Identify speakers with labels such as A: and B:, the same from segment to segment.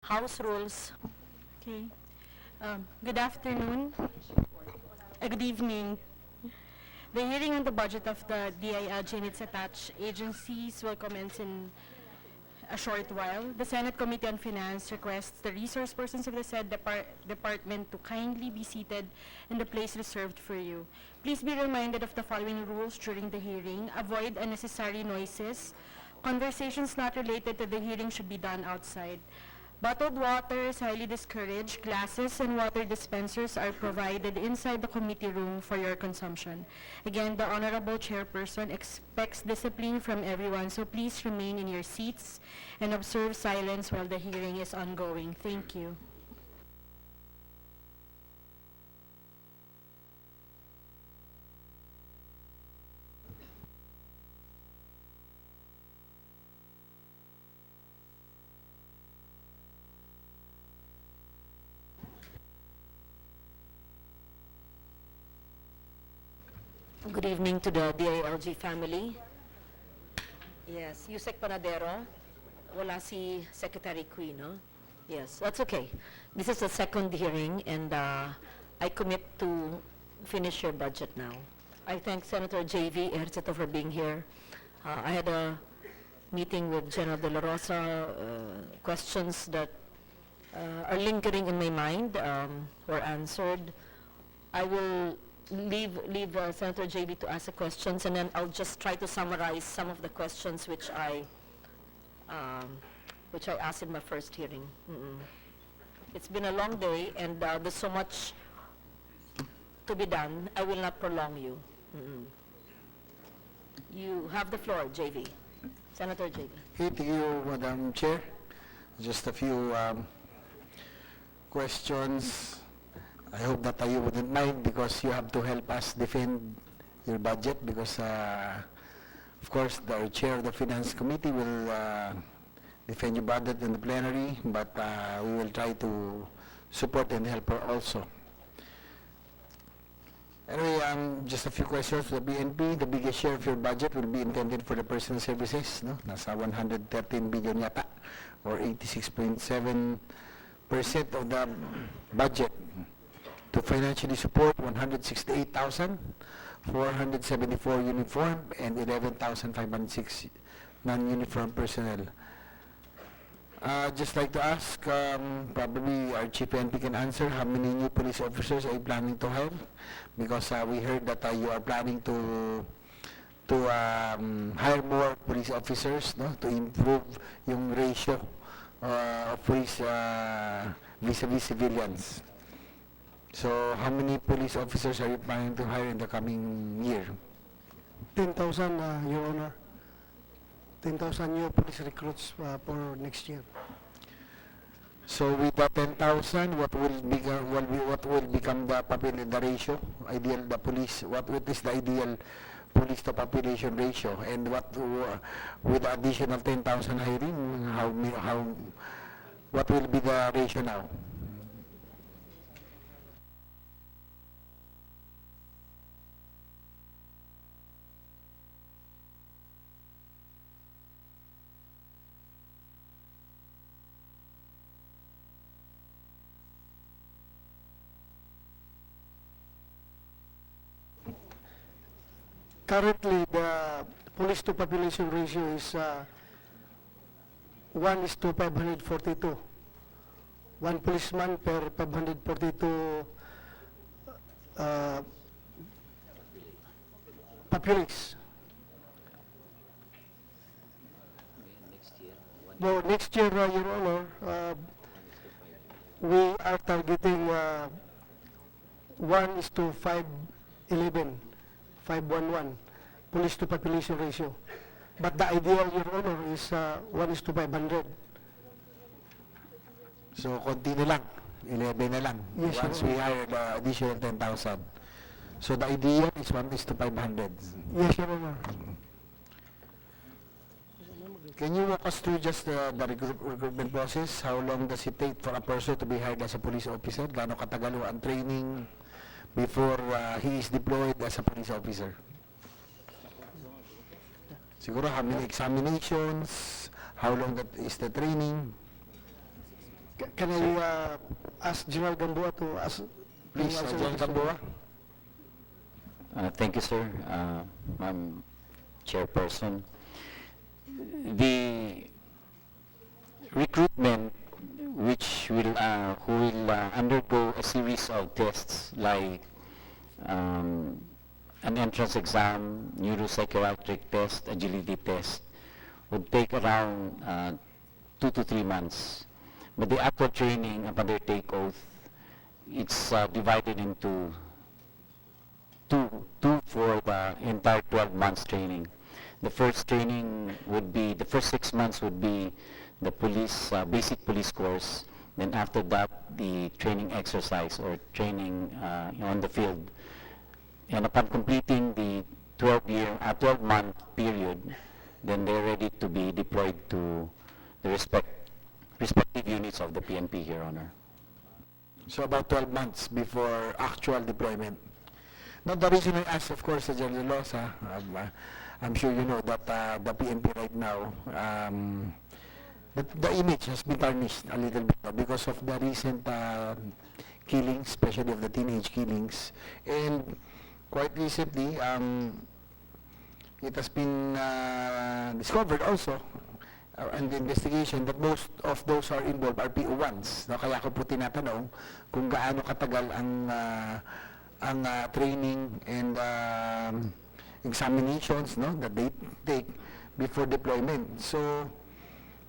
A: House rules.
B: Okay. Good afternoon. Good evening. The hearing on the budget of the DILG and its attached agencies will commence in a short while. The Senate Committee on Finance requests the resource persons of the said department to kindly be seated in the place reserved for you. Please be reminded of the following rules during the hearing. Avoid unnecessary noises. Conversations not related to the hearing should be done outside. Bottled water is highly discouraged. Glasses and water dispensers are provided inside the committee room for your consumption. Again, the Honorable Chairperson expects discipline from everyone, so please remain in your seats and observe silence while the hearing is ongoing. Thank you.
A: Good evening to the DILG family. Yes, Yusek Panadero. Wala si Secretary Queen, no? Yes, that's okay. This is the second hearing, and I commit to finish your budget now. I thank Senator J.V. Ejercito for being here. I had a meeting with General De La Rosa. Questions that are lingering in my mind were answered. I will leave Senator JB to ask the questions, and then I'll just try to summarize some of the questions which I asked in my first hearing. It's been a long day, and there's so much to be done. I will not prolong you. You have the floor, JB. Senator JB.
C: Thank you, Madam Chair. Just a few questions. I hope that you wouldn't mind, because you have to help us defend your budget, because of course the chair of the Finance Committee will defend your budget in the plenary, but we will try to support and help her also. Anyway, just a few questions. The BNP, the biggest share of your budget will be intended for the personal services, no? Nasa 113 billion yata, or 86.7% of the budget. To financially support 168,474 uniform and 11,506 non-uniform personnel. Just like to ask, probably our Chief NP can answer, how many new police officers are you planning to hire? Because we heard that you are planning to hire more police officers, no, to improve yung ratio of police vis-a-vis civilians. So, how many police officers are you planning to hire in the coming year?
D: 10,000, Your Honor. 10,000 new police recruits for next year.
C: So, with the 10,000, what will become the ratio? Ideal, the police. What is the ideal police to population ratio? And what with the additional 10,000 hiring? What will be the ratio now?
D: Currently, the police to population ratio is 1:542. One policeman per 542 populace. Well, next year, Your Honor, we are targeting 1:511. 511 police to population ratio. But the ideal, Your Honor, is 1:500.
C: So, konti na lang. 11 na lang.
D: Yes,
C: Once
D: Your
C: we hire the additional 10,000. So, the ideal is 1:500.
D: Yes, Your Honor.
C: Can you walk us through just the recruitment process? How long does it take for a person to be hired as a police officer? Gaano katagal ang training before he is deployed as a police officer? Siguro, how many examinations? How long that is the training?
D: Can I ask General Gamboa to ask?
C: Please,
D: to answer
C: General
D: the question?
C: Gamboa.
E: Thank you, sir. Ma'am Chairperson. The recruitment who will undergo a series of tests like an entrance exam, neuropsychiatric test, agility test, would take around 2 to 3 months. But the actual training upon their take oath, it's divided into two for the entire 12 months training. The first training would be, the first 6 months would be the police, basic police course. Then after that, the training exercise or training on the field. And upon completing the 12-month period, then they're ready to be deployed to the respective units of the PNP, Your Honor.
C: So about 12 months before actual deployment. Now the reason I asked, of course, General Losa, I'm sure you know that the PNP right now, the image has been tarnished a little bit because of the recent killings, especially of the teenage killings. And quite recently, it has been discovered also and the investigation that most of those are involved are PO1s. No? Kaya ko po tinatanong kung gaano katagal ang training and examinations, no, that they take before deployment. So,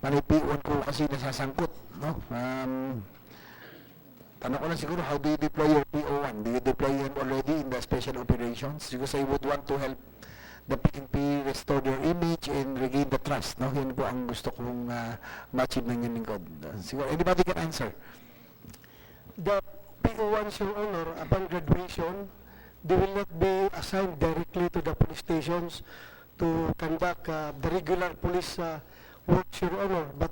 C: panay PO1 ko kasi nasasangkot. No? Tanong ko lang siguro, how do you deploy your PO1? Do you deploy them already in the special operations? Because I would want to help the PNP restore their image and regain the trust. No? Yan po ang gusto kong ma-achieve ng yung lingkod. Siguro, anybody can answer?
D: The PO1s, Your Honor, upon graduation, they will not be assigned directly to the police stations to conduct the regular police works, Your Honor, but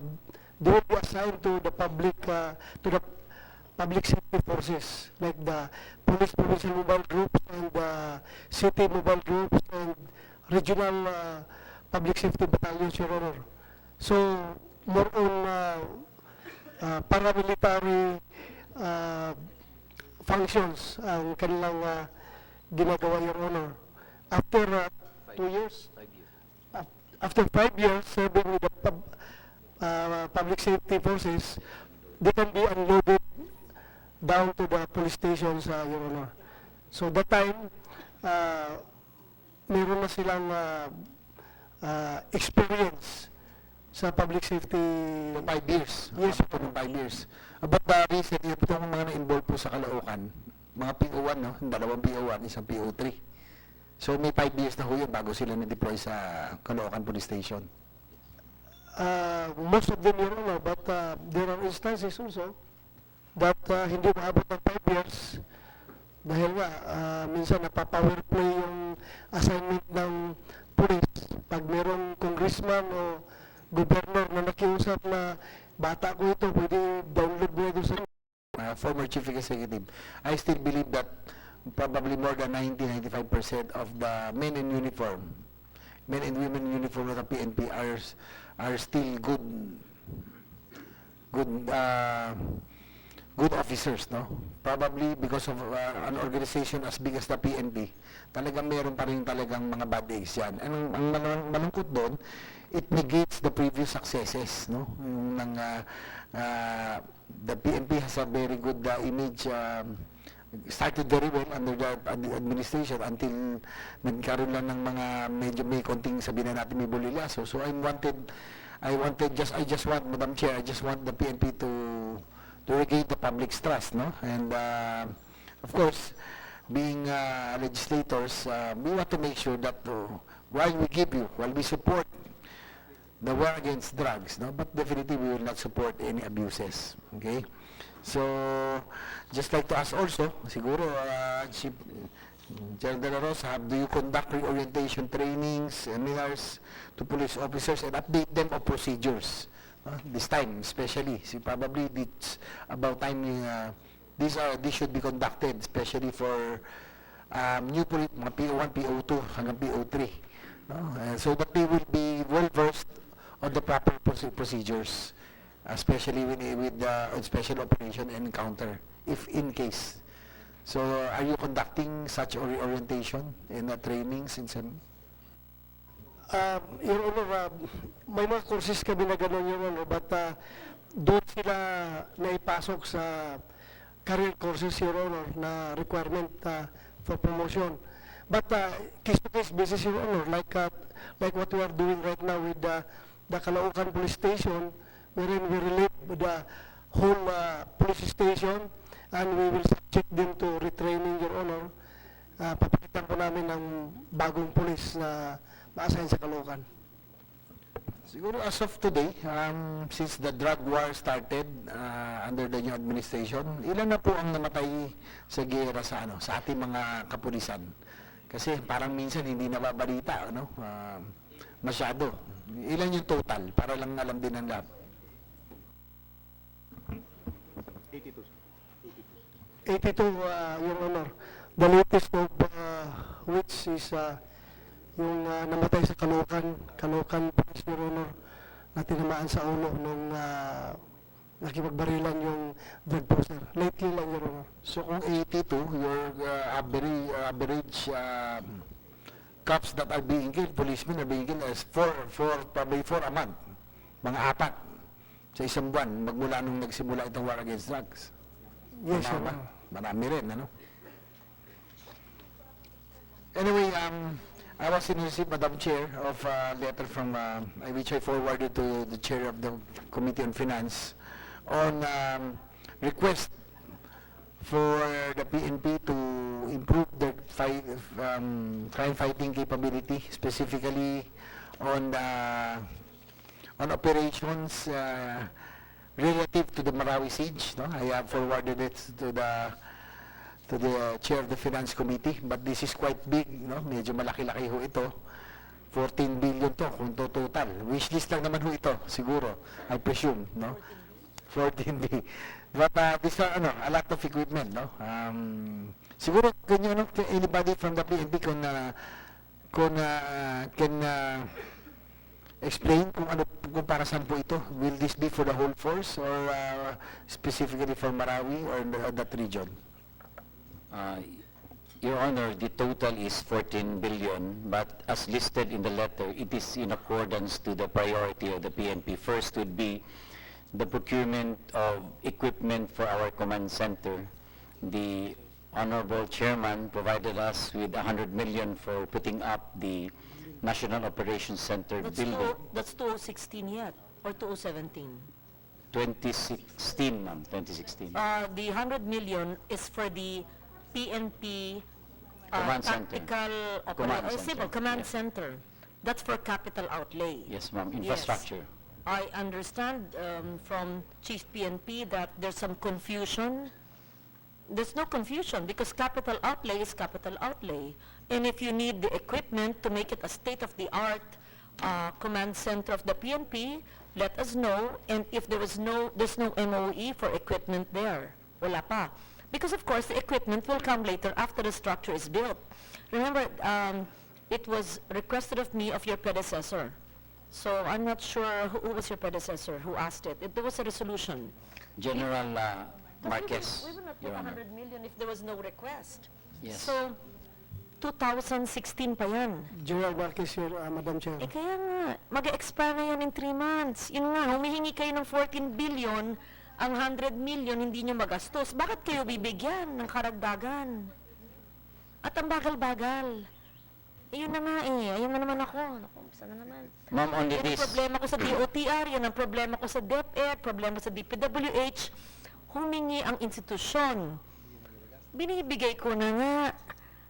D: they will be assigned to the public safety forces, like the police provincial mobile groups and the city mobile groups and regional public safety battalions, Your Honor. So, more on paramilitary functions ang kanilang ginagawa, Your Honor. After 2 years? 5 years. After 5 years serving with the public safety forces, they can be unloaded down to the police stations, Your Honor. So that time, meron na silang experience sa public safety.
C: 5 years.
D: Yes.
C: Po ng 5 years. About the recently, itong mga na-involve po sa Caloocan, mga PO1, no? Dalawang PO1, isang PO3. So may 5 years na ho yun bago sila na-deploy sa Caloocan Police Station.
D: Most of them, Your Honor, but there are instances also that hindi maabot ng 5 years dahil nga minsan napapower play yung assignment ng police. Pag merong congressman o governor na nakiusap na bata ko ito, pwede download mo ito sa
C: Former Chief Executive, I still believe that probably more than 90-95% of the men in uniform, men and women in uniform of the PNP are still good officers, no? Probably because of an organization as big as the PNP, talagang meron pa rin talagang mga bad eggs yan. Ang malungkot doon, it negates the previous successes, no? Yung the PNP has a very good image, started very well under the administration until nagkaroon lang ng mga medyo may konting sabihin na natin may bulilaso. So I just want, Madam Chair, I just want the PNP to regain the public's trust, no? And of course, being legislators, we want to make sure that while we support the war against drugs, no? But definitely we will not support any abuses, okay? So, just like to ask also, siguro, Chief General De La Rosa, do you conduct reorientation trainings, seminars to police officers and update them of procedures? This time, especially, probably it's about time these should be conducted, especially for new police, mga PO1, PO2, hanggang PO3. No? So that they will be well versed on the proper procedures especially with the special operation and encounter, if in case. So, are you conducting such orientation and trainings in some?
D: Your Honor, may mga courses kami na gano'n, Your Honor, but doon sila naipasok sa career courses, Your Honor, na requirement for promotion. But case-to-case basis, Your Honor, like what we are doing right now with the Caloocan Police Station, wherein we relate the whole police station, and we will subject them to retraining, Your Honor. Papalitan po namin ng bagong police na ma-assign sa Caloocan.
C: Siguro as of today, since the drug war started under the new administration, ilan na po ang namatay sa giyera sa ating mga kapulisan? Kasi parang minsan hindi nababalita, masyado. Ilan yung total para lang alam din ng lahat?
D: 82, Your Honor. The latest of which is yung namatay sa Caloocan Police, Your Honor, na tinamaan sa ulo nung nakipagbarilan yung drug poster. Lately lang, Your Honor.
C: So kung 82, your average cops that are being killed, policemen are being killed as probably 4 a month. Mga 4 sa isang buwan, magmula nung nagsimula itong war against drugs.
D: Yes, Your
C: Tama ba?
D: Honor.
C: Marami rin, Anyway, I was in receipt, Madam Chair, of a letter from, which I forwarded to the Chair of the Committee on Finance on request for the PNP to improve their crime fighting capability, specifically on operations relative to the Marawi siege. I have forwarded it to the Chair of the Finance Committee, but this is quite big, medyo malaki-laki ho ito. 14 billion to kung total. Wishlist lang naman ho ito, siguro, I presume, 14 billion. But these are, a lot of equipment, siguro, anybody from the PNP can explain kung para saan po ito? Will this be for the whole force or specifically for Marawi or that region?
E: Your Honor, the total is 14 billion, but as listed in the letter, it is in accordance to the priority of the PNP. First would be the procurement of equipment for our command center. The Honorable Chairman provided us with 100 million for putting up the National Operations Center building.
A: That's 2016 yet, or 2017?
E: 2016, ma'am, 2016.
A: The 100 million is for the PNP
E: Command center.
A: tactical
E: Command center.
A: civil command
E: Yeah.
A: center. That's for capital outlay.
E: Yes, ma'am, infrastructure.
A: I understand from Chief PNP that there's some confusion. There's no confusion because capital outlay is capital outlay. And if you need the equipment to make it a state-of-the-art command center of the PNP, let us know. And if there's no MOE for equipment there, wala pa. Because of course the equipment will come later after the structure is built. Remember, it was requested of me of your predecessor. So I'm not sure who was your predecessor who asked it. There was a resolution.
E: General Marquez,
A: We will not
E: Your
A: put
E: Honor.
A: 100 million if there was no request.
E: Yes.
A: So, 2016 pa yan.
D: General Marquez, Madam Chair.
A: Eh kaya nga, mag-expire na yan in 3 months. Yun nga, humihingi kayo ng 14 billion, ang 100 million hindi nyo magastos. Bakit kayo bibigyan ng karagdagan? At ang bagal-bagal. Eh, yun na nga eh. Ayun na naman ako. Naku, sana naman.
E: Ma'am, only
A: Yan ang
E: this.
A: problema ko sa DOTR, yan ang problema ko sa DepEd, problema sa DPWH. Humingi ang institusyon. Binibigay ko na nga.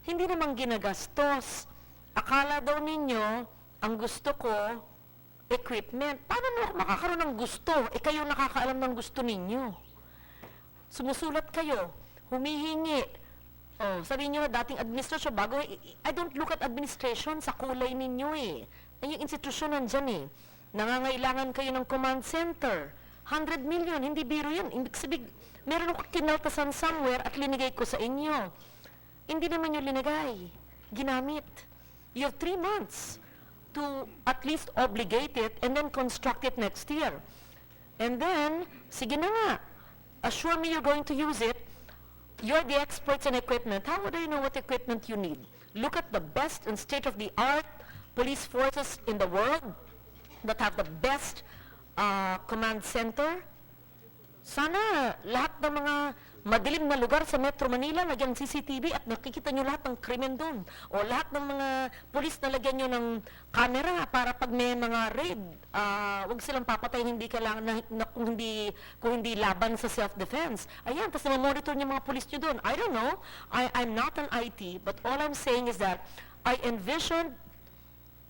A: Hindi naman ginagastos. Akala daw ninyo, ang gusto ko, equipment. Paano mo ako makakaroon ng gusto? Eh kayo nakakaalam ng gusto ninyo. Sumusulat kayo, humihingi. Oh, sabihin nyo, dating administrasyon, bago, I don't look at administration sa kulay ninyo eh. Ay, yung institusyon nandyan eh. Nangangailangan kayo ng command center. 100 million, hindi biro yun. Ibig sabihin, meron ako kinaltasan somewhere at linigay ko sa inyo. Hindi naman yung linigay. Ginamit. You have 3 months to at least obligate it and then construct it next year. And then, sige na nga, assure me you're going to use it. You're the experts in equipment. How would I know what equipment you need? Look at the best and state-of-the-art police forces in the world that have the best command center. Sana lahat ng mga madilim na lugar sa Metro Manila lagyan CCTV at nakikita nyo lahat ng krimen doon. O lahat ng mga pulis na lagyan nyo ng camera para pag may mga raid, wag silang papatay hindi kailangan kung hindi laban sa self-defense. Ayan, tapos na-monitor nyo mga pulis nyo doon. I don't know. I'm not an IT, but all I'm saying is that I envisioned,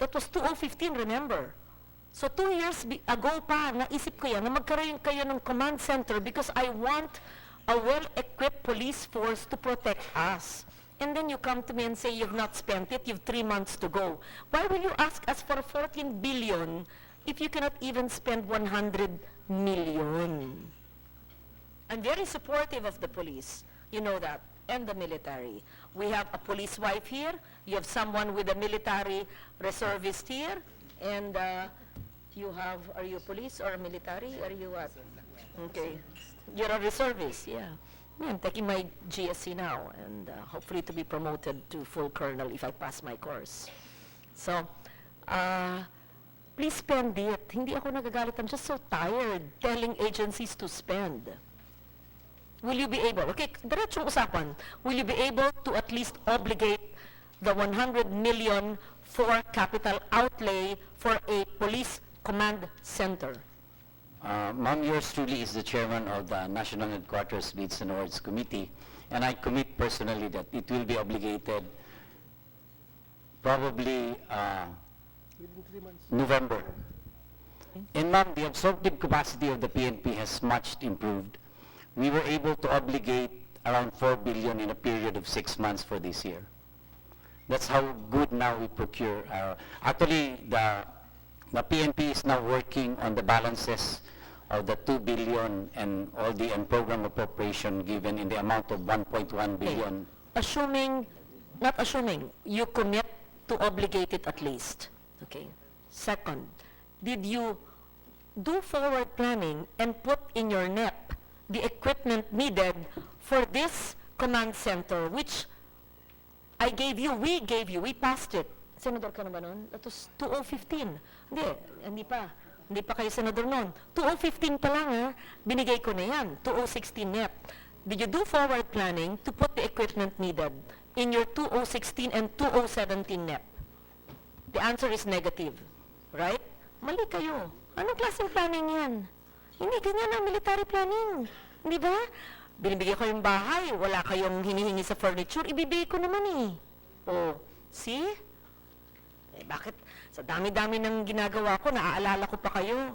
A: that was 2015, remember? So 2 years ago pa, naisip ko yan, na magkaroon kayo ng command center because I want a well-equipped police force to protect us. And then you come to me and say you've not spent it, you've 3 months to go. Why will you ask us for 14 billion if you cannot even spend 100 million? I'm very supportive of the police, you know that, and the military. We have a police wife here, you have someone with a military reservist here, and you have, are you police or military? Are you what? Okay. You're a reservist, yeah. I'm taking my GSC now and hopefully to be promoted to full colonel if I pass my course. So, please spend it. Hindi ako nagagalit. I'm just so tired telling agencies to spend. Will you be able, okay, diretsong usapan, will you be able to at least obligate the 100 million for capital outlay for a police command center?
E: Ma'am, yours truly is the chairman of the National Headquarters Bids and Awards Committee, and I commit personally that it will be obligated probably
D: Within 3 months.
E: November. And ma'am, the absorptive capacity of the PNP has much improved. We were able to obligate around 4 billion in a period of 6 months for this year. That's how good now we procure. Actually, the PNP is now working on the balances of the 2 billion and all the program appropriation given in the amount of 1.1 billion.
A: Assuming, not assuming, you commit to obligate it at least. Okay. Second, did you do forward planning and put in your NEP the equipment needed for this command center, which I gave you, we gave you, we passed it. Senador ka na ba nun? That was 2015. Hindi pa kayo senador nun. 2015 pa lang binigay ko na yan. 2016 NEP. Did you do forward planning to put the equipment needed in your 2016 and 2017 NEP? The answer is negative. Right? Mali kayo. Anong klaseng planning yan? Hindi ganyan ang military planning. Di ba? Binibigay ko yung bahay, wala kayong hinihingi sa furniture, ibibigay ko naman eh. Oh, see? Eh, bakit? Sa dami-dami ng ginagawa ko, naaalala ko pa kayo.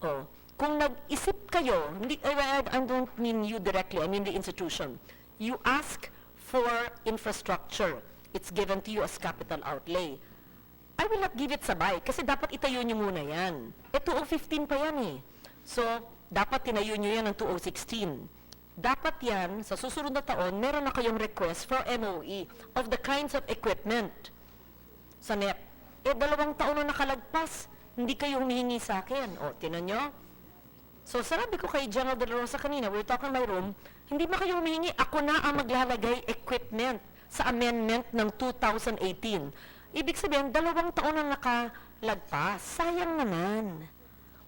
A: Oh, kung nag-isip kayo, hindi, I don't mean you directly, I mean the institution. You ask for infrastructure. It's given to you as capital outlay. I will not give it sabay, kasi dapat itayo nyo muna yan. Eh, 2015 pa yan eh. So, dapat tinayo nyo yan ng 2016. Dapat yan, sa susunod na taon, meron na kayong request for MOE of the kinds of equipment sa NEP. Eh, 2 taon na nakalagpas, hindi kayo humihingi sa akin. O, tinan nyo? So, sarabi ko kay General De La Rosa kanina, we're talking in my room, hindi ba kayo humihingi? Ako na ang maglalagay equipment sa amendment ng 2018. Ibig sabihin, 2 taon na nakalagpas. Sayang naman.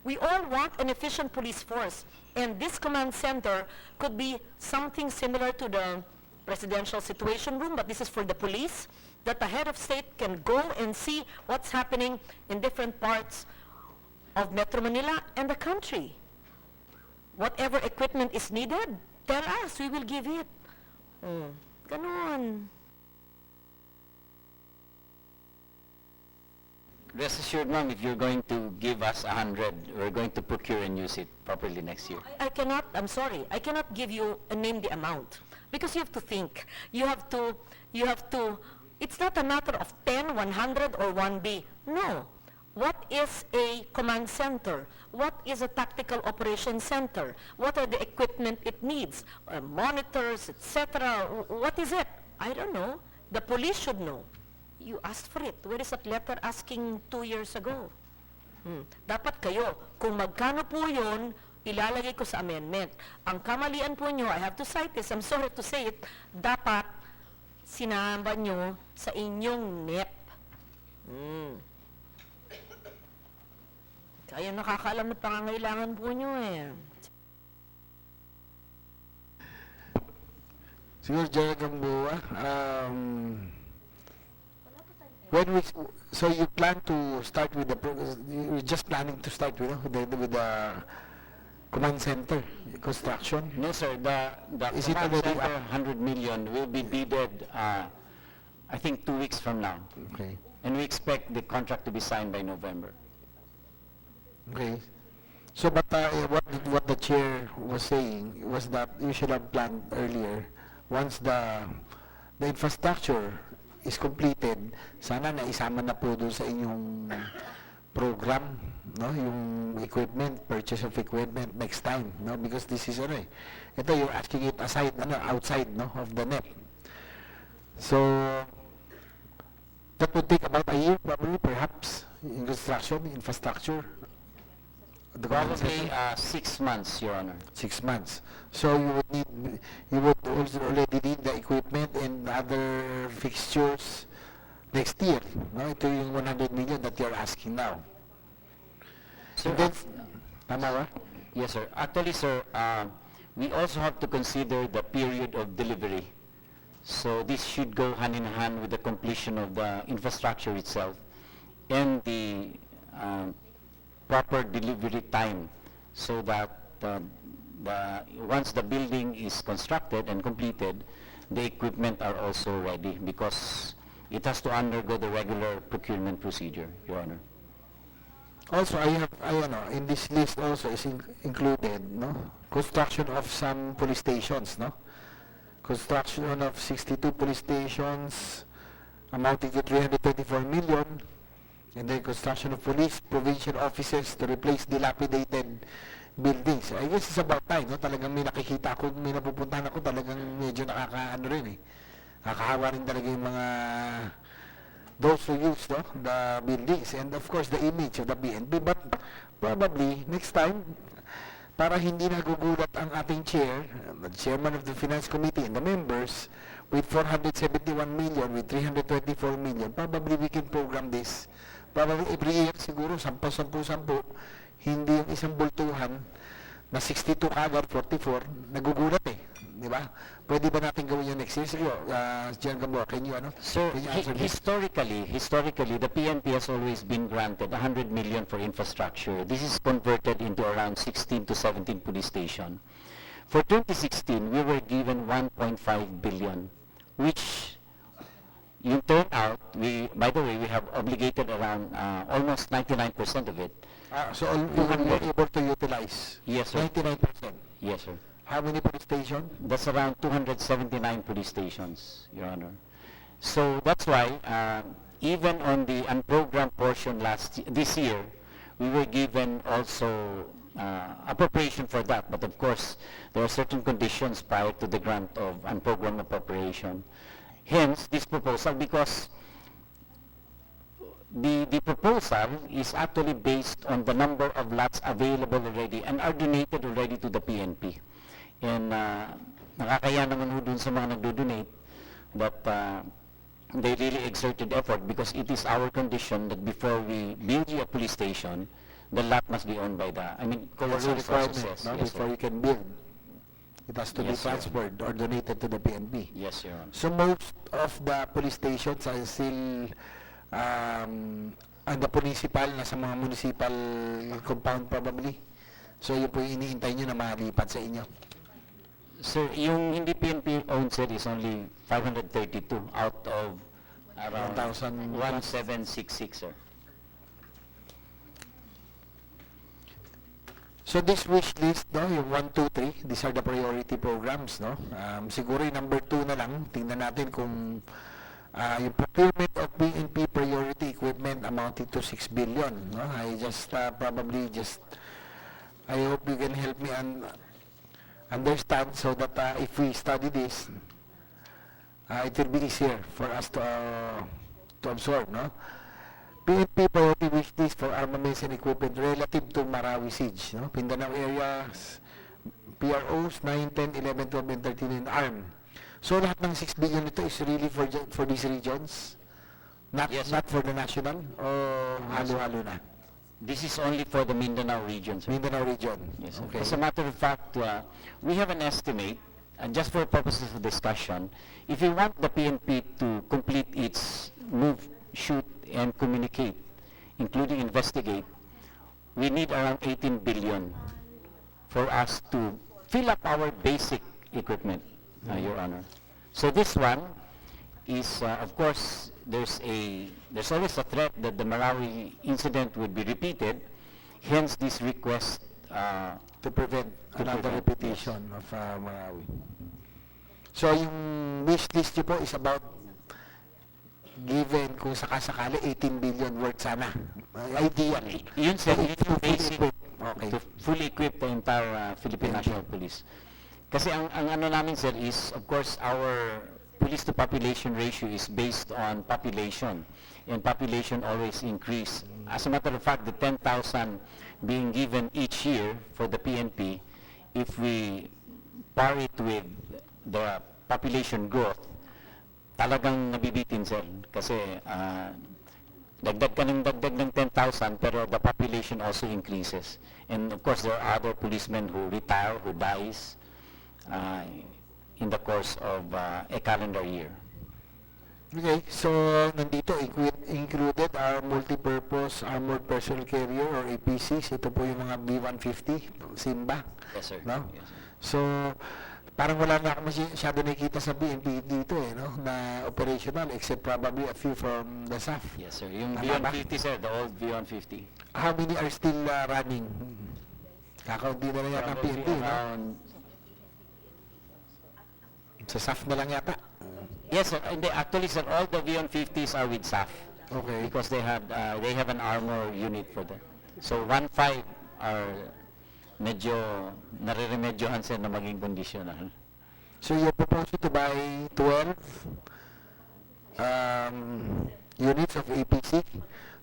A: We all want an efficient police force, and this command center could be something similar to the presidential situation room, but this is for the police, that the head of state can go and see what's happening in different parts of Metro Manila and the country. Whatever equipment is needed, tell us, we will give it. Ganon.
E: Rest assured, ma'am, if you're going to give us 100, we're going to procure and use it properly next year.
A: I cannot, I'm sorry, I cannot give you a name the amount because you have to think. You have to, it's not a matter of 10, 100, or 1B. No. What is a command center? What is a tactical operations center? What are the equipment it needs? Monitors, etc. What is it? I don't know. The police should know. You asked for it. Where is that letter asking 2 years ago? Dapat kayo, kung magkano po yun, ilalagay ko sa amendment. Ang kamalian po nyo, I have to cite this, I'm sorry to say it, dapat sinamba nyo sa inyong NEP. Kayo nakakaalam na pangangailangan po nyo eh.
C: Siguro, General Gamboa, when we, so you plan to start with the, you're just planning to start with the command center construction?
E: No, sir. The
C: Is it
E: command
C: already
E: center, 100 million, will be bidded, I think 2 weeks from now.
C: Okay.
E: And we expect the contract to be signed by November.
C: Okay. So, but what the chair was saying was that you should have planned earlier. Once the infrastructure is completed, sana naisama na po doon sa inyong program, no, yung equipment, purchase of equipment next time, no, because this is ito you're asking it aside, outside, no, of the NEP. So that would take about a year, probably, perhaps, in construction, infrastructure. The
E: Probably 6 months, Your Honor.
C: 6 months. So you would also already need the equipment and other fixtures next year. No, ito yung 100 million that you're asking now.
E: Sir,
C: And then, tama ba?
E: yes, sir. Actually, sir, we also have to consider the period of delivery. So this should go hand in hand with the completion of the infrastructure itself and the proper delivery time, so that once the building is constructed and completed, the equipment are also ready, because it has to undergo the regular procurement procedure, Your Honor.
C: Also, in this list also is included, no, construction of some police stations, no, construction of 62 police stations amounting to 324 million, and then construction of police provincial offices to replace dilapidated buildings. I guess it's about time, no? Talagang may nakikita ako, may napupuntahan ako, talagang medyo nakakaano rin eh. Nakakahawa rin talaga yung mga those who use, no, the buildings, and of course the image of the BNP. But probably next time, para hindi nagugulat ang ating chair, the chairman of the Finance Committee, and the members, with 471 million, with 324 million, probably we can program this. Probably every year siguro 10, hindi yung isang bultuhan na 62 kagad 44, nagugulat eh, di ba? Pwede ba natin gawin yan next year? Siguro, General Gamboa, can you
E: So
C: answer this?
E: historically, the PNP has always been granted 100 million for infrastructure. This is converted into around 16 to 17 police stations. For 2016, we were given 1.5 billion, which yung turnout, by the way, we have obligated around almost 99% of it.
C: So you were able to utilize?
E: Yes, sir.
C: 99%.
E: Yes, sir.
C: How many police stations?
E: That's around 279 police stations, Your Honor. So that's why, even on the unprogrammed portion this year, we were given also appropriation for that. But of course, there are certain conditions prior to the grant of unprogrammed appropriation. Hence, this proposal, because the proposal is actually based on the number of lots available already and are donated already to the PNP. And nakakaya naman ho dun sa mga nagdo-donate that they really exerted effort, because it is our condition that before we build you a police station, the lot must be owned by
C: That's a requirement, no?
E: Yes,
C: Before
E: sir.
C: you can build. It has to be
E: Yes, sir.
C: transferred or donated to the PNP.
E: Yes, Your Honor.
C: So most of the police stations are still the municipal, nasa mga municipal compound probably. So yun po yung iniintay nyo na malipat sa inyo.
E: Sir, yung hindi PNP owned, sir, is only 532 out of around
C: 1,000
E: 1766, sir.
C: So this wish list, no, yung 1, 2, 3, these are the priority programs, no? Siguro yung number 2 na lang, tingnan natin kung yung procurement of BNP priority equipment amounting to 6 billion, no? I hope you can help me understand, so that if we study this, it will be easier for us to absorb, no? PNP priority wish list for armaments and equipment relative to Marawi siege, no? Mindanao areas, PROs 9, 10, 11, 12, and 13 in arm. So lahat ng 6 billion nito is really for these regions? Not
E: Yes, sir.
C: not for the national? O halo-halo na?
E: This is only for the Mindanao region, sir.
C: Mindanao region?
E: Yes, sir.
C: Okay.
E: As a matter of fact, we have an estimate, and just for purposes of discussion, if you want the PNP to complete its move, shoot, and communicate, including investigate, we need around 18 billion for us to fill up our basic equipment, Your Honor. So this one is, of course, there's always a threat that the Marawi incident would be repeated, hence this request
C: To prevent another
E: prevent,
C: repetition of Marawi. So yung wish list nyo po is about given kung sakasakali 18 billion worth sana. Ideal.
E: Yun sir, yun yung
C: Fully
E: basic
C: equipped. Okay.
E: to fully equip the entire Philippine National Police. Kasi ang ano namin sir is, of course, our police to population ratio is based on population, and population always increase. As a matter of fact, the 10,000 being given each year for the PNP, if we par it with the population growth, talagang nabibitin sir. Kasi dagdag ka ng dagdag ng 10,000 pero the population also increases. And of course, there are other policemen who retire, who dies in the course of a calendar year.
C: Okay, so nandito included are multipurpose armored personnel carrier or APCs. Ito po yung mga B-150, Simba.
E: Yes, sir.
C: No?
E: Yes, sir.
C: So, parang wala na ako masyado nakikita sa BNP dito no? Na operational except probably a few from the SAF.
E: Yes, sir. Yung
C: Tama ba?
E: V-150, sir, the old V-150.
C: How many are still running? Kakaunti na lang yata ang PNP, no?
E: Around
C: Sa SAF na lang yata.
E: Yes, sir. And actually, sir, all the V-150s are with SAF
C: Okay.
E: because they have an armor unit for them. So 1.5 are medyo nare-remedyohan sir na maging conditional.
C: So you're proposing to buy 12 units of APC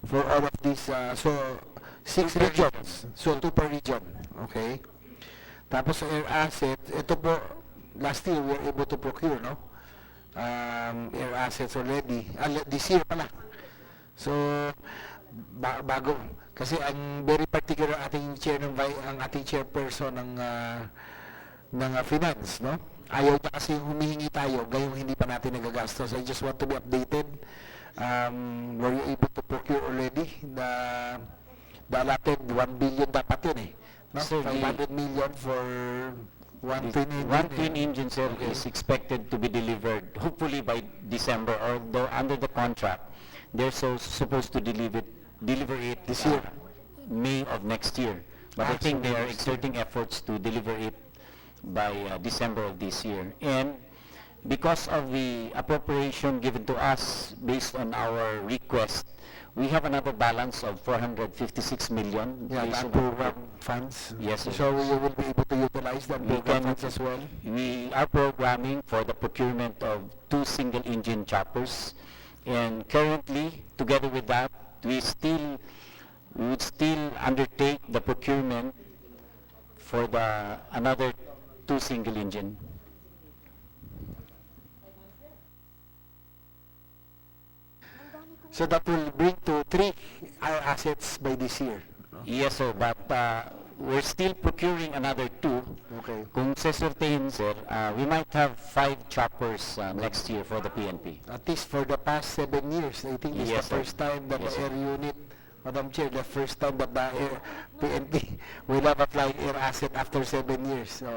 C: for all of these, so 6 regions, so 2 per region, okay? Tapos sa air assets, ito po, last year we were able to procure, no? Air assets already, this year pala. So, bago, kasi ang very particular ating ang ating chairperson ng finance, no? Ayaw niya kasi humihingi tayo, gayong hindi pa natin nagagastos. I just want to be updated. Were you able to procure already the allotted 1 billion dapat yun no?
E: Sir,
C: 500 million for one twin engine.
E: One twin engine, sir, is expected to be delivered hopefully by December, although under the contract, they're supposed to deliver it
C: This year.
E: May of next year. But I think
C: so
E: they are
C: next year.
E: exerting efforts to deliver it by December of this year. And because of the appropriation given to us based on our request, we have another balance of 456 million.
C: Yeah,
E: based
C: the
E: on-
C: program funds.
E: Yes, sir.
C: So you will be able to utilize the
E: We
C: program
E: can-
C: funds as well.
E: We are programming for the procurement of 2 single-engine choppers, and currently, together with that, we would still undertake the procurement for another 2 single-engine.
C: So that will bring to 3 our assets by this year.
E: Yes, sir, but we're still procuring another 2.
C: Okay.
E: Kung sesertehin, sir, we might have 5 choppers next year for the PNP.
C: At least for the past 7 years, I think this is
E: Yes,
C: the
E: sir.
C: first time that
E: Yes,
C: the
E: sir.
C: air unit, Madam Chair, the first time that the PNP will have a flying air asset after 7 years. So,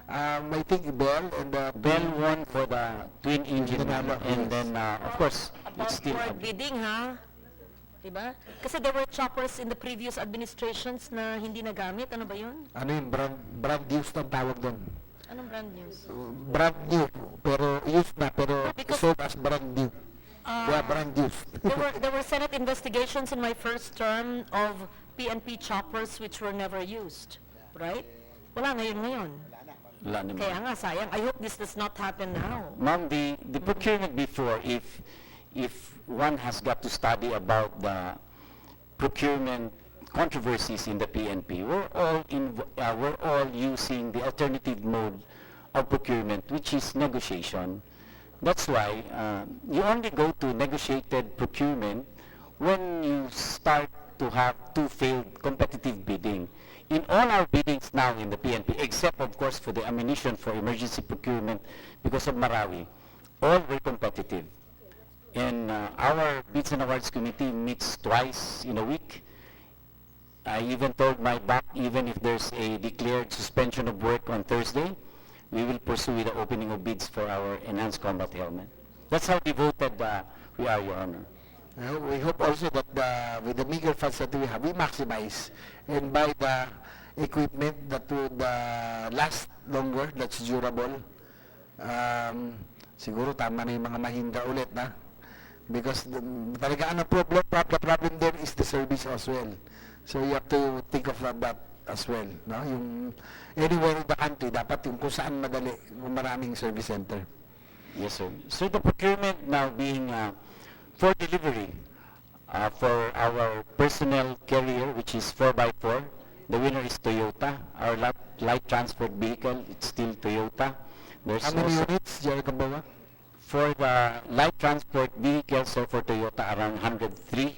C: I think Bell and the
E: Bell won for the twin engine,
C: Nanalo,
E: and
C: yes.
E: then, of course,
A: About
E: it's still...
A: for bidding, ha? Diba? Kasi there were choppers in the previous administrations na hindi nagamit. Ano ba yun?
C: ano yun, brand used ang tawag doon.
A: Anong brand news?
C: Brand new, pero used na, pero
A: Because-
C: sold as brand new. Yeah, brand used.
A: There were Senate investigations in my first term of PNP choppers which were never used. Right? Wala ngayon.
E: Wala naman.
A: Kaya nga, sayang. I hope this does not happen now.
E: Ma'am, the procurement before, if if one has got to study about the procurement controversies in the PNP, we're all using the alternative mode of procurement, which is negotiation. That's why you only go to negotiated procurement when you start to have two failed competitive bidding. In all our biddings now in the PNP, except of course for the ammunition for emergency procurement because of Marawi, all were competitive. And our Bids and Awards Committee meets twice in a week. I even told my back, even if there's a declared suspension of work on Thursday, we will pursue the opening of bids for our enhanced combat helmet. That's how devoted we are, Your Honor.
C: We hope also that with the meager funds that we have, we maximize and buy the equipment that would last longer, that's durable. Siguro tama na yung mga Mahindra ulit, na? Because talaga ang problem there is the service as well. So you have to think of that as well, no? Yung anywhere in the country, dapat yung kung saan madali, maraming service center.
E: Yes, sir. So the procurement now being for delivery for our personnel carrier, which is 4x4. The winner is Toyota. Our light transport vehicle, it's still Toyota. There's
C: How many
E: also
C: units, Jerry Cambawa?
E: for the light transport vehicles, so for Toyota around 103.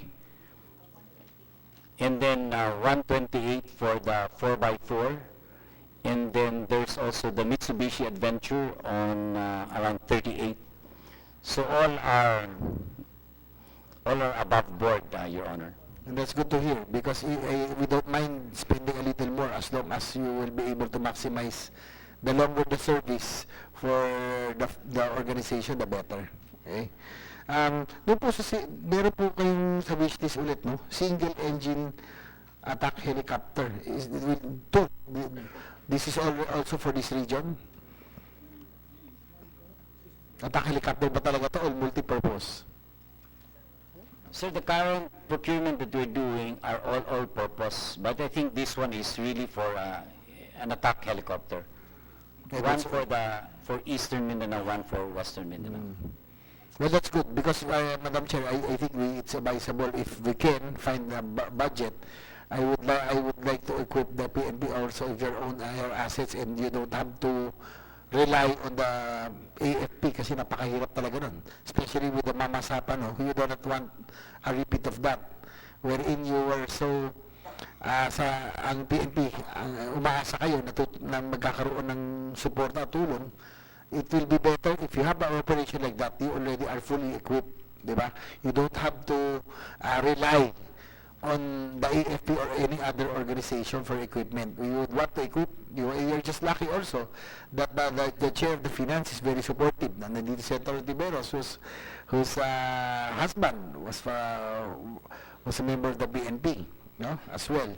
E: And then 128 for the 4x4. And then there's also the Mitsubishi Adventure on around 38. So all are above board, Your Honor.
C: And that's good to hear because we don't mind spending a little more as long as you will be able to maximize the longer the service for the organization, the better. Okay? Doon po meron po kayong sa wishlist ulit, no? Single engine attack helicopter. This is also for this region? Attack helicopter ba talaga to or multi-purpose?
E: So the current procurement that we're doing are all purpose, but I think this one is really for an attack helicopter.
C: Okay,
E: One for Eastern Mindanao, one for Western Mindanao.
C: Well, that's good because, Madam Chair, I think it's advisable if we can find a budget. I would like to equip the PNP also with your own air assets, and you don't have to rely on the AFP kasi napakahirap talaga nun. Especially with the mamasapan, no? You do not want a repeat of that wherein you were so ang PNP umaasa kayo na magkakaroon ng suporta at tulong. It will be better if you have an operation like that, you already are fully equipped, di ba? You don't have to rely on the AFP or any other organization for equipment. We would want to equip, you're just lucky also that the chair of the finance is very supportive. Nandito si Senator Tiberos, whose husband was a member of the BNP, no, as well.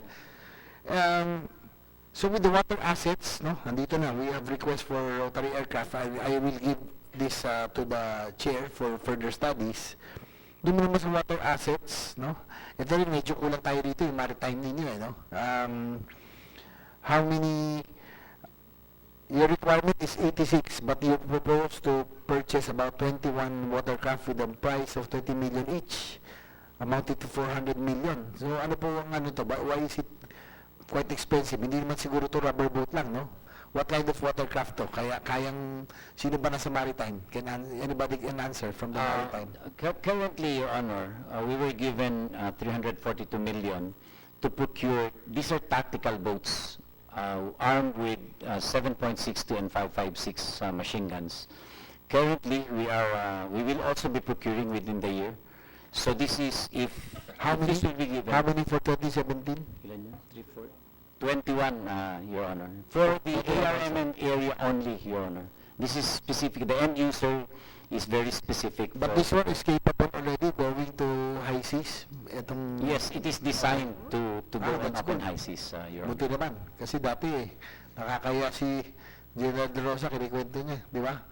C: So with the water assets, no, nandito na, we have request for rotary aircraft. I will give this to the chair for further studies. Doon naman sa water assets, no? Ito rin, medyo kulang tayo dito, yung maritime ninyo, no? How many, your requirement is 86, but you propose to purchase about 21 watercraft with a price of 20 million each, amounted to 400 million. So ano po ang ano to? Why is it quite expensive? Hindi naman siguro to rubber boat lang, no? What kind of watercraft to? Kayang, sino ba nasa maritime? Anybody can answer from the maritime?
E: Currently, Your Honor, we were given 342 million to procure, these are tactical boats armed with 7.62 and 5.56 machine guns. Currently, we will also be procuring within the year. So this is
C: How many?
E: this will be given.
C: How many for 2017?
E: Ilan yun? 3, 4, 21, Your Honor. For the ARMN area only, Your Honor. This is specific. The end user is very specific.
C: But
E: for-
C: this one is capable already going to high seas? Itong,
E: Yes, it is designed to go on
C: that's
E: up in
C: good.
E: high seas, Your Honor.
C: Buti naman. Kasi dati nakakaya si General De Rosa, kinikwento niya, di ba?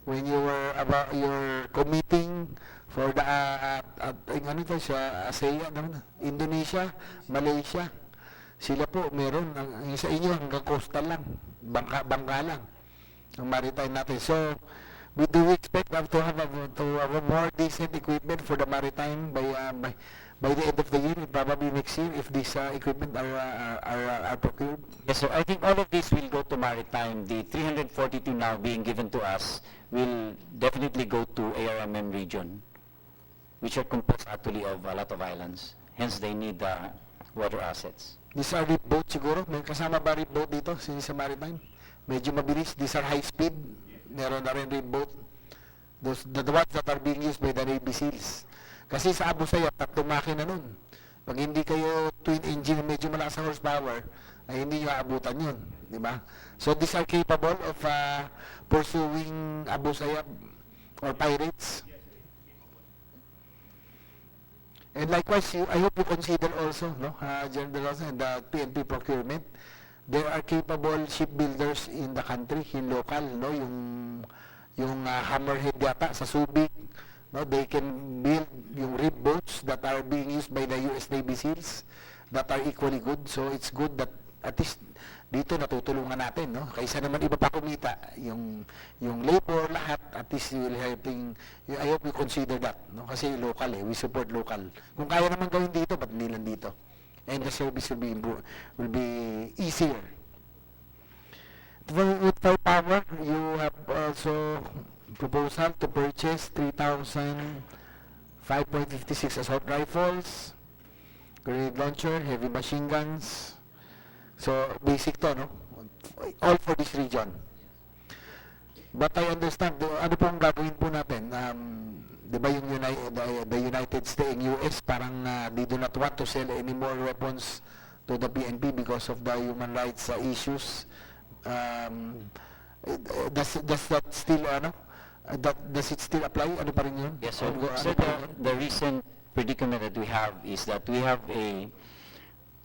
C: When you were you're committing for the, ano ito, sa ASEAN, Indonesia, Malaysia, sila po meron, sa inyo hanggang coastal lang, bangka lang, ang maritime natin. So, We do expect them to have a more decent equipment for the maritime by the end of the year, probably next year, if these equipment are procured.
E: Yes, sir. I think all of this will go to maritime. The 342 now being given to us will definitely go to ARMM region, which are composed actually of a lot of islands. Hence, they need water assets.
C: These are reef boat siguro? May kasama ba reef boat dito sa maritime? Medyo mabilis. These are high speed. Meron na rin reef boat. The ones that are being used by the Navy SEALs. Kasi sa Abu Sayyaf, 3 makina nun. Pag hindi kayo twin engine, medyo malakas ang horsepower, ay hindi nyo aabutan yun. Di ba? So these are capable of pursuing Abu Sayyaf or pirates. And likewise, I hope you consider also, no, General Rosa, and the PNP procurement. There are capable shipbuilders in the country, in local, no, yung Hammerhead yata sa Subic, no, they can build yung reef boats that are being used by the US Navy SEALs that are equally good. So it's good that at least dito natutulungan natin, no? Kaysa naman iba pa kumita, yung labor, lahat, at least you will helping, I hope you consider that, no? Kasi local we support local. Kung kaya naman gawin dito, ba't hindi lang dito? And the service will be easier. With firepower, you have also proposal to purchase 3,000 5.56 assault rifles, grenade launcher, heavy machine guns. So, basic to, no? All for this region. But I understand, ano pong gagawin po natin? Di ba yung the United States and US, parang they do not want to sell any more weapons to the PNP because of the human rights issues. Does that still, does it still apply? Ano pa rin yun?
E: Yes, sir. So the recent predicament that we have is that we have a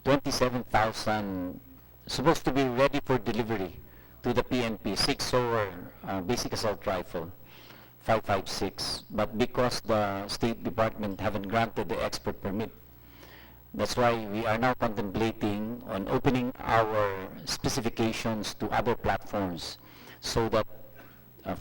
E: 27,000 supposed to be ready for delivery to the PNP, 6-SOR basic assault rifle, 5.56, but because the State Department haven't granted the export permit, that's why we are now contemplating on opening our specifications to other platforms so that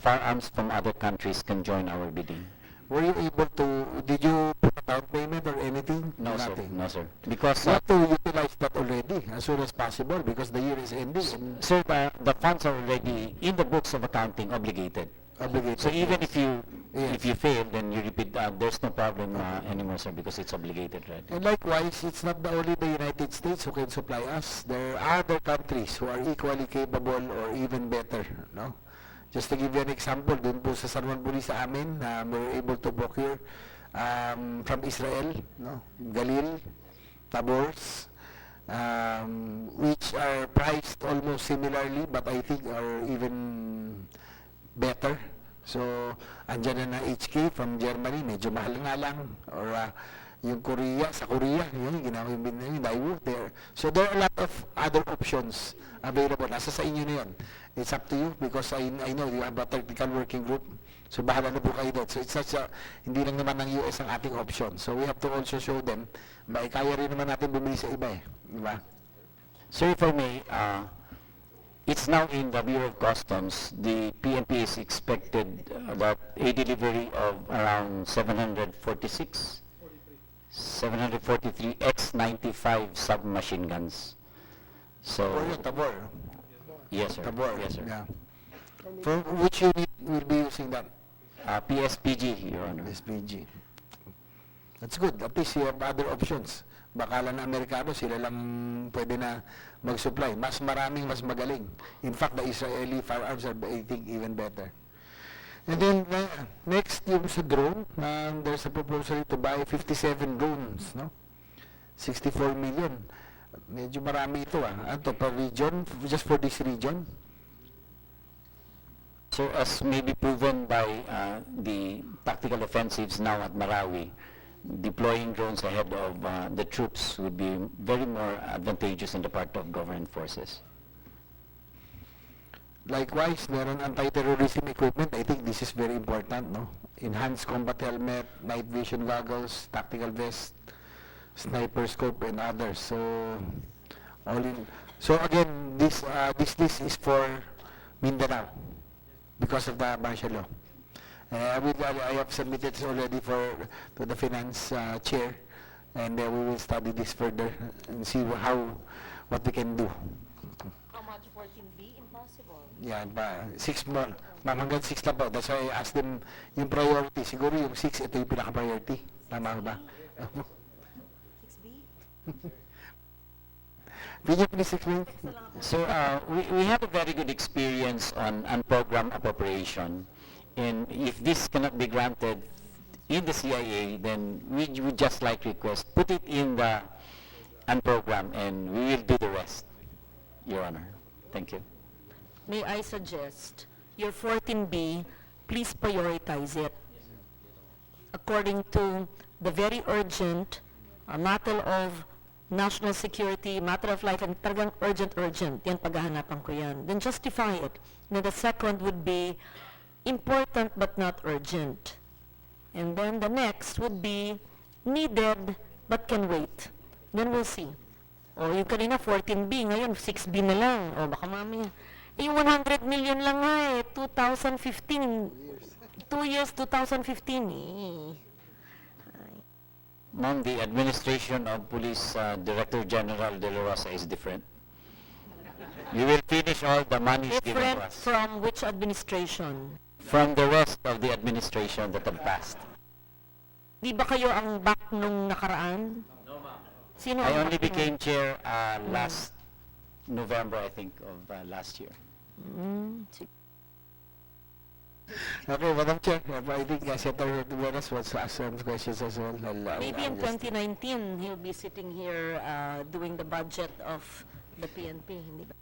E: firearms from other countries can join our bidding.
C: Were you able to, did you put a down payment or anything?
E: No, sir.
C: Nothing.
E: No, sir. Because
C: You have to utilize that already as soon as possible because the year is ending. And
E: sir, the funds are already in the books of accounting obligated.
C: obligated.
E: So even if you
C: Yes.
E: fail, then you repeat. There's no problem anymore, sir, because it's obligated, right?
C: And likewise, it's not only the United States who can supply us. There are other countries who are equally capable or even better, no? Just to give you an example, dun po sa San Juan Police sa amin, we're able to procure from Israel, no? Galil, Tabors, which are priced almost similarly, but I think are even better. So, andyan na HK from Germany, medyo mahal nga lang. Or yung Korea, sa Korea, yun, ginawa yung Daewoo there. So, there are a lot of other options available. Nasa sa inyo na yun. It's up to you because I know you have a technical working group. So, bahala na po kayo doon. So, it's such a, hindi lang naman ng US ang ating option. So, we have to also show them, kaya rin naman natin bumili sa iba eh. Diba?
E: Sir, if I may, it's now in the Bureau of Customs. The PNP is expected that a delivery of around 743 X-95 submachine guns. So,
C: Or yung Tabor.
E: yes, sir.
C: Tabor.
E: Yes, sir.
C: Yeah. For which unit will be using that?
E: PSPG, Your Honor.
C: SPG. That's good. At least you have other options. Bakala na Amerikano, sila lang pwede na mag-supply. Mas maraming, mas magaling. In fact, the Israeli firearms are, I think, even better. And then, next, yung sa drone, there's a proposal to buy 57 drones, no? 64 million. Medyo marami ito, Ano per region? Just for this region?
E: So, as may be proven by the tactical offensives now at Marawi, deploying drones ahead of the troops would be very more advantageous on the part of government forces.
C: Likewise, meron anti-terrorism equipment. I think this is very important, no? Enhanced combat helmet, night vision goggles, tactical vest, sniper scope, and others. So, all in. So again, this list is for Mindanao because of the martial law. I have submitted this already to the finance chair, and we will study this further and see what we can do.
A: How much 14B? Impossible.
C: Yeah, ba, 6 more. Ma'am, hanggang 6 lang po. That's why I asked them yung priority. Siguro yung 6, ito yung pinaka-priority. Tama ba?
A: 6B?
C: Will you please explain?
E: So we have a very good experience on unprogrammed appropriation, and if this cannot be granted in the CIA, then we would just like request, put it in the unprogrammed, and we will do the rest, Your Honor. Thank you.
A: May I suggest, your 14B, please prioritize it according to the very urgent matter of national security, matter of life, and talagang urgent. Yan, paghahanapan ko yan. Then justify it. Then the second would be important but not urgent. And then the next would be needed but can wait. Then we'll see. O yung kanina 14B, ngayon 6B na lang. O baka mamaya. Yung 100 million lang nga 2015. 2 years, 2015
E: Ma'am, the administration of Police Director General De La Rosa is different. You will finish all the money given to
A: Different
E: us
A: from which administration?
E: from the rest of the administration that have passed.
A: Di ba kayo ang back nung nakaraan? No, ma'am. Sino
E: I
A: ang
E: only
A: back
E: became chair last November, I think, of last year.
A: Sige.
C: Okay, Madam Chair, I think Senator Tibuenas wants to ask some questions as well.
A: Maybe in 2019, he'll be sitting here doing the budget of the PNP, hindi ba?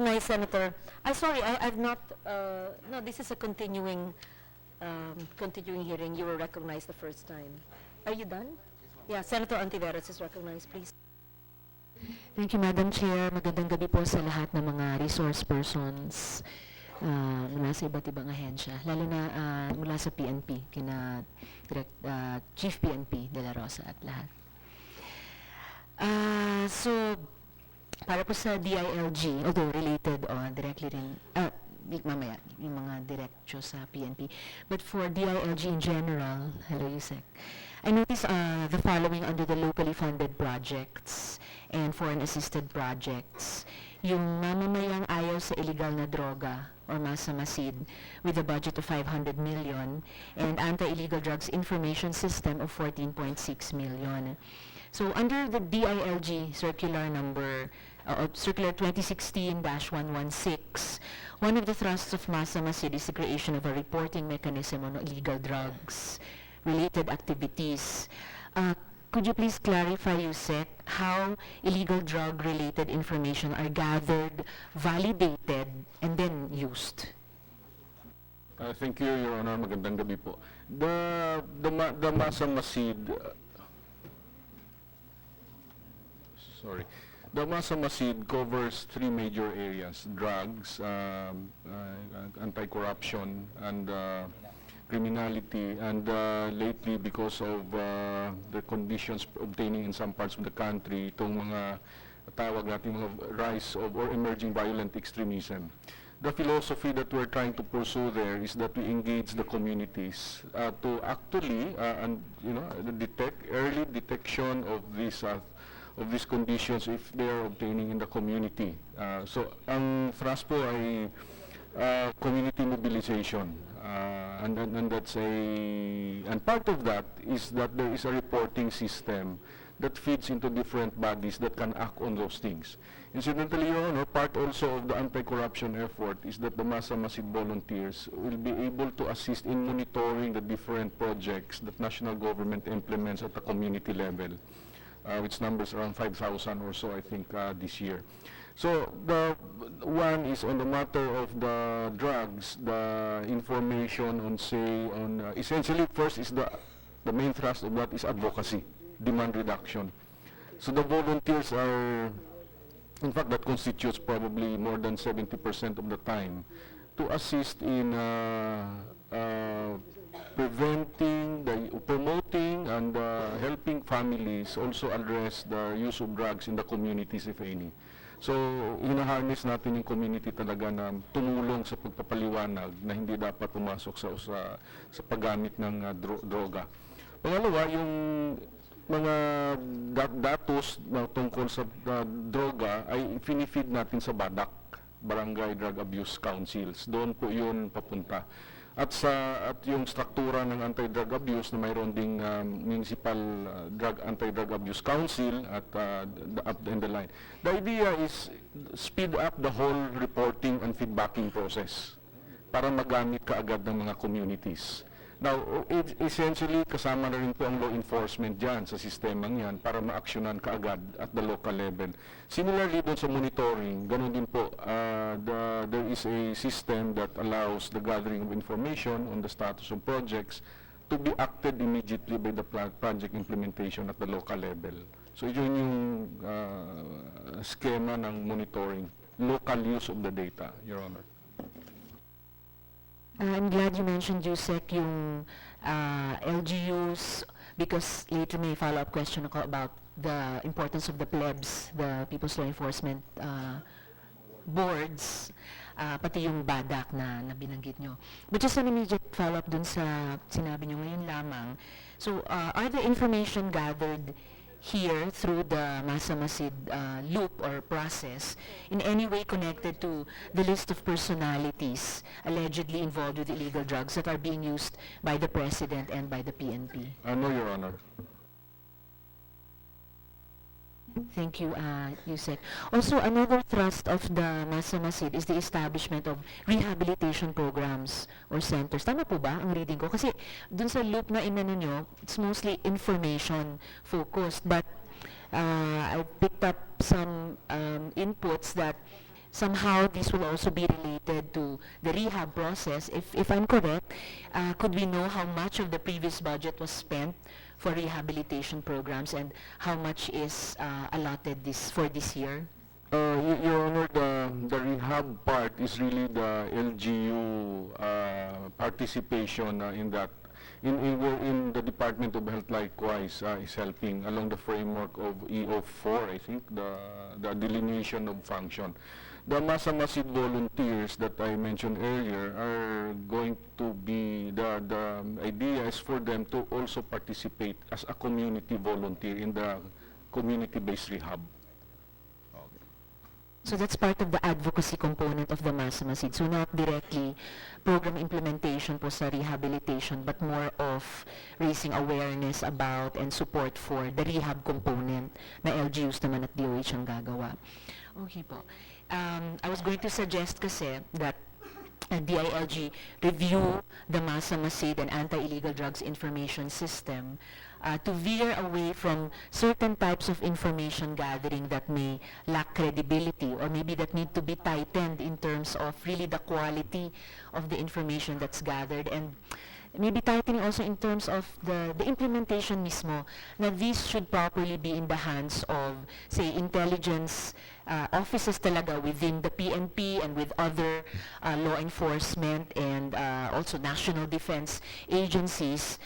A: No, Senator. Sorry, I've not, no, this is a continuing hearing. You were recognized the first time. Are you done? Yeah, Senator Antiveros is recognized, please.
F: Thank you, Madam Chair. Magandang gabi po sa lahat ng mga resource persons mula sa iba't ibang ahensya, lalo na mula sa PNP, kina Chief PNP De La Rosa at lahat. So, para po sa DILG, although related directly rin, mamaya, yung mga diretso sa PNP, but for DILG in general, hello Yusek, I notice the following under the locally funded projects and foreign-assisted projects. Yung mamamayang ayaw sa illegal na droga or masamasid with a budget of 500 million and anti-illegal drugs information system of 14.6 million. So under the DILG circular number, circular 2016-116, one of the thrusts of masamasid is the creation of a reporting mechanism on illegal drugs related activities. Could you please clarify, Yusek, how illegal drug-related information are gathered, validated, and then used?
G: Thank you, Your Honor. Magandang gabi po. The masamasid, the masamasid covers 3 major areas: drugs, anti-corruption, and criminality, and lately because of the conditions obtaining in some parts of the country, itong mga tawag natin mga rise of or emerging violent extremism. The philosophy that we're trying to pursue there is that we engage the communities to actually detect early detection of these conditions if they are obtaining in the community. So ang thrust po ay community mobilization. And part of that is that there is a reporting system that feeds into different bodies that can act on those things. Incidentally, Your Honor, part also of the anti-corruption effort is that the masamasid volunteers will be able to assist in monitoring the different projects that national government implements at the community level, which numbers around 5,000 or so, I think, this year. So the one is on the matter of the drugs, the information on essentially first is the main thrust of that is advocacy, demand reduction. So the volunteers are, in fact that constitutes probably more than 70% of the time, to assist in promoting and helping families also address the use of drugs in the communities, if any. So, hina-harness natin yung community talaga na tumulong sa pagpapaliwanag na hindi dapat pumasok sa paggamit ng droga. Pangalawa, yung mga datos na tungkol sa droga ay finifeed natin sa BADAC, Barangay Drug Abuse Councils. Doon po yun papunta. At yung struktura ng anti-drug abuse na mayroon ding municipal anti-drug abuse council at up and the line. The idea is speed up the whole reporting and feedbacking process para magamit kaagad ng mga communities. Now, essentially, kasama na rin po ang law enforcement dyan sa sistemang yan para ma-actionan kaagad at the local level. Similarly, doon sa monitoring, ganun din po, there is a system that allows the gathering of information on the status of projects to be acted immediately by the project implementation at the local level. So, yun yung schema ng monitoring, local use of the data, Your Honor.
F: I'm glad you mentioned, Yusek, yung LGUs, because later may follow-up question ako about the importance of the plebs, the People's Law Enforcement boards, pati yung BADAC na binanggit nyo. But just an immediate follow-up dun sa sinabi nyo ngayon lamang. So, are the information gathered here through the Masa-Masid loop or process in any way connected to the list of personalities allegedly involved with illegal drugs that are being used by the President and by the PNP?
G: No, Your Honor.
F: Thank you, Yusek. Also, another thrust of the Masa-Masid is the establishment of rehabilitation programs or centers. Tama po ba ang reading ko? Kasi dun sa loop na inano nyo, it's mostly information focused, but I picked up some inputs that somehow this will also be related to the rehab process. If I'm correct, could we know how much of the previous budget was spent for rehabilitation programs and how much is allotted for this year?
G: Your Honor, the rehab part is really the LGU participation in that. In the Department of Health likewise is helping along the framework of EO4, I think, the delineation of function. The Masa-Masid volunteers that I mentioned earlier are going to be, the idea is for them to also participate as a community volunteer in the community-based rehab.
F: So that's part of the advocacy component of the Masa-Masid. So not directly program implementation po sa rehabilitation, but more of raising awareness about and support for the rehab component na LGUs naman at DOH ang gagawa. Okay po. I was going to suggest kasi that DILG review the Masa-Masid and anti-illegal drugs information system to veer away from certain types of information gathering that may lack credibility or maybe that need to be tightened in terms of really the quality of the information that's gathered, and maybe tightening also in terms of the implementation mismo, na these should properly be in the hands of, say, intelligence offices talaga within the PNP and with other law enforcement and also national defense agencies,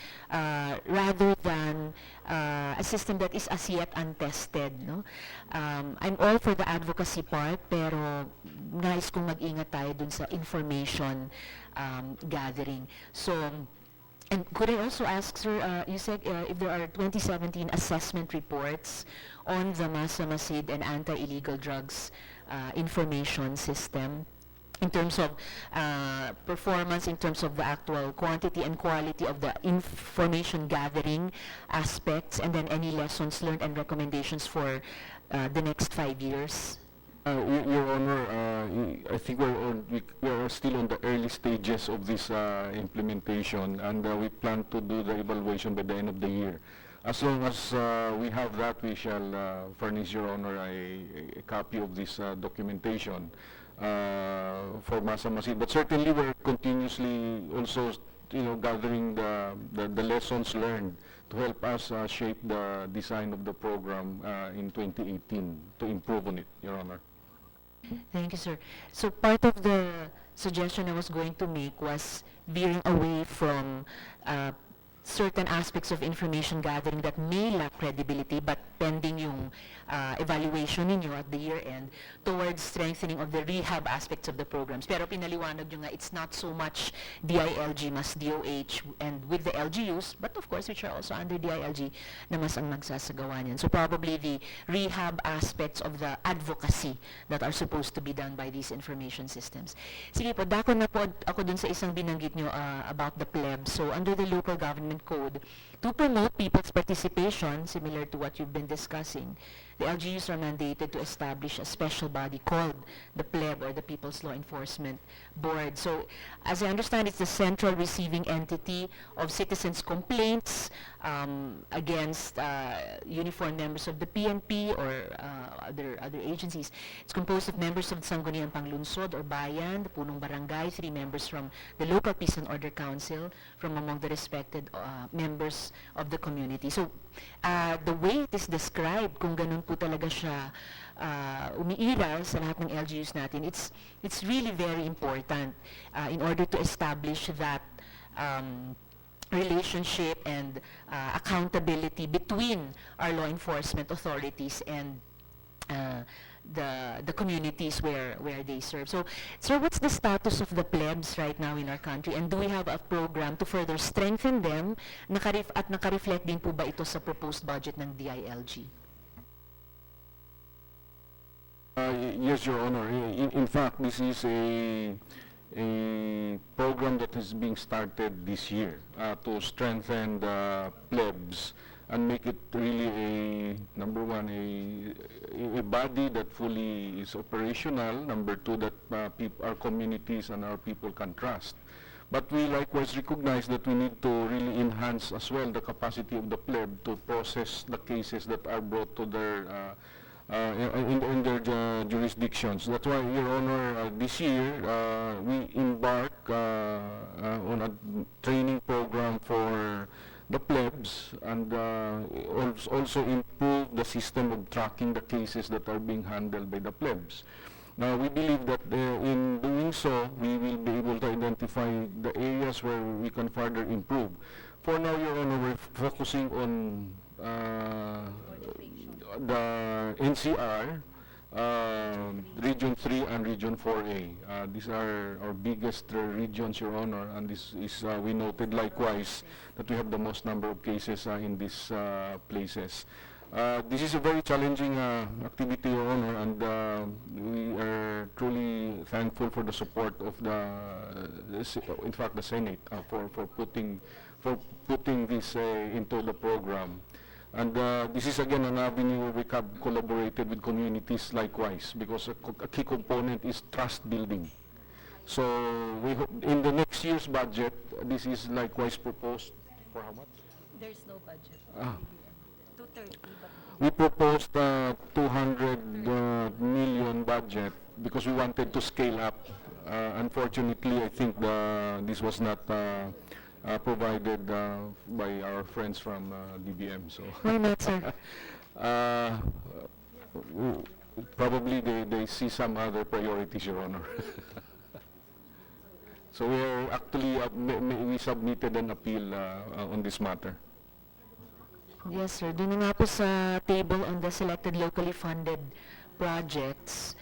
F: rather than a system that is as yet untested. No? I'm all for the advocacy part, pero nais kong mag-ingat tayo dun sa information gathering. So, and could I also ask, sir, you said if there are 2017 assessment reports on the Masa-Masid and anti-illegal drugs information system in terms of performance, in terms of the actual quantity and quality of the information gathering aspects, and then any lessons learned and recommendations for the next 5 years?
G: Your Honor, I think we're still on the early stages of this implementation, and we plan to do the evaluation by the end of the year. As long as we have that, we shall furnish Your Honor a copy of this documentation for Masa-Masid. But certainly, we're continuously also, gathering the lessons learned to help us shape the design of the program in 2018 to improve on it, Your Honor.
F: Thank you, sir. So part of the suggestion I was going to make was veering away from certain aspects of information gathering that may lack credibility, but pending yung evaluation ninyo at the year end towards strengthening of the rehab aspects of the programs. Pero pinaliwanag nyo nga, it's not so much DILG mas DOH and with the LGUs, but of course which are also under DILG na mas ang magsasagawa niyan. So probably the rehab aspects of the advocacy that are supposed to be done by these information systems. Sige po, dako na po ako dun sa isang binanggit nyo about the plebs. So under the local government code, to promote people's participation, similar to what you've been discussing, the LGUs are mandated to establish a special body called the pleb or the People's Law Enforcement Board. So as I understand, it's the central receiving entity of citizens' complaints against uniformed members of the PNP or other agencies. It's composed of members of the Sangguniang Panglunsod or Bayan, the Punong Barangay, 3 members from the local Peace and Order Council from among the respected members of the community. So the way it is described, kung ganun po talaga siya umiiral sa lahat ng LGUs natin, it's really very important in order to establish that relationship and accountability between our law enforcement authorities and the communities where they serve. So, sir, what's the status of the plebs right now in our country, and do we have a program to further strengthen them? Naka-reflect din po ba ito sa proposed budget ng DILG?
G: Yes, Your Honor. In fact, this is a program that is being started this year to strengthen the plebs and make it really number one, a body that fully is operational, number two, that our communities and our people can trust. But we likewise recognize that we need to really enhance as well the capacity of the pleb to process the cases that are brought to their in their jurisdictions. That's why, Your Honor, this year we embark on a training program for the plebs and also improve the system of tracking the cases that are being handled by the plebs. Now, we believe that in doing so, we will be able to identify the areas where we can further improve. For now, Your Honor, we're focusing on the NCR, Region 3 and Region 4A. These are our biggest regions, Your Honor, and this is, we noted likewise that we have the most number of cases in these places. This is a very challenging activity, Your Honor, and we are truly thankful for the support of in fact, the Senate for putting this into the program. And this is again an avenue where we have collaborated with communities likewise, because a key component is trust building. So we hope in the next year's budget, this is likewise proposed for how much?
B: There's no budget. 230.
G: We proposed 200 million budget because we wanted to scale up. Unfortunately, I think this was not provided by our friends from DBM. So
F: Why not, sir?
G: probably they see some other priorities, Your Honor. So we are actually we submitted an appeal on this matter.
F: Yes, sir. Doon na nga po sa table on the selected locally funded projects,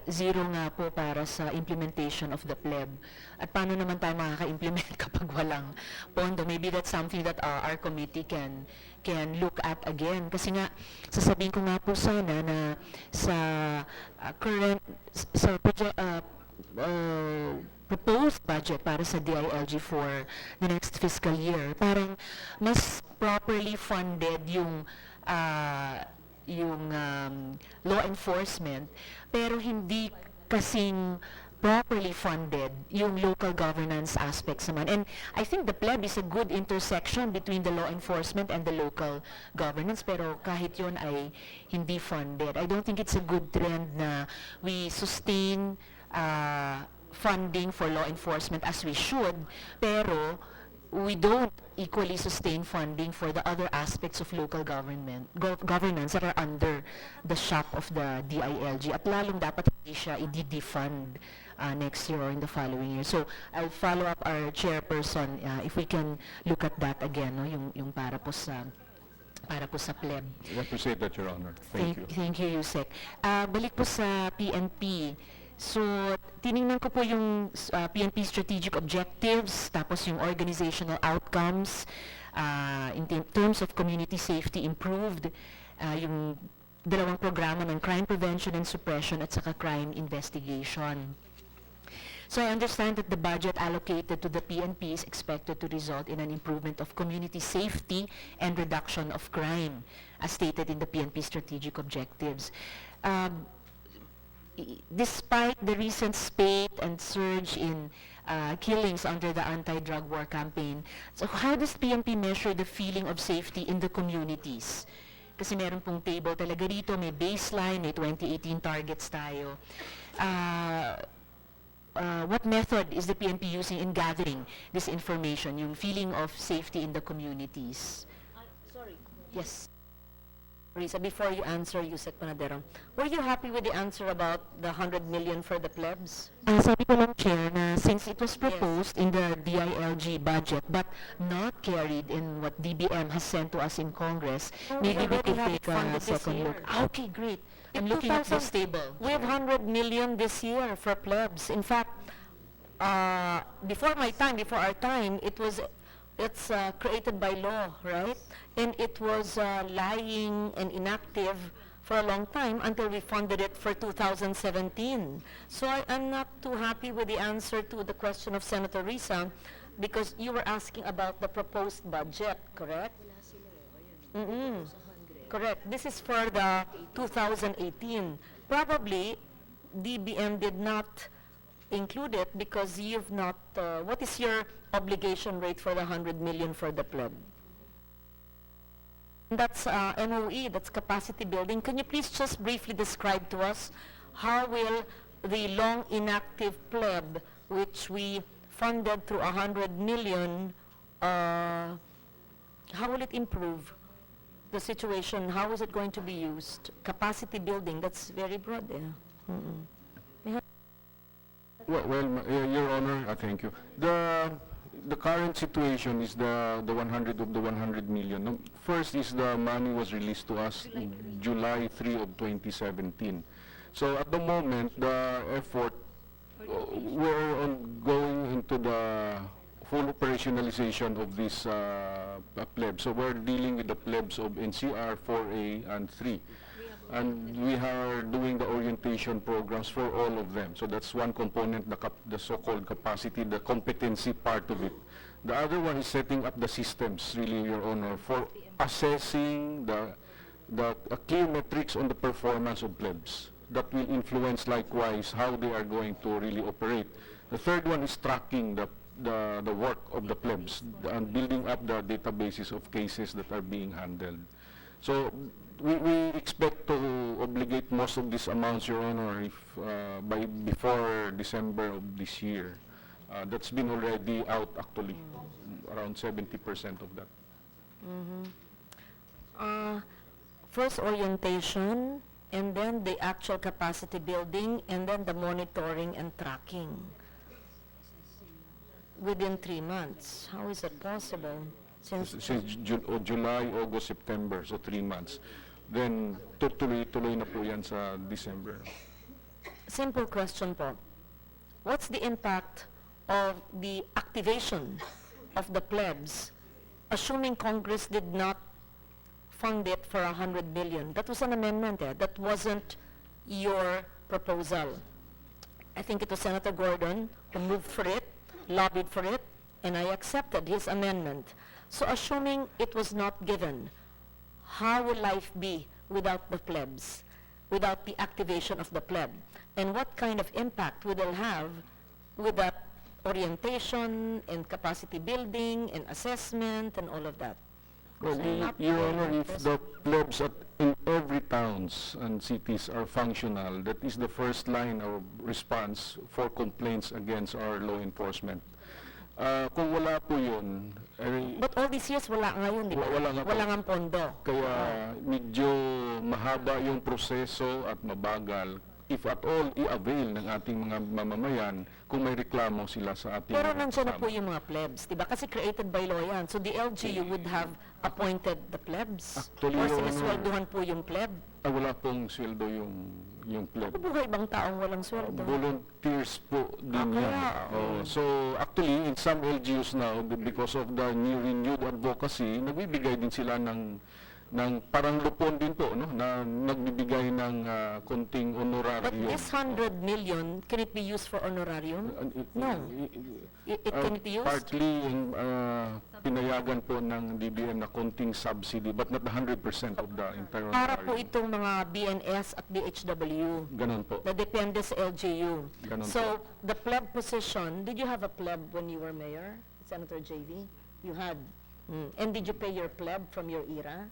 F: 0 nga po para sa implementation of the pleb. At paano naman tayo makaka-implement kapag walang pondo? Maybe that's something that our committee can look at again. Kasi nga, sasabihin ko nga po sana na sa proposed budget para sa DILG for the next fiscal year, parang mas properly funded yung law enforcement, pero hindi kasing properly funded yung local governance aspects naman. And I think the pleb is a good intersection between the law enforcement and the local governance, pero kahit yun ay hindi funded. I don't think it's a good trend na we sustain funding for law enforcement as we should, pero we don't equally sustain funding for the other aspects of local governance that are under the shock of the DILG, at lalong dapat hindi siya i-defund next year or in the following year. So I'll follow up our chairperson if we can look at that again, no? yung para po sa para po sa pleb.
G: I appreciate that, Your Honor. Thank you.
F: Thank you, Yusek. Balik po sa PNP. So, tiningnan ko po yung PNP strategic objectives, tapos yung organizational outcomes, in terms of community safety improved, yung dalawang programa ng crime prevention and suppression at saka crime investigation. So I understand that the budget allocated to the PNP is expected to result in an improvement of community safety and reduction of crime, as stated in the PNP strategic objectives. Despite the recent spate and surge in killings under the anti-drug war campaign, so how does PNP measure the feeling of safety in the communities? Kasi meron pong table talaga rito, may baseline, may 2018 targets tayo. What method is the PNP using in gathering this information, yung feeling of safety in the communities?
A: Sorry.
F: Yes.
A: Risa, before you answer, Yusek Panadero, were you happy with the answer about the 100 million for the plebs?
F: Sabi ko lang, Chair, na since it was proposed in the DILG budget but not carried in what DBM has sent to us in Congress, maybe we
A: already
F: could
A: have
F: take
A: it funded
F: a
A: this
F: second look.
A: year.
F: Okay, great. I'm
A: In
F: looking at this
A: 2000
F: table.
A: We have 100 million this year for plebs. In fact, before our time, it's created by law, right? And it was lying and inactive for a long time until we funded it for 2017. So I'm not too happy with the answer to the question of Senator Risa, because you were asking about the proposed budget, correct? Correct. This is for the 2018. Probably DBM did not include it because you've not, what is your obligation rate for the 100 million for the pleb? That's MOE, that's capacity building. Can you please just briefly describe to us how will the long inactive pleb, which we funded through 100 million, how will it improve the situation? How is it going to be used? Capacity building, that's very broad there.
G: Your Honor, thank you. The current situation is the 100 of the 100 million. First is the money was released to us in July 3 of 2017. So at the moment, the effort, we're going into the full operationalization of this plebs. So we're dealing with the plebs of NCR 4A and 3. And we are doing the orientation programs for all of them. So that's one component, the so-called capacity, the competency part of it. The other one is setting up the systems, really, Your Honor, for assessing the key metrics on the performance of plebs that will influence likewise how they are going to really operate. The third one is tracking the work of the plebs and building up the databases of cases that are being handled. So we expect to obligate most of these amounts, Your Honor, if before December of this year. That's been already out, actually, around 70% of that.
A: First orientation, and then the actual capacity building, and then the monitoring and tracking within 3 months. How is it possible?
G: Since July, August, September, so 3 months. Then, tuloy na po yan sa December.
A: Simple question po. What's the impact of the activation of the plebs, assuming Congress did not fund it for 100 billion? That was an amendment there. That wasn't your proposal. I think it was Senator Gordon who moved for it, lobbied for it, and I accepted his amendment. So assuming it was not given, how will life be without the plebs, without the activation of the pleb? And what kind of impact would it have with that orientation and capacity building and assessment and all of that?
G: Well, Your Honor, if the plebs in every towns and cities are functional, that is the first line of response for complaints against our law enforcement. Kung wala po yun,
A: But all these years, wala ngayon, di ba?
G: Wala nga po.
A: Wala nga pondo.
G: kaya medyo mahaba yung proseso at mabagal. if at all, i-avail ng ating mga mamamayan kung may reklamo sila sa ating
A: Pero
G: mga
A: nandiyan na
G: kasama.
A: po yung mga plebs, di ba? Kasi created by law yan. So the LGU would have appointed the plebs.
G: Actually,
A: Or
G: Your Honor,
A: sinisweldohan po yung pleb.
G: Wala pong sweldo yung pleb.
A: Ano buhay bang taong walang sweldo?
G: Volunteers po din yan.
A: kaya,
G: So actually, in some LGUs now, because of the new renewed advocacy, nagbibigay din sila ng parang lupon din po, no? Na nagbibigay ng konting
A: But
G: honorarium.
A: this 100 million, can it be used for honorarium? No. It can it be used?
G: Partly pinayagan po ng DBM na konting subsidy, but not the 100% of the entire
A: Para po
G: honorarium.
A: itong mga BNS at BHW
G: Ganon po.
A: na depende sa LGU.
G: Ganon
A: So, the pleb position, did you have a pleb when you were mayor, Senator JV? You had. And did you pay your pleb from your era?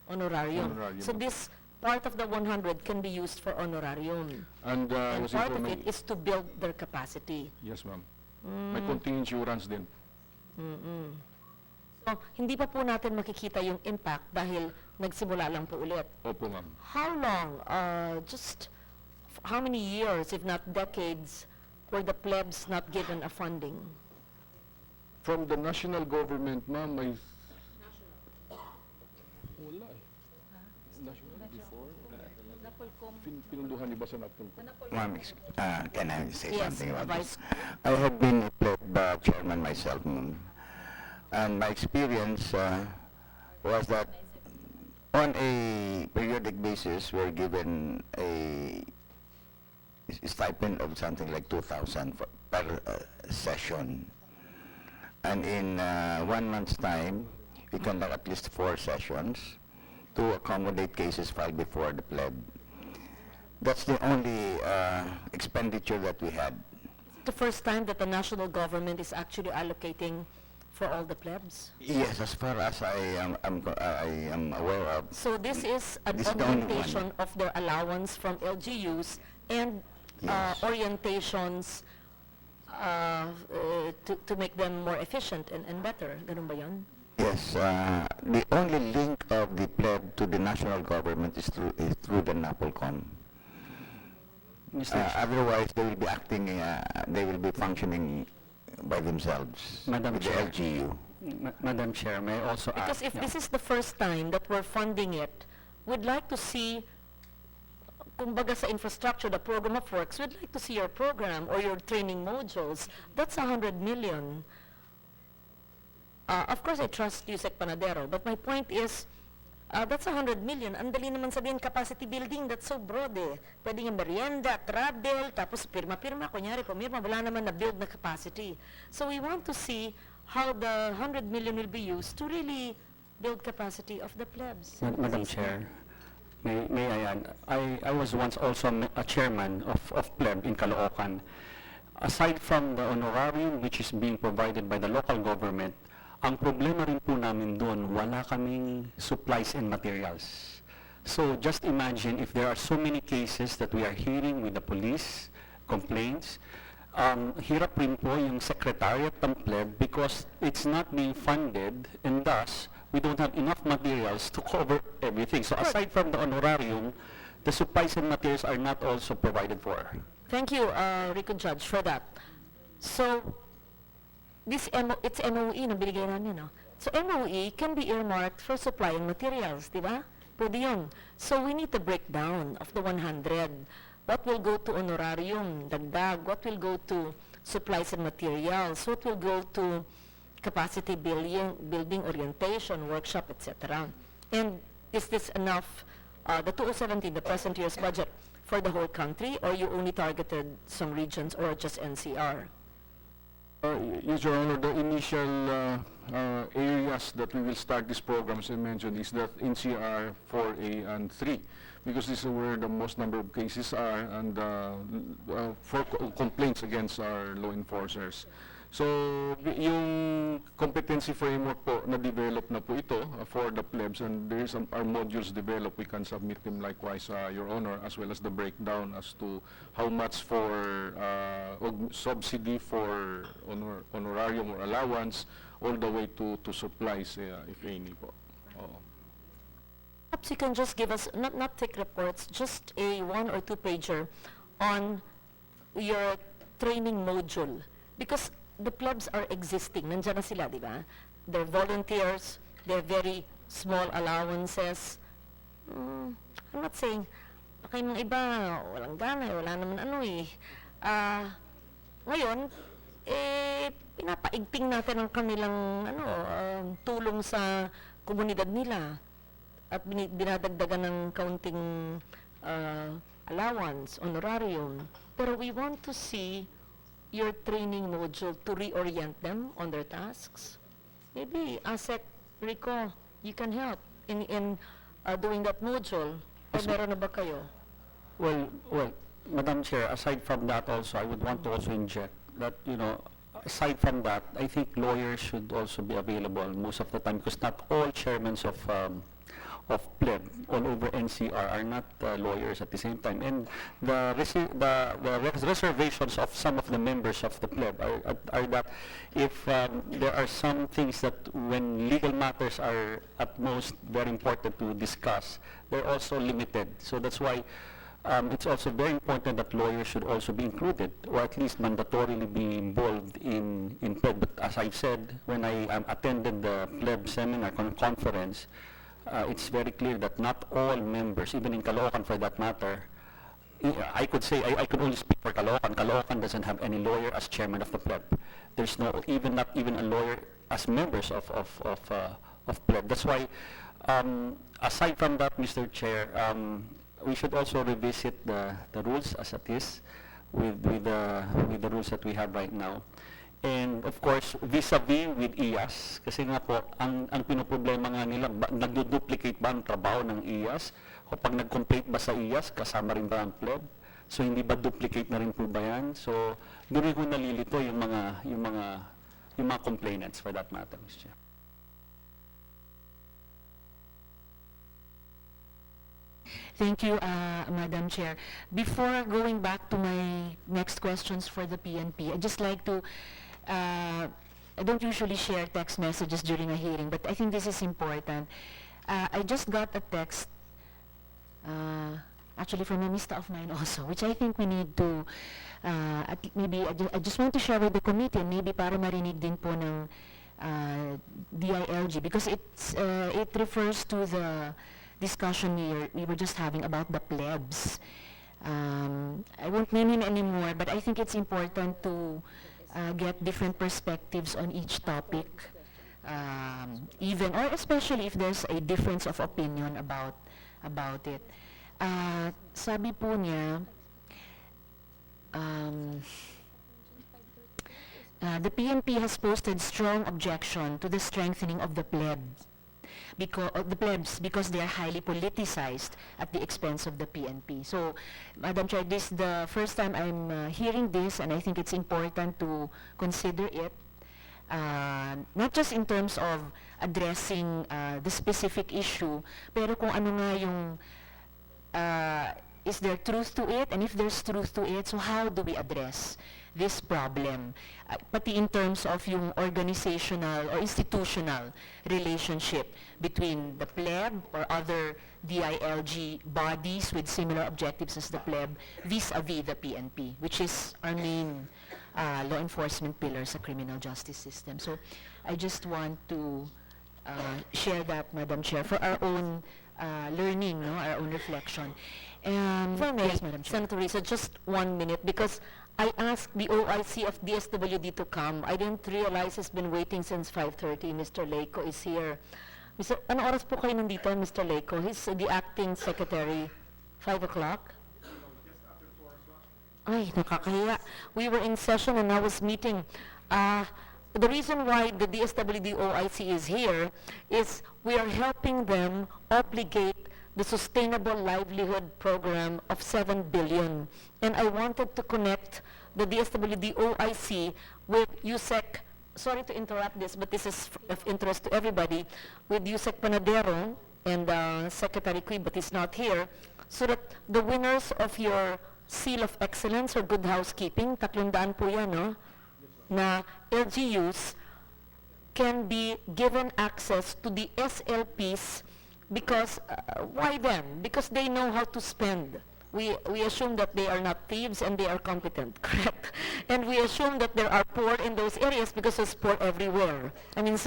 A: Honorarium.
G: Honorarium.
A: So this part of the 100 can be used for honorarium.
G: And
A: And
G: was
A: part of
G: informing-
A: it is to build their capacity.
G: Yes, ma'am. May konting insurance din.
A: So, hindi pa po natin makikita yung impact dahil nagsimula lang po ulit.
G: Opo, ma'am.
A: How long, how many years, if not decades, were the plebs not given a funding?
G: From the national government, ma'am, may... Wala eh. National before? Pinunduhan ni ba sa Napolcom?
H: Ma'am, can I say
A: Yes,
H: something about
A: Vice.
H: this? I have been a pleb chairman myself, and my experience was that on a periodic basis, we're given a stipend of something like 2,000 per session. And in 1 month's time, we conduct at least 4 sessions to accommodate cases filed before the pleb. That's the only expenditure that we had.
A: The first time that the national government is actually allocating for all the plebs?
H: Yes, as far as I am aware of.
A: So this is an
H: This is the only
A: augmentation of their allowance from LGUs and
H: Yes.
A: orientations to make them more efficient and better. Ganun ba yun?
H: Yes, the only link of the pleb to the national government is through the NAPOLCOM. Otherwise, they will be acting, they will be functioning by themselves.
E: Madam
H: with the
E: Chair.
H: LGU.
E: Madam Chair, may I also
A: Because
E: ask?
A: if this is the first time that we're funding it, we'd like to see, kumbaga sa infrastructure, the program of works, we'd like to see your program or your training modules. That's 100 million. Of course, I trust you, Sec Panadero, but my point is, that's 100 million. Ang dali naman sabihin, capacity building, that's so broad eh. Pwede yung merienda, travel, tapos pirma-pirma, kunyari, pumirma, wala naman na-build na capacity. So we want to see how the 100 million will be used to really build capacity of the plebs.
E: Madam Chair, may I add? I was once also a chairman of pleb in Caloocan. Aside from the honorarium which is being provided by the local government, ang problema rin po namin doon, wala kaming supplies and materials. So just imagine if there are so many cases that we are hearing with the police, complaints, hirap rin po yung secretariat ng pleb because it's not being funded and thus we don't have enough materials to cover everything. So aside from the honorarium, the supplies and materials are not also provided for.
A: Thank you, Rico Judge, for that. So, it's MOE na binigay namin, no? So, MOE can be earmarked for supplying materials, di ba? Pwede yun. So, we need to break down of the 100. What will go to honorarium, dagdag? What will go to supplies and materials? What will go to capacity building orientation, workshop, etc.? And is this enough, the 2017, the present year's budget, for the whole country, or you only targeted some regions or just NCR?
G: Yes, Your Honor, the initial areas that we will start this program, as I mentioned, is that NCR 4A and 3, because this is where the most number of cases are and for complaints against our law enforcers. So, yung competency framework po, na-develop na po ito for the plebs, and there is our modules developed. We can submit them likewise, Your Honor, as well as the breakdown as to how much for subsidy for honorarium or allowance, all the way to supplies, if any po. Oo.
A: perhaps you can just give us, not thick reports, just a 1 or 2 pager on your training module. Because the plebs are existing, nandiyan na sila, di ba? They're volunteers, they're very small allowances. I'm not saying, baka yung mga iba, walang gana, wala naman ano eh. Ngayon, pinapaigting natin ang kanilang tulong sa komunidad nila at dinadagdagan ng kaunting allowance, honorarium. Pero we want to see your training module to reorient them on their tasks. Maybe, ASEC, Rico, you can help in doing that module. O meron na ba kayo?
I: Well, Madam Chair, aside from that also, I would want to also inject that, aside from that, I think lawyers should also be available most of the time because not all chairmen of pleb all over NCR are not lawyers at the same time. And the reservations of some of the members of the pleb are that if there are some things that when legal matters are at most very important to discuss, they're also limited. So that's why it's also very important that lawyers should also be included, or at least mandatorily be involved in pleb. But as I've said, when I attended the pleb seminar conference, it's very clear that not all members, even in Caloocan for that matter, I could say, I could only speak for Caloocan. Caloocan doesn't have any lawyer as chairman of the pleb. There's not even a lawyer as members of pleb. That's why, aside from that, Mr. Chair, we should also revisit the rules as it is with the rules that we have right now. And of course, vis-a-vis with IAS, kasi nga po, ang pinoproblema nga nila, nagduduplicate ba ang trabaho ng IAS? O pag nag-complete ba sa IAS, kasama rin ba ang pleb? So hindi ba duplicate na rin po ba yan? So doon ko nalilito yung mga complainants for that matter, Mr. Chair.
F: Thank you, Madam Chair. Before going back to my next questions for the PNP, I'd just like to, I don't usually share text messages during a hearing, but I think this is important. I just got a text, actually from a mister of mine also, which I think we need to, I just want to share with the committee, and maybe para marinig din po ng DILG, because it refers to the discussion we were just having about the plebs. I won't name him anymore, but I think it's important to get different perspectives on each topic, even or especially if there's a difference of opinion about it. Sabi po niya, the PNP has posted strong objection to the strengthening of the plebs because they are highly politicized at the expense of the PNP. So, Madam Chair, this is the first time I'm hearing this, and I think it's important to consider it, not just in terms of addressing the specific issue, pero kung ano nga yung, is there truth to it? And if there's truth to it, so how do we address this problem? Pati in terms of yung organizational or institutional relationship between the pleb or other DILG bodies with similar objectives as the pleb vis-a-vis the PNP, which is our main law enforcement pillar sa criminal justice system. So I just want to share that, Madam Chair, for our own learning, our own reflection.
A: If I may,
F: yes, Madam Chair.
A: Senator Risa, just 1 minute, because I asked the OIC of DSWD to come. I didn't realize he's been waiting since 5:30. Mr. Leco is here. Ano oras po kayo nandito, Mr. Leco? He's the acting secretary. 5 o'clock? Ay, nakakahiya. We were in session and I was meeting. The reason why the DSWD OIC is here is we are helping them obligate the Sustainable Livelihood Program of 7 billion. And I wanted to connect the DSWD OIC with USEC, sorry to interrupt this, but this is of interest to everybody, with USEC Panadero and Secretary Cui, but he's not here, so that the winners of your Seal of Excellence or Good Housekeeping, 300 po yan, no? Na LGUs can be given access to the SLP's Because, why them? Because they know how to spend. We assume that they are not thieves and they are competent, correct? And we assume that there are poor in those areas because there's poor everywhere. I mean,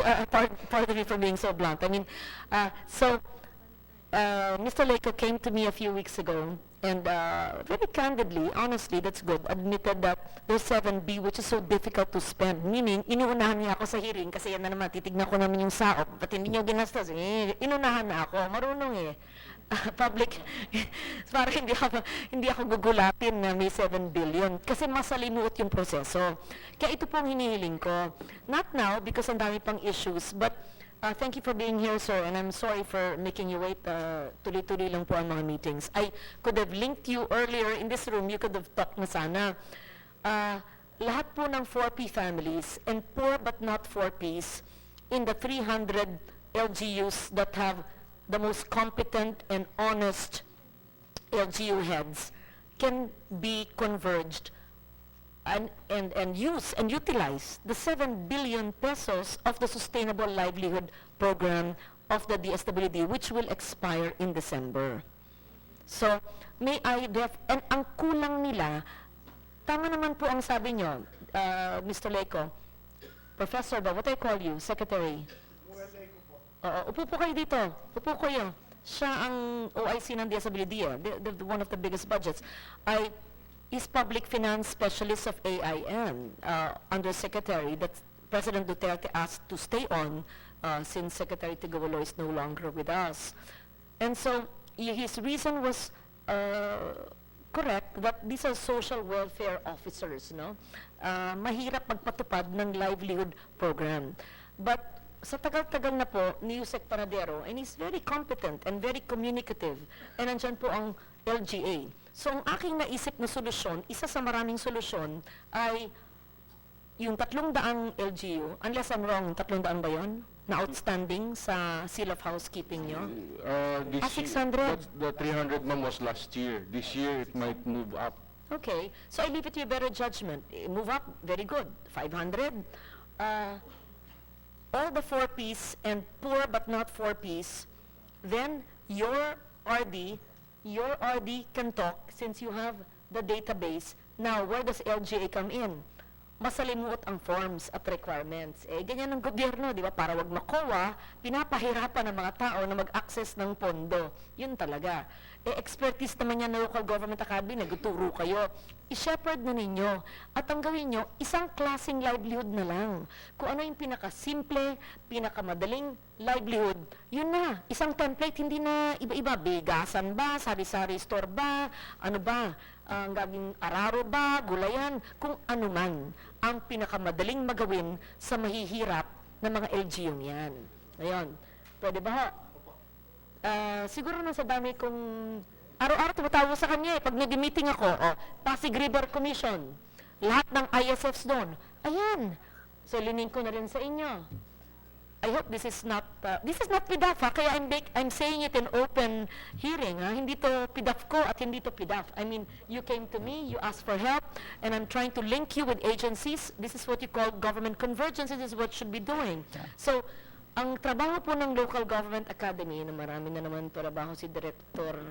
A: pardon me for being so blunt. I mean, Mr. Leco came to me a few weeks ago and very candidly, honestly, that's good, admitted that there's 7B which is so difficult to spend. Meaning, inuunahan niya ako sa hearing kasi yan na naman, titignan ko naman yung saop. Ba't hindi niyo ginastos? Inunahan na ako, marunong eh. Public, para hindi ako gugulatin na may 7 billion kasi masalimuot yung proseso. Kaya ito pong hinihiling ko. Not now because ang dami pang issues, but thank you for being here, sir, and I'm sorry for making you wait. Tuloy-tuloy lang po ang mga meetings. I could have linked you earlier in this room. You could have talked na sana. Lahat po ng 4P families and poor but not 4Ps in the 300 LGUs that have the most competent and honest LGU heads can be converged and use and utilize the 7 billion pesos of the Sustainable Livelihood Program of the DSWD, which will expire in December. So, may I and ang kulang nila, tama naman po ang sabi nyo, Mr. Leco, Professor ba, what I call you, Secretary? Upo po kayo dito. Upo kayo. Siya ang OIC ng DSWD, one of the biggest budgets. Is Public Finance Specialist of AIN, Undersecretary that President Duterte asked to stay on since Secretary Tigawalo is no longer with us. And so, his reason was correct that these are social welfare officers, no? Mahirap magpatupad ng livelihood program. But sa tagal-tagal na po ni Yusek Panadero, and he's very competent and very communicative, and nandyan po ang LGA. So ang aking naisip na solusyon, isa sa maraming solusyon, ay yung 300 LGU, unless I'm wrong, 300 ba yun? Na outstanding sa seal of housekeeping nyo? 600?
G: The 300 ma'am was last year. This year it might move up.
A: Okay, so I leave it to your better judgment. Move up, very good. 500? All the 4Ps and poor but not 4Ps, then your RD can talk since you have the database. Now, where does LGA come in? Masalimuot ang forms at requirements. Ganyan ang gobyerno, di ba? Para wag makowa, pinapahirapan ng mga tao na mag-access ng pondo. Yun talaga. Expertise naman yan na local government academy, nagtuturo kayo. I-shepherd na ninyo. At ang gawin nyo, isang klaseng livelihood na lang. Kung ano yung pinaka-simple, pinaka-madaling livelihood, yun na. Isang template, hindi na iba-iba. Bigasan ba? Sari-sari store ba? Ano ba? Ang gaging araro ba? Gulayan? Kung ano man ang pinakamadaling magawin sa mahihirap na mga LGU yan. Ngayon, pwede ba ho? Siguro na sa dami kong araw-araw tumatawa sa kanya pag nag-meeting ako, Pasig River Commission, lahat ng ISFs doon, ayan, so lining ko na rin sa inyo. I hope this is not PIDAF, kaya I'm saying it in open hearing, hindi to PIDAF ko at hindi to PIDAF. I mean, you came to me, you asked for help, and I'm trying to link you with agencies. This is what you call government convergence, this is what should be doing. So, ang trabaho po ng Local Government Academy, na marami na naman trabaho si Director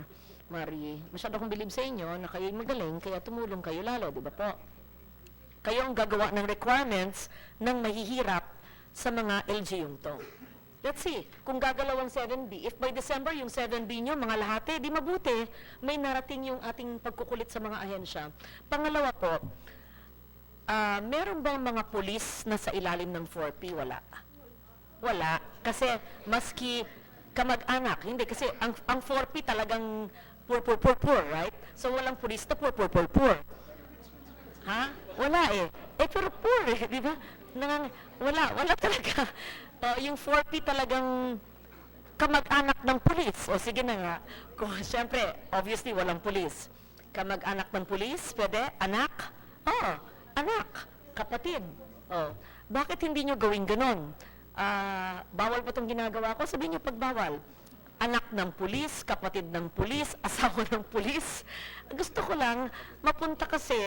A: Marie, masyado akong bilib sa inyo na kayo'y magaling, kaya tumulong kayo lalo, di ba po? Kayo ang gagawa ng requirements ng mahihirap sa mga LGU to. Let's see, kung gagalaw ang 7B, if by December yung 7B nyo, mga lahate, di mabuti, may narating yung ating pagkukulit sa mga ahensya. Pangalawa po, meron bang mga pulis na sa ilalim ng 4P? Wala. Kasi maski kamag-anak, hindi. Kasi ang 4P talagang poor, right? So walang pulis na poor. Ha? Wala eh. Pero poor eh, di ba? Wala talaga. Yung 4P talagang kamag-anak ng pulis. O sige na nga. Siyempre, obviously walang pulis. Kamag-anak ng pulis, pwede? Anak? Anak. Kapatid. Bakit hindi nyo gawin ganon? Bawal pa itong ginagawa ko, sabihin niyo pag bawal. Anak ng pulis, kapatid ng pulis, asawa ng pulis. Gusto ko lang, mapunta kasi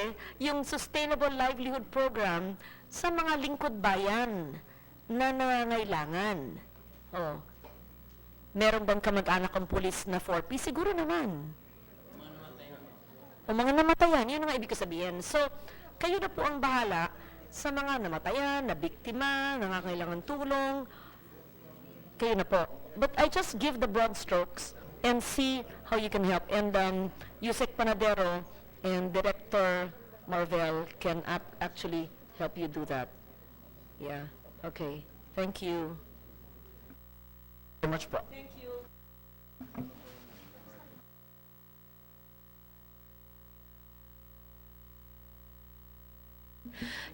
A: yung Sustainable Livelihood Program sa mga lingkod bayan na nangangailangan. Meron bang kamag-anak ang pulis na 4P? Siguro naman. O mga namatayan, yun ang ibig ko sabihin. So, kayo na po ang bahala sa mga namatayan, na biktima, nangangailangan tulong. Kayo na po. But I just give the broad strokes and see how you can help. And Yusek Panadero and Director Marvel can actually help you do that. Yeah, okay. Thank you.
C: Very much po.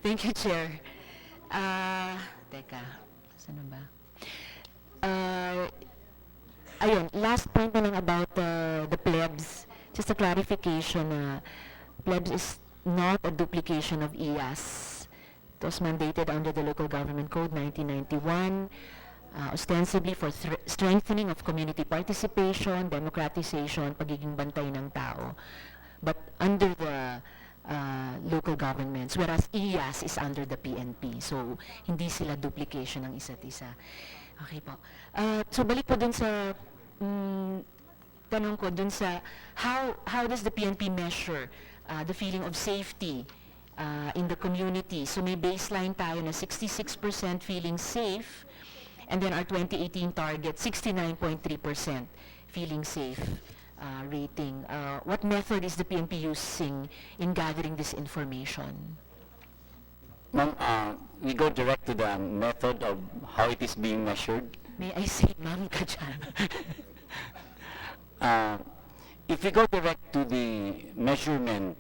F: Thank you, Chair. Teka, saan na ba? Ayun, last point na lang about the plebs. Just a clarification na plebs is not a duplication of IAS. It was mandated under the Local Government Code 1991, ostensibly for strengthening of community participation, democratization, pagiging bantay ng tao. But under the local governments, whereas IAS is under the PNP. So, hindi sila duplication ng isa't isa. Okay po. So, balik po dun sa tanong ko dun sa how does the PNP measure the feeling of safety in the community? So, may baseline tayo na 66% feeling safe, and then our 2018 target, 69.3% feeling safe rating. What method is the PNP using in gathering this information?
E: Ma'am, we go direct to the method of how it is being measured.
F: May I say, ma'am ka dyan?
E: If we go direct to the measurement,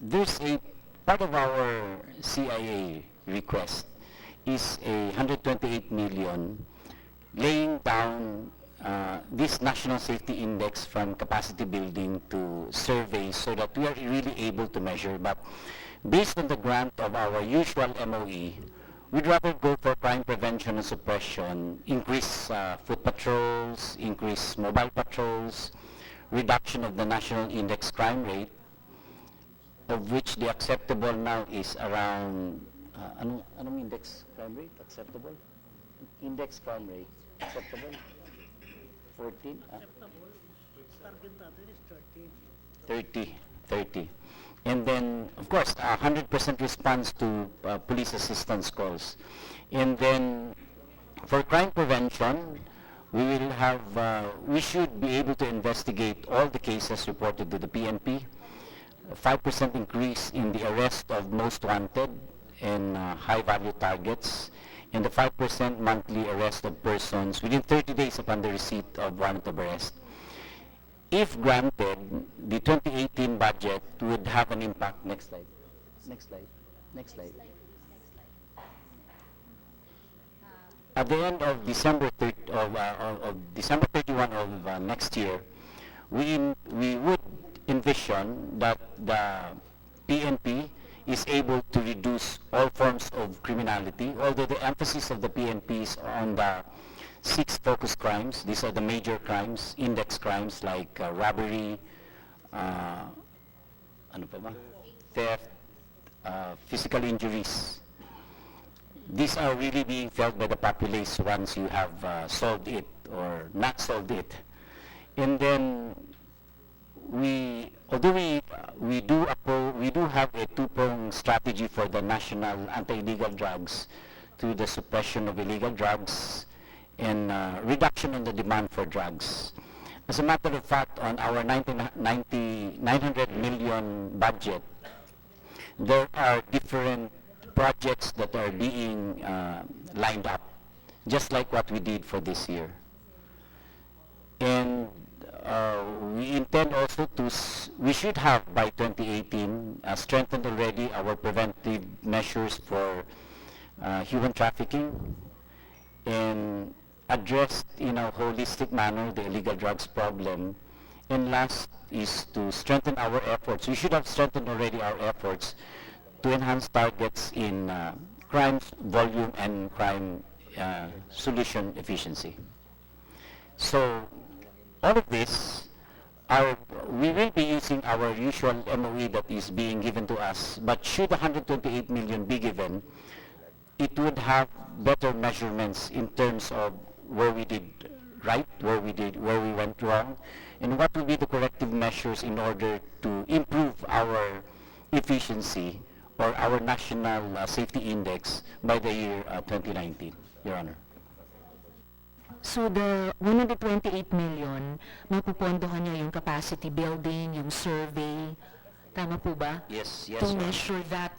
E: there's a part of our CIA request is a 128 million laying down this national safety index from capacity building to surveys so that we are really able to measure. But based on the grant of our usual MOE, we'd rather go for crime prevention and suppression, increase foot patrols, increase mobile patrols, reduction of the national index crime rate, of which the acceptable now is around, anong index crime rate acceptable? Index crime rate acceptable? 14? 30. And then, of course, 100% response to police assistance calls. And then, for crime prevention, we will have, we should be able to investigate all the cases reported to the PNP, 5% increase in the arrest of most wanted and high-value targets, and the 5% monthly arrest of persons within 30 days upon the receipt of warrant of arrest. If granted, the 2018 budget would have an impact. Next slide. At the end of December 31 of next year, we would envision that the PNP is able to reduce all forms of criminality, although the emphasis of the PNP is on the 6 focus crimes. These are the major crimes, index crimes like robbery, theft, physical injuries. These are really being felt by the populace once you have solved it or not solved it. And then although we do have a two-pronged strategy for the national anti-illegal drugs through the suppression of illegal drugs and reduction in the demand for drugs. As a matter of fact, on our 900 million budget, there are different projects that are being lined up, just like what we did for this year. And we intend also to, we should have by 2018 strengthened already our preventive measures for human trafficking and addressed in a holistic manner the illegal drugs problem. And last is to strengthen our efforts. We should have strengthened already our efforts to enhance targets in crime volume and crime solution efficiency. So all of this, we will be using our usual MOE that is being given to us, but should 128 million be given, it would have better measurements in terms of where we did right, where we went wrong, and what will be the corrective measures in order to improve our efficiency or our national safety index by the year 2019, Your Honor.
F: So the 128 million, mapupondohan niya yung capacity building, yung survey, tama po ba?
E: Yes,
F: To
E: Your Honor.
F: measure that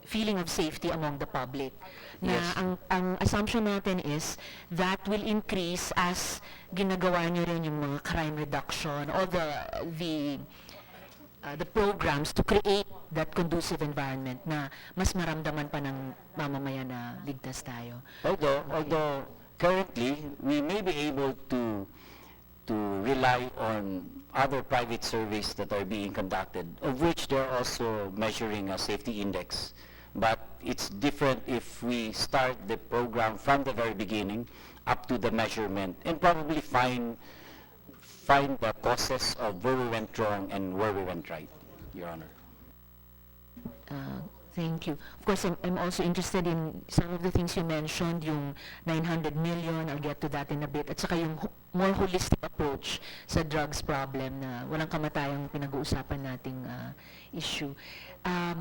F: feeling of safety among the public. Na
E: Yes.
F: ang assumption natin is that will increase as ginagawa niyo rin yung mga crime reduction, all the programs to create that conducive environment na mas maramdaman pa ng mamamayan na ligtas tayo.
E: Although currently we may be able to rely on other private surveys that are being conducted, of which they're also measuring a safety index. But it's different if we start the program from the very beginning up to the measurement and probably find the causes of where we went wrong and where we went right, Your Honor.
F: Thank you. Of course, I'm also interested in some of the things you mentioned, yung 900 million, I'll get to that in a bit, at saka yung more holistic approach sa drugs problem na walang kamatayang pinag-uusapan nating issue.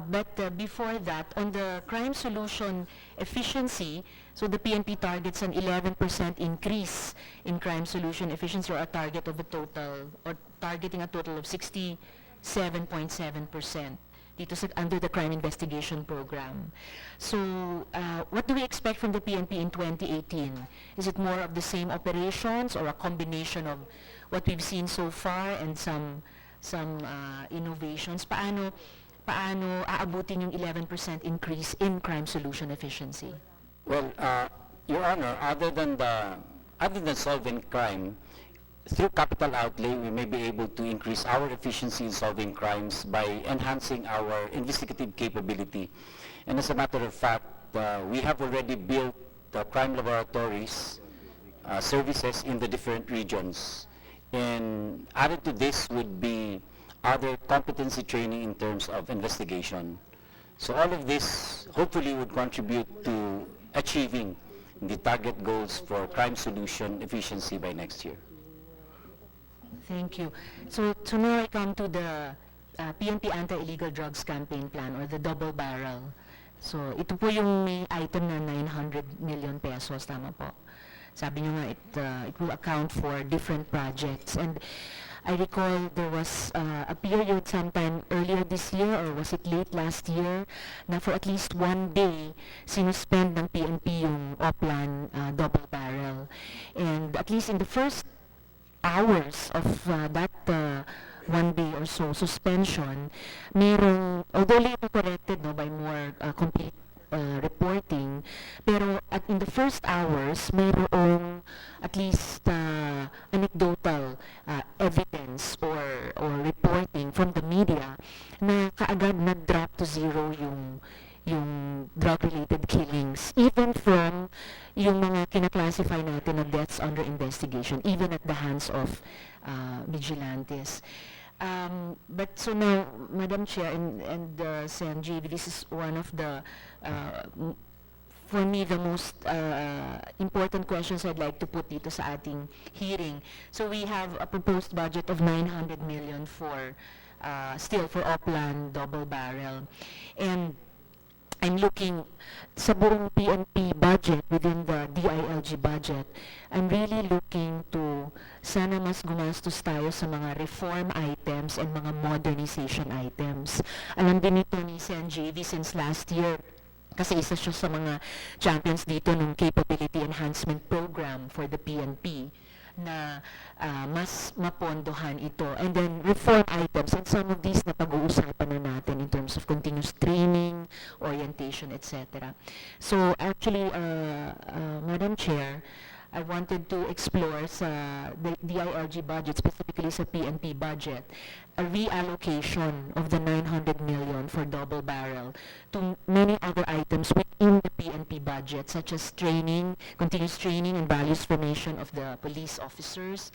F: But before that, on the crime solution efficiency, so the PNP targets an 11% increase in crime solution efficiency, or a target of a total, or targeting a total of 67.7%. Dito under the crime investigation program. So, what do we expect from the PNP in 2018? Is it more of the same operations or a combination of what we've seen so far and some innovations? Paano aabutin yung 11% increase in crime solution efficiency?
E: Well, Your Honor, other than solving crime, through capital outlay, we may be able to increase our efficiency in solving crimes by enhancing our investigative capability. And as a matter of fact, we have already built crime laboratories services in the different regions. And added to this would be other competency training in terms of investigation. So all of this hopefully would contribute to achieving the target goals for crime solution efficiency by next year.
F: Thank you. So now I come to the PNP Anti-Illegal Drugs Campaign Plan, or the double barrel. So ito po yung may item na 900 million pesos, tama po? Sabi niyo nga it will account for different projects. And I recall there was a period sometime earlier this year, or was it late last year, na for at least one day, sinuspend ng PNP yung Oplan double barrel. And at least in the first hours of that 1 day or so suspension, mayroong, although later corrected by more complete reporting, pero in the first hours, mayroong at least anecdotal evidence or reporting from the media na kaagad nag-drop to zero yung drug-related killings, even from yung mga kinaklasify natin na deaths under investigation, even at the hands of vigilantes. But so now, Madam Chair and Sen. JV, this is one of the, for me, the most important questions I'd like to put dito sa ating hearing. So we have a proposed budget of 900 million for, still for Oplan double barrel. And I'm looking sa buong PNP budget, within the DILG budget, I'm really looking to sana mas gumastos tayo sa mga reform items and mga modernization items. Alam din ito ni Sen. JV since last year, kasi isa siya sa mga champions dito ng Capability Enhancement Program for the PNP na mas mapondohan ito. And then reform items, and some of these na pag-uusapan na natin in terms of continuous training, orientation, etc. So actually, Madam Chair, I wanted to explore sa the DILG budget, specifically sa PNP budget, a reallocation of the 900 million for double barrel to many other items within the PNP budget, such as training, continuous training and values formation of the police officers,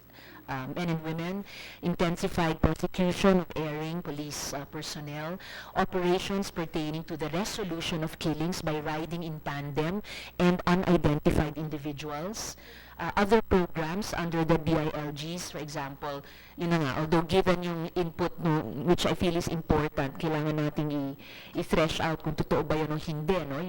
F: men and women, intensified prosecution of erring police personnel, operations pertaining to the resolution of killings by riding in tandem and unidentified individuals, other programs under the DILGs, for example, yun na nga, although given yung input no, which I feel is important, kailangan nating i-thresh out kung totoo ba yun o hindi, no?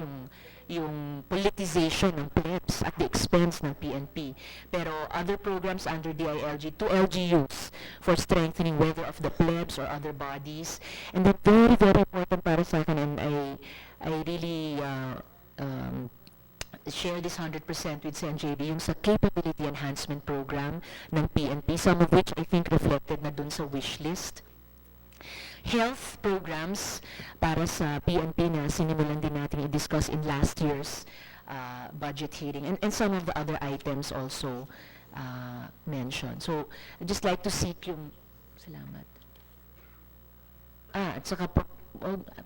F: Yung politicization ng plebs at the expense ng PNP. Pero other programs under DILG, 2 LGUs for strengthening whether of the plebs or other bodies. And then very, very important para sa akin, and I really share this 100% with CNJB, yung sa capability enhancement program ng PNP, some of which I think reflected na dun sa wish list. Health programs para sa PNP na sinimulan din natin i-discuss in last year's budget hearing, and some of the other items also mentioned. So, I'd just like to seek yung... Salamat. At saka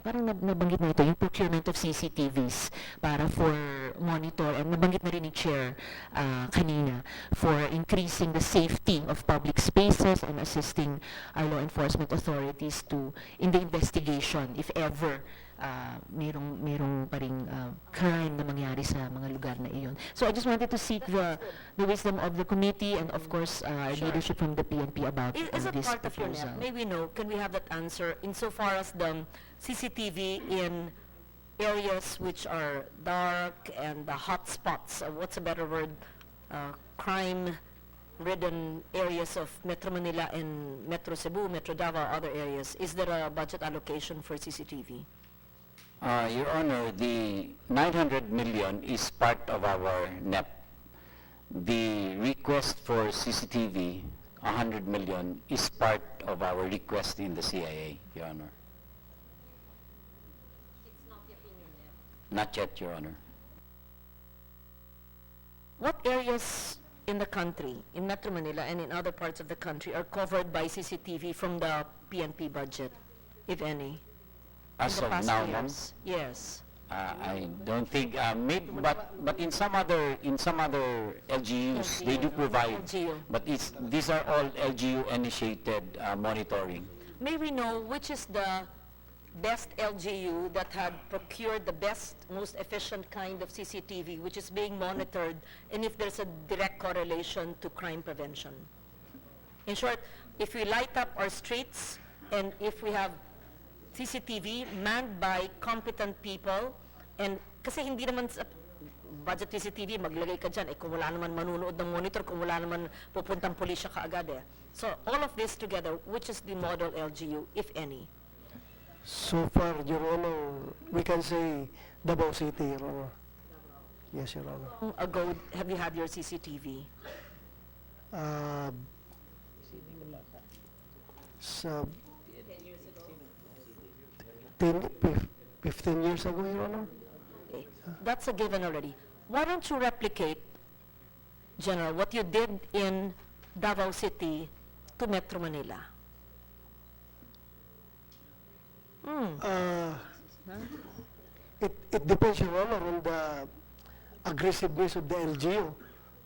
F: parang nabanggit na ito, yung procurement of CCTVs para for monitor, and nabanggit na rin ni Chair kanina, for increasing the safety of public spaces and assisting our law enforcement authorities in the investigation if ever merong pa ring crime na mangyari sa mga lugar na iyon. So I just wanted to seek the wisdom of the committee and of course leadership from the PNP about
A: Is it
F: this
A: part of your
F: proposal.
A: net? May we know, can we have that answer insofar as the CCTV in areas which are dark and the hot spots, what's a better word, crime-ridden areas of Metro Manila and Metro Cebu, Metro Davao, other areas, is there a budget allocation for CCTV?
E: Your Honor, the 900 million is part of our NEP. The request for CCTV, 100 million, is part of our request in the CIA, Your Honor. It's not yet in your NEP? Not yet, Your Honor.
A: What areas in the country, in Metro Manila and in other parts of the country, are covered by CCTV from the PNP budget, if any?
E: As
A: in the
E: of
A: past
E: now, ma'am,
A: years? Yes.
E: I don't think, but in some other LGUs, they do provide.
A: LGU.
E: But these are all LGU initiated monitoring.
A: May we know which is the best LGU that had procured the best, most efficient kind of CCTV, which is being monitored, and if there's a direct correlation to crime prevention? In short, if we light up our streets and if we have CCTV manned by competent people, and kasi hindi naman sa budget CCTV, maglagay ka dyan, kung wala naman manunood ng monitor, kung wala naman pupuntang pulisya kaagad So all of this together, which is the model LGU, if any?
D: So far, Your Honor, we can say Davao City, Your Honor. Yes, Your Honor.
A: Long ago, have you had your CCTV?
D: Sa 15 years ago, Your Honor.
A: Okay. That's a given already. Why don't you replicate, General, what you did in Davao City to Metro Manila?
D: It depends, Your Honor, on the aggressiveness of the LGU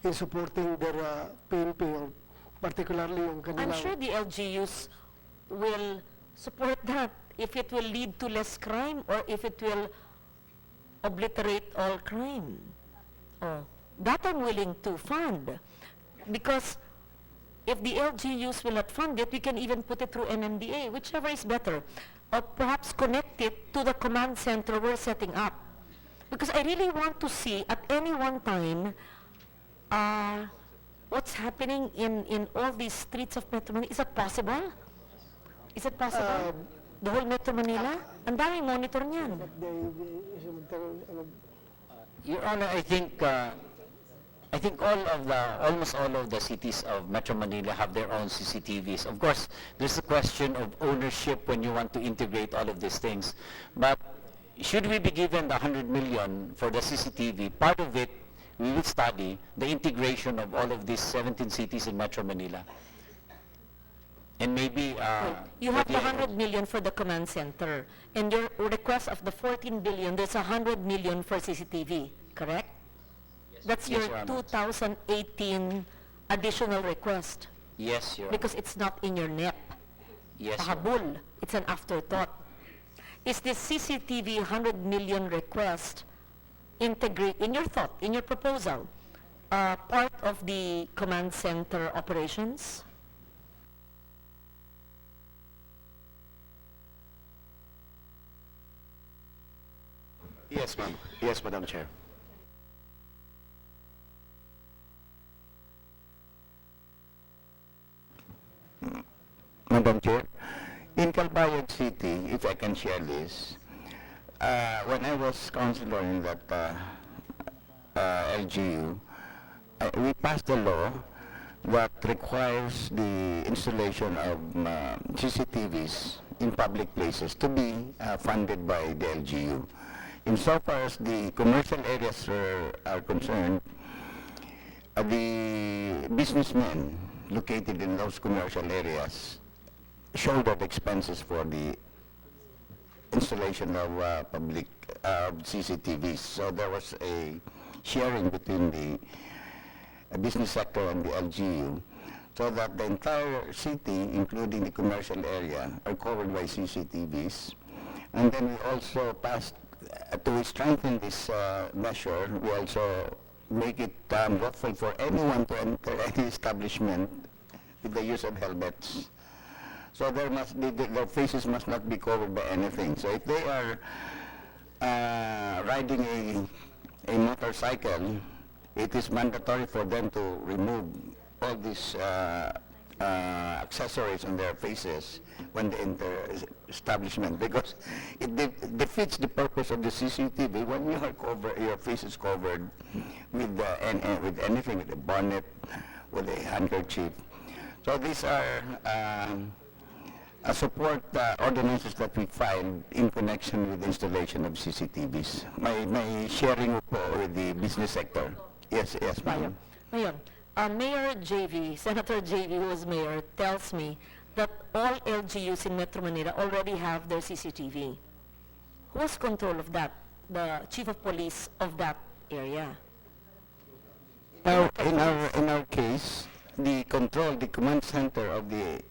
D: in supporting their PNP, or particularly yung kanilang...
A: I'm sure the LGUs will support that if it will lead to less crime or if it will obliterate all crime. Oh, that I'm willing to fund. Because if the LGUs will not fund it, we can even put it through MMDA, whichever is better. Or perhaps connect it to the command center we're setting up. Because I really want to see at any one time what's happening in all these streets of Metro Manila. Is that possible? Is it possible? The whole Metro Manila? Ang daming monitor niyan.
E: Your Honor, I think almost all of the cities of Metro Manila have their own CCTVs. Of course, there's a question of ownership when you want to integrate all of these things. But should we be given the 100 million for the CCTV, part of it, we will study the integration of all of these 17 cities in Metro Manila. And maybe...
A: You have the 100 million for the command center. And your request of the 14 billion, there's 100 million for CCTV, correct? That's
E: Yes,
A: your
E: Your Honor.
A: 2018 additional request.
E: Yes, Your Honor.
A: Because it's not in your NEP.
E: Yes, Your Honor.
A: Pahabol. It's an afterthought. Is this CCTV 100 million request integrate, in your thought, in your proposal, part of the command center operations?
H: Yes, ma'am. Yes, Madam Chair. Madam Chair, in Calbayog City, if I can share this, when I was counselor in that LGU, we passed a law that requires the installation of CCTVs in public places to be funded by the LGU. Insofar as the commercial areas are concerned, the businessmen located in those commercial areas shouldered expenses for the installation of public CCTVs. So there was a sharing between the business sector and the LGU, so that the entire city, including the commercial area, are covered by CCTVs. And then we also passed, to strengthen this measure, we also make it lawful for anyone to enter any establishment with the use of helmets. So their faces must not be covered by anything. So if they are riding a motorcycle, it is mandatory for them to remove all these accessories on their faces when they enter establishment, because it defeats the purpose of the CCTV when you are your face is covered with with anything, with a bonnet, with a handkerchief. So these are support ordinances that we filed in connection with the installation of CCTVs. My sharing with the business sector. Yes, ma'am.
A: Ngayon, Mayor JV, Senator JV, who was mayor, tells me that all LGUs in Metro Manila already have their CCTV. Who has control of that? The chief of police of that area?
H: Now, in our case, the command center of these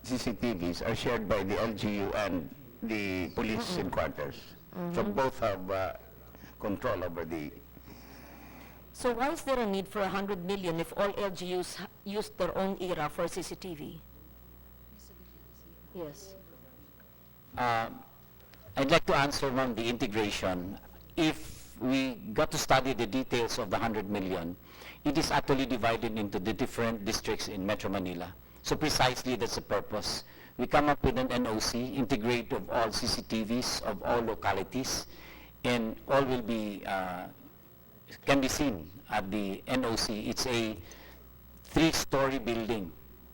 H: CCTVs are shared by the LGU and the police headquarters. So both have control over the.
A: So why is there a need for 100 million if all LGUs use their own era for CCTV? Yes.
E: I'd like to answer on the integration. If we got to study the details of the 100 million, it is actually divided into the different districts in Metro Manila. So precisely that's the purpose. We come up with an NOC, integrate of all CCTVs of all localities, and all will be, can be seen at the NOC. It's a 3-story building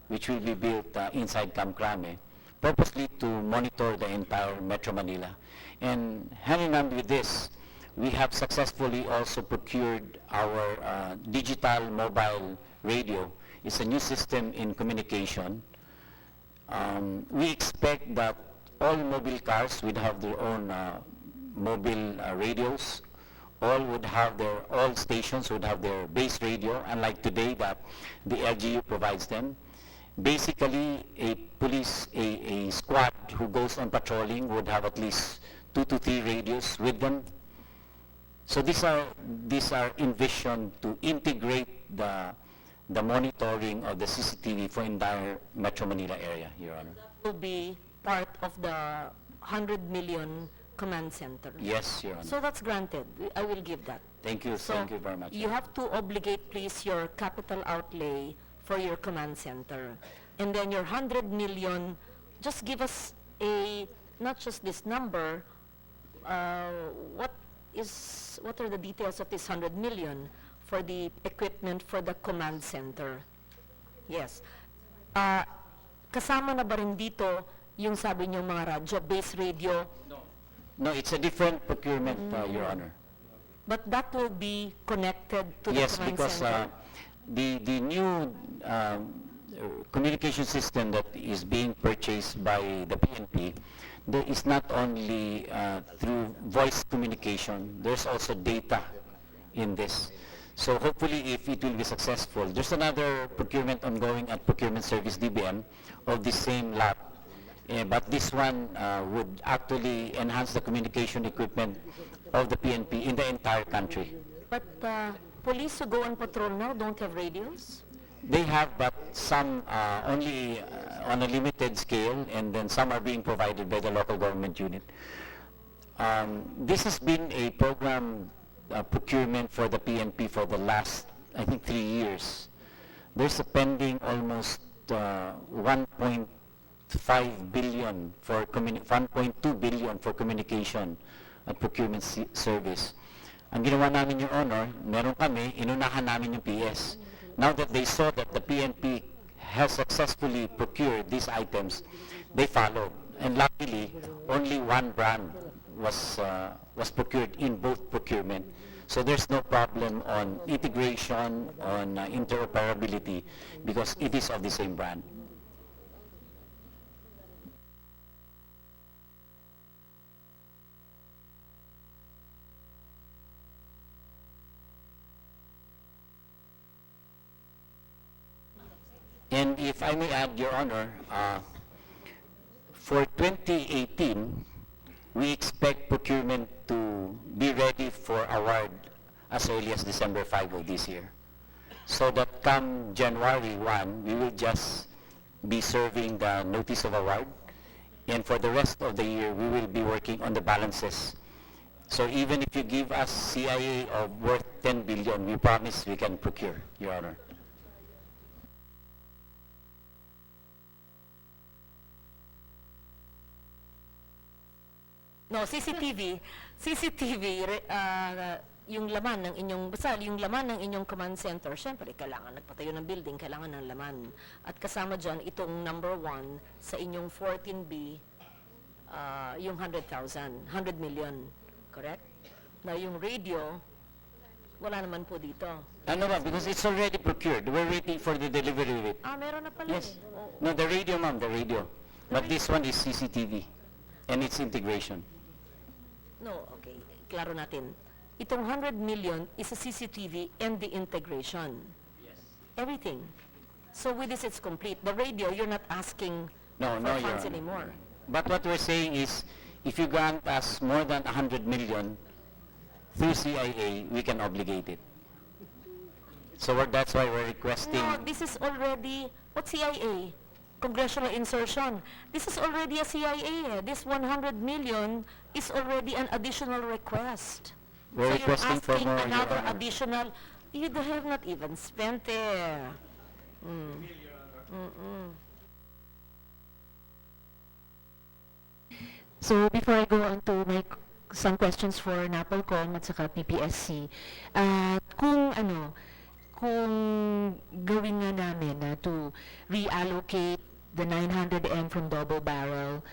E: which will be built inside Camp Crame, purposely to monitor the entire Metro Manila. And hand in hand with this, we have successfully also procured our digital mobile radio. It's a new system in communication. We expect that all mobile cars would have their own mobile radios. All stations would have their base radio, unlike today that the LGU provides them. Basically, a squad who goes on patrolling would have at least 2 to 3 radios with them. So these are envisioned to integrate the monitoring of the CCTV for entire Metro Manila area, Your Honor.
A: That will be part of the 100 million command center.
E: Yes, Your Honor.
A: So that's granted. I will give that.
E: Thank you.
A: So
E: Thank you very much.
A: you have to obligate, please, your capital outlay for your command center. And then your 100 million, just give us not just this number, what are the details of this 100 million for the equipment for the command center? Yes. Kasama na ba rin dito yung sabi niyo mga radyo, base radio?
E: No, it's a different procurement, Your Honor.
A: But that will be connected to the
E: Yes,
A: command
E: because
A: center?
E: the new communication system that is being purchased by the PNP, there is not only through voice communication, there's also data in this. So hopefully, if it will be successful, there's another procurement ongoing at Procurement Service DBM of the same lot. But this one would actually enhance the communication equipment of the PNP in the entire country.
A: But police who go on patrol now don't have radios?
E: They have, but some only on a limited scale, and then some are being provided by the local government unit. This has been a program procurement for the PNP for the last, I think, 3 years. There's a pending almost 1.5 billion for 1.2 billion for communication at procurement service. Ang ginawa namin, Your Honor, meron kami, inunahan namin yung PS. Now that they saw that the PNP has successfully procured these items, they followed. And luckily, only one brand was procured in both procurement. So there's no problem on integration, on interoperability, because it is of the same brand. And if I may add, Your Honor, for 2018, we expect procurement to be ready for award as early as December 5 of this year. So that come January 1, we will just be serving the notice of award. And for the rest of the year, we will be working on the balances. So even if you give us CIA of worth 10 billion, we promise we can procure, Your Honor.
A: No, CCTV, yung laman ng inyong, basta yung laman ng inyong command center, syempre, kailangan nagpatayo ng building, kailangan ng laman. At kasama dyan, itong number 1 sa inyong 14B, yung 100,000, 100 million, correct? Na yung radio, wala naman po dito.
E: Ano ba? Because it's already procured. We're waiting for the delivery of it.
A: Meron na pala.
E: Yes.
A: Oo.
E: No, the radio, ma'am, the radio. But this one is CCTV and its integration.
A: No, okay. Klaro natin. Itong 100 million is a CCTV and the integration. Yes. Everything. So with this, it's complete. The radio, you're not asking
E: No,
A: for
E: no, Your
A: funds
E: Honor.
A: anymore.
E: But what we're saying is, if you grant us more than 100 million through CIA, we can obligate it. So that's why we're requesting.
A: No, this is already, what CIA? Congressional insertion. This is already a CIA. This 100 million is already an additional request.
E: We're
A: So you're
E: requesting for
A: asking
E: more, Your
A: another
E: Honor.
A: additional, you have not even spent it.
F: So before I go on to my some questions for NAPOLCOM at saka PPSC, kung gawin nga namin to reallocate the 900M from double barrel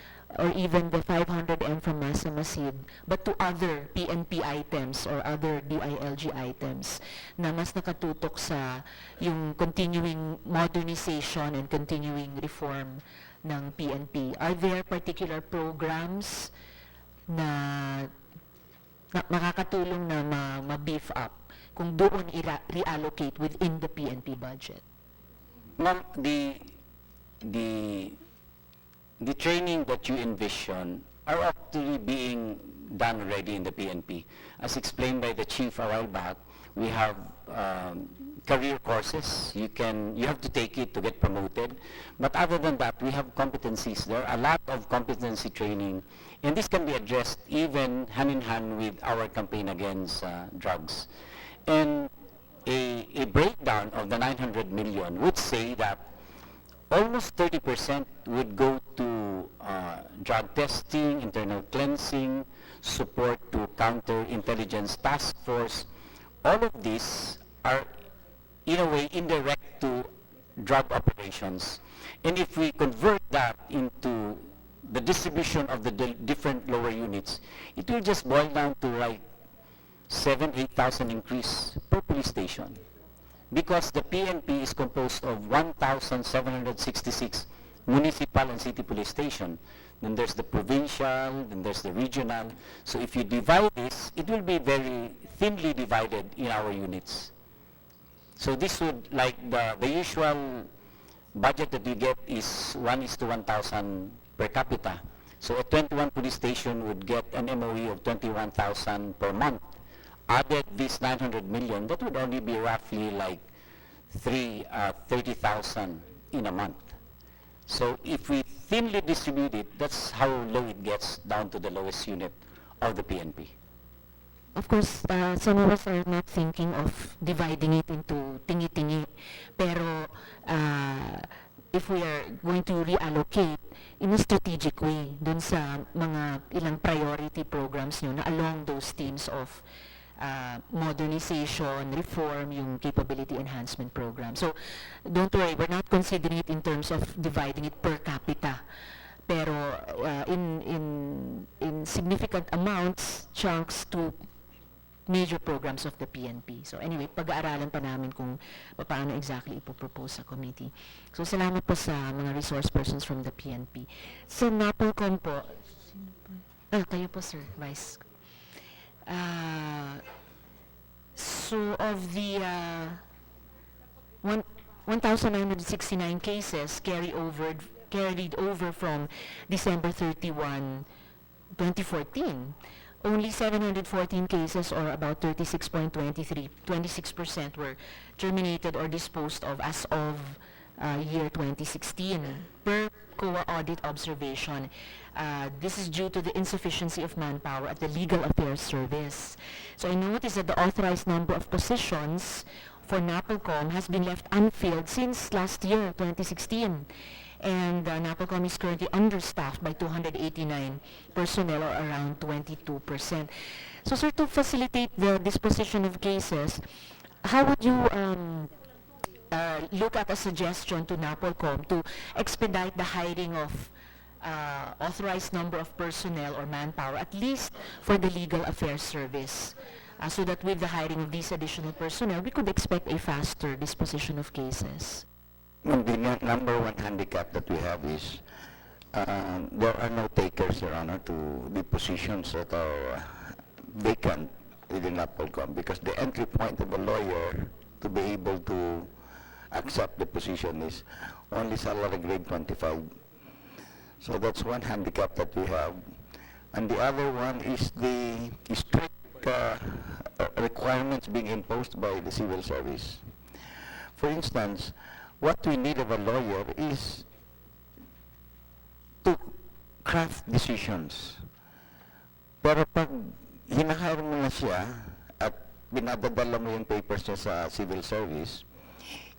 F: or even the 500M from Masa Masid, but to other PNP items or other DILG items na mas nakatutok sa yung continuing modernization and continuing reform ng PNP. Are there particular programs na makakatulong na ma-beef up kung doon reallocate within the PNP budget?
E: Ma'am, the training that you envision are actually being done already in the PNP. As explained by the chief a while back, we have career courses. You have to take it to get promoted. But other than that, we have competencies. There are a lot of competency training, and this can be addressed even hand in hand with our campaign against drugs. And a breakdown of the 900 million would say that almost 30% would go to drug testing, internal cleansing, support to counterintelligence task force. All of these are, in a way, indirect to drug operations. And if we convert that into the distribution of the different lower units, it will just boil down to like 7,000-8,000 increase per police station. Because the PNP is composed of 1,766 municipal and city police stations. Then there's the provincial, then there's the regional. So if you divide this, it will be very thinly divided in our units. So this would, like the usual budget that you get is 1:1,000 per capita. So a 21 police station would get an MOE of 21,000 per month. Added this 900 million, that would only be roughly like 30,000 in a month. So if we thinly distribute it, that's how low it gets down to the lowest unit of the PNP.
F: Of course, some of us are not thinking of dividing it into tingi-tingi. Pero if we are going to reallocate in a strategic way dun sa mga ilang priority programs nyo na along those themes of modernization, reform, yung capability enhancement program. So, don't worry, we're not considering it in terms of dividing it per capita. Pero in significant amounts, chunks to major programs of the PNP. So anyway, pag-aaralan pa namin kung paano exactly ipopropose sa committee. So salamat po sa mga resource persons from the PNP. Sa NAPOLCOM po, kayo po sir, Vice. So of the 1,969 cases carried over from December 31, 2014, only 714 cases, or about 26% were terminated or disposed of as of year 2016. Per COA audit observation, this is due to the insufficiency of manpower at the Legal Affairs Service. So I noticed that the authorized number of positions for NAPOLCOM has been left unfilled since last year, 2016. And NAPOLCOM is currently understaffed by 289 personnel, or around 22%. So sir, to facilitate the disposition of cases, how would you look at a suggestion to NAPOLCOM to expedite the hiring of authorized number of personnel or manpower, at least for the Legal Affairs Service, so that with the hiring of these additional personnel, we could expect a faster disposition of cases?
H: The number one handicap that we have is there are no takers, Your Honor, to the positions that are vacant within NAPOLCOM, because the entry point of a lawyer to be able to accept the position is only salary grade 25. So that's one handicap that we have. And the other one is the strict requirements being imposed by the civil service. For instance, what we need of a lawyer is to craft decisions. Pero pag hinahire mo na siya at binadadala mo yung papers niya sa civil service,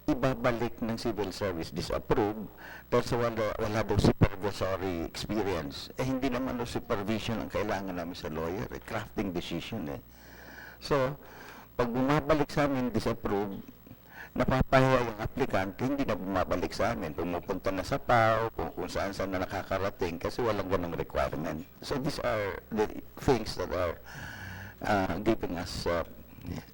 H: ibabalik ng civil service, disapprove, dahil wala daw supervisory experience. Hindi naman daw supervision ang kailangan namin sa lawyer, crafting decision eh. So, pag bumabalik sa amin, disapprove, napapahiya yung applicant, hindi na bumabalik sa amin. Pumupunta na sa PAO, kung saan na nakakarating, kasi walang ganong requirement. So these are the things that are giving us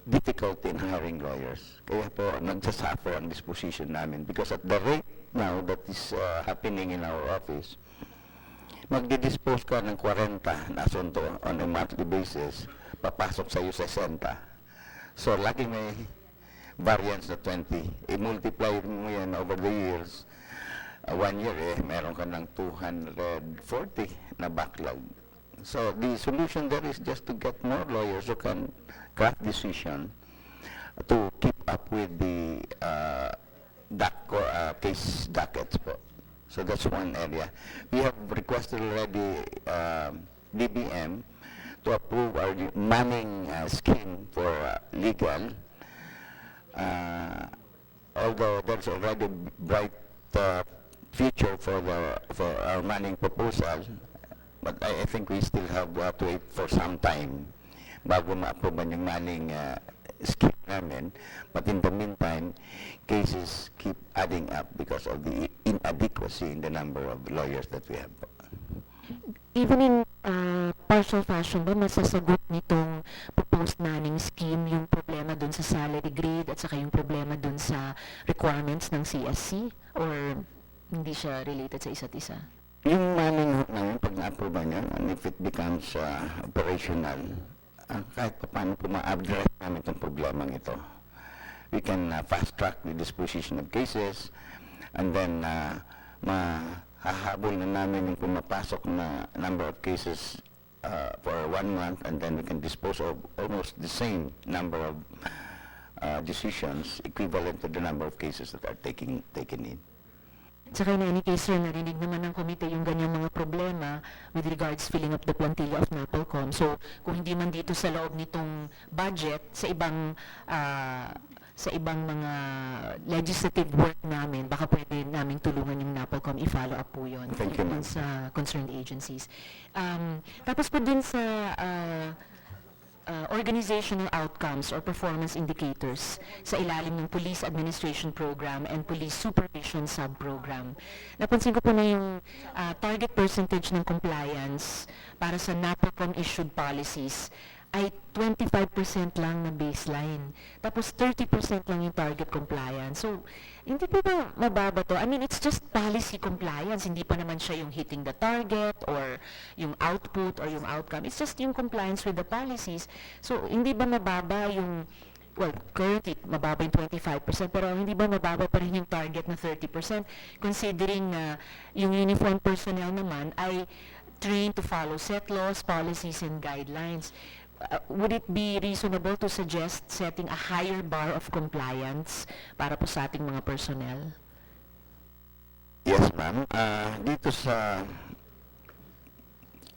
H: difficulty in hiring lawyers. Kaya po, nagsasuffer ang disposition namin. Because at the rate now that is happening in our office, magdidispose ka ng 40 na asunto on a monthly basis, papasok sa'yo 60. So, lagi may variance na 20. I-multiply mo yan over the years. 1 year, meron ka ng 240 na backlog. So, the solution there is just to get more lawyers who can craft decision to keep up with the case dockets po. So, that's one area. We have requested already DBM to approve our manning scheme for legal. Although there's already bright future for our manning proposal, but I think we still have to wait for some time bago ma-approve yung manning scheme namin. But in the meantime, cases keep adding up because of the inadequacy in the number of lawyers that we have.
F: Even in partial fashion ba masasagot nitong proposed manning scheme yung problema dun sa salary grade at saka yung problema dun sa requirements ng CSC, or hindi siya related sa isa't isa?
H: Yung manning namin, pag na-approve niya, and if it becomes operational, kahit pa paano po ma-address namin itong problemang ito. we can fast-track the disposition of cases, and then mahahabol na namin yung pumapasok na number of cases for 1 month, and then we can dispose of almost the same number of decisions equivalent to the number of cases that are taken in.
F: Saka in any case, sir, narinig naman ng komite yung ganyang mga problema with regards filling up the plantilla of NAPOLCOM. So, kung hindi man dito sa loob nitong budget, sa ibang mga legislative work namin, baka pwede namin tulungan yung NAPOLCOM i-follow up po yun.
H: Thank you, ma'am.
F: Sa concerned agencies. Tapos po din sa organizational outcomes or performance indicators sa ilalim ng Police Administration Program and Police Supervision Sub-Program. Napansin ko po na yung target percentage ng compliance para sa NAPOLCOM issued policies ay 25% lang na baseline. Tapos 30% lang yung target compliance. So, hindi po ba mababa to? I mean, it's just policy compliance. Hindi pa naman siya yung hitting the target or yung output or yung outcome. It's just yung compliance with the policies. So, hindi ba mababa yung, well, currently, mababa yung 25%, pero hindi ba mababa pa rin yung target na 30%, considering na yung uniformed personnel naman ay trained to follow set laws, policies, and guidelines. Would it be reasonable to suggest setting a higher bar of compliance para po sa ating mga personnel?
H: Yes, ma'am. Dito sa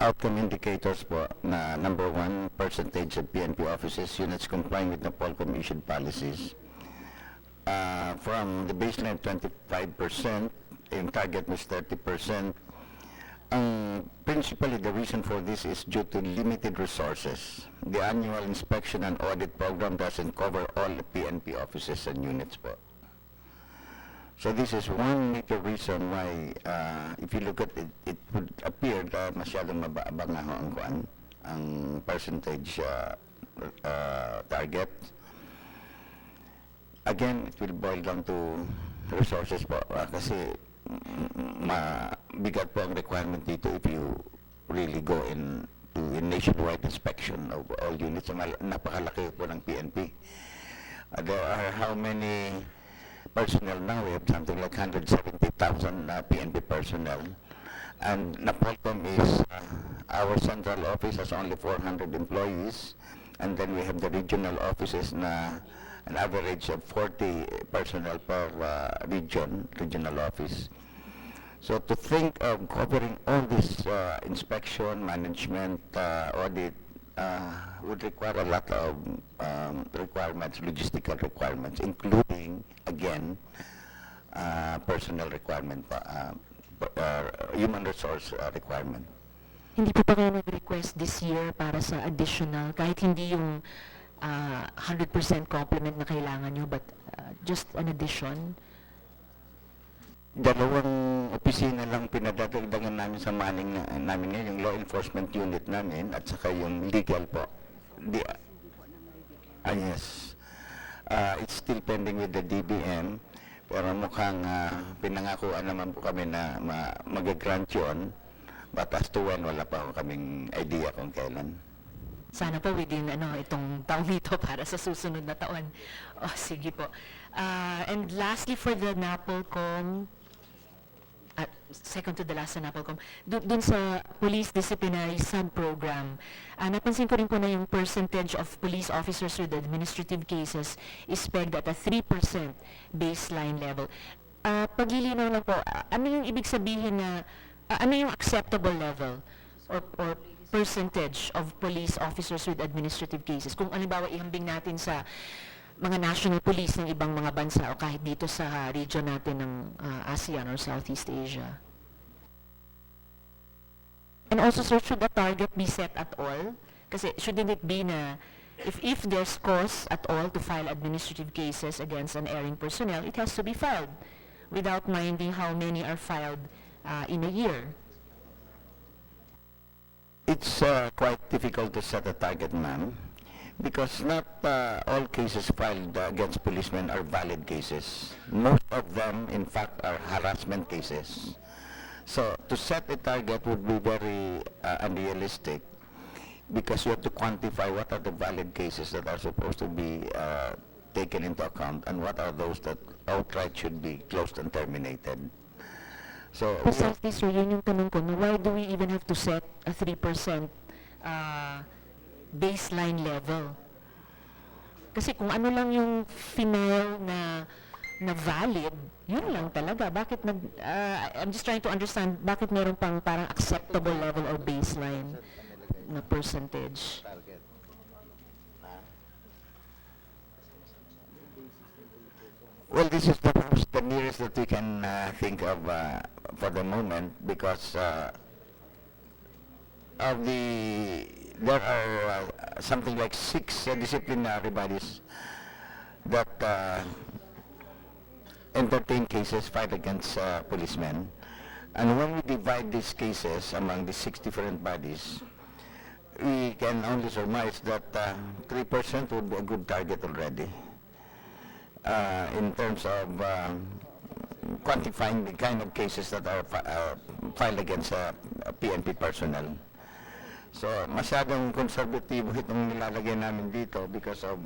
H: outcome indicators po na number 1, percentage of PNP offices units complying with the POLCOM issued policies. From the baseline 25%, yung target was 30%. Principally, the reason for this is due to limited resources. The annual inspection and audit program doesn't cover all the PNP offices and units po. So this is one major reason why, if you look at it, it would appear that masyadong mabaabang na ang percentage target. Again, it will boil down to resources po, kasi mabigat po ang requirement dito if you really go into a nationwide inspection of all units. Napakalaki po ng PNP. There are how many personnel now? We have something like 170,000 PNP personnel. And NAPOLCOM is, our central office has only 400 employees. And then we have the regional offices na an average of 40 personnel per regional office. So to think of covering all this inspection, management, audit, would require a lot of requirements, logistical requirements, including, again, personnel requirement, human resource requirement.
F: Hindi po pa kayo nag-request this year para sa additional, kahit hindi yung 100% complement na kailangan nyo, but just an addition?
H: Dalawang opisina lang pinadadagdagan namin sa manning namin ngayon, yung law enforcement unit namin at saka yung legal po. Yes. It's still pending with the DBM, pero mukhang pinangakuan naman po kami na mag-grant yun, but as to when, wala pa kaming idea kung kailan.
F: Sana po within itong taong ito para sa susunod na taon. Oh, sige po. And lastly, for the NAPOLCOM, second to the last sa NAPOLCOM, dun sa Police Disciplinary Sub-Program, napansin ko rin po na yung percentage of police officers with administrative cases is pegged at a 3% baseline level. Paglilinaw lang po, ano yung ibig sabihin na, ano yung acceptable level or percentage of police officers with administrative cases? Kung halimbawa ihambing natin sa mga national police ng ibang mga bansa o kahit dito sa region natin ng ASEAN or Southeast Asia. And also, sir, should the target be set at all? Kasi shouldn't it be na if there's cause at all to file administrative cases against an erring personnel, it has to be filed without minding how many are filed in a year.
H: It's quite difficult to set a target, ma'am, because not all cases filed against policemen are valid cases. Most of them, in fact, are harassment cases. So to set a target would be very unrealistic, because you have to quantify what are the valid cases that are supposed to be taken into account and what are those that outright should be closed and terminated. So,
F: Precisely, sir, yun yung tanong ko, na why do we even have to set a 3% baseline level? Kasi kung ano lang yung final na valid, yun lang talaga. Bakit I'm just trying to understand, bakit meron pang parang acceptable level or baseline na percentage?
H: well, this is the nearest that we can think of for the moment because there are something like 6 disciplinary bodies that entertain cases filed against policemen. And when we divide these cases among the 6 different bodies, we can only surmise that 3% would be a good target already in terms of quantifying the kind of cases that are filed against PNP personnel. So, masyadong konserbatibo itong nilalagay namin dito because of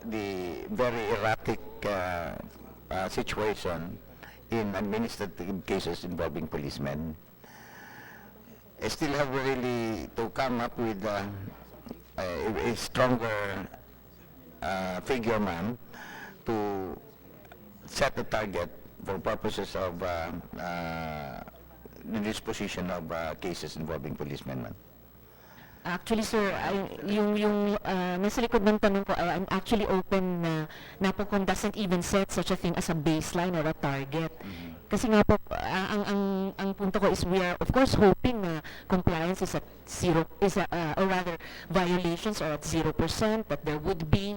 H: the very erratic situation in administrative cases involving policemen. I still have really to come up with a stronger figure, ma'am, to set the target for purposes of the disposition of cases involving policemen, ma'am.
F: Actually, sir, yung nasa likod ng tanong ko, I'm actually open na NAPOCOM doesn't even set such a thing as a baseline or a target. Kasi nga po, ang punto ko is we are, of course, hoping na compliance is at or rather, violations are at 0%, that there would be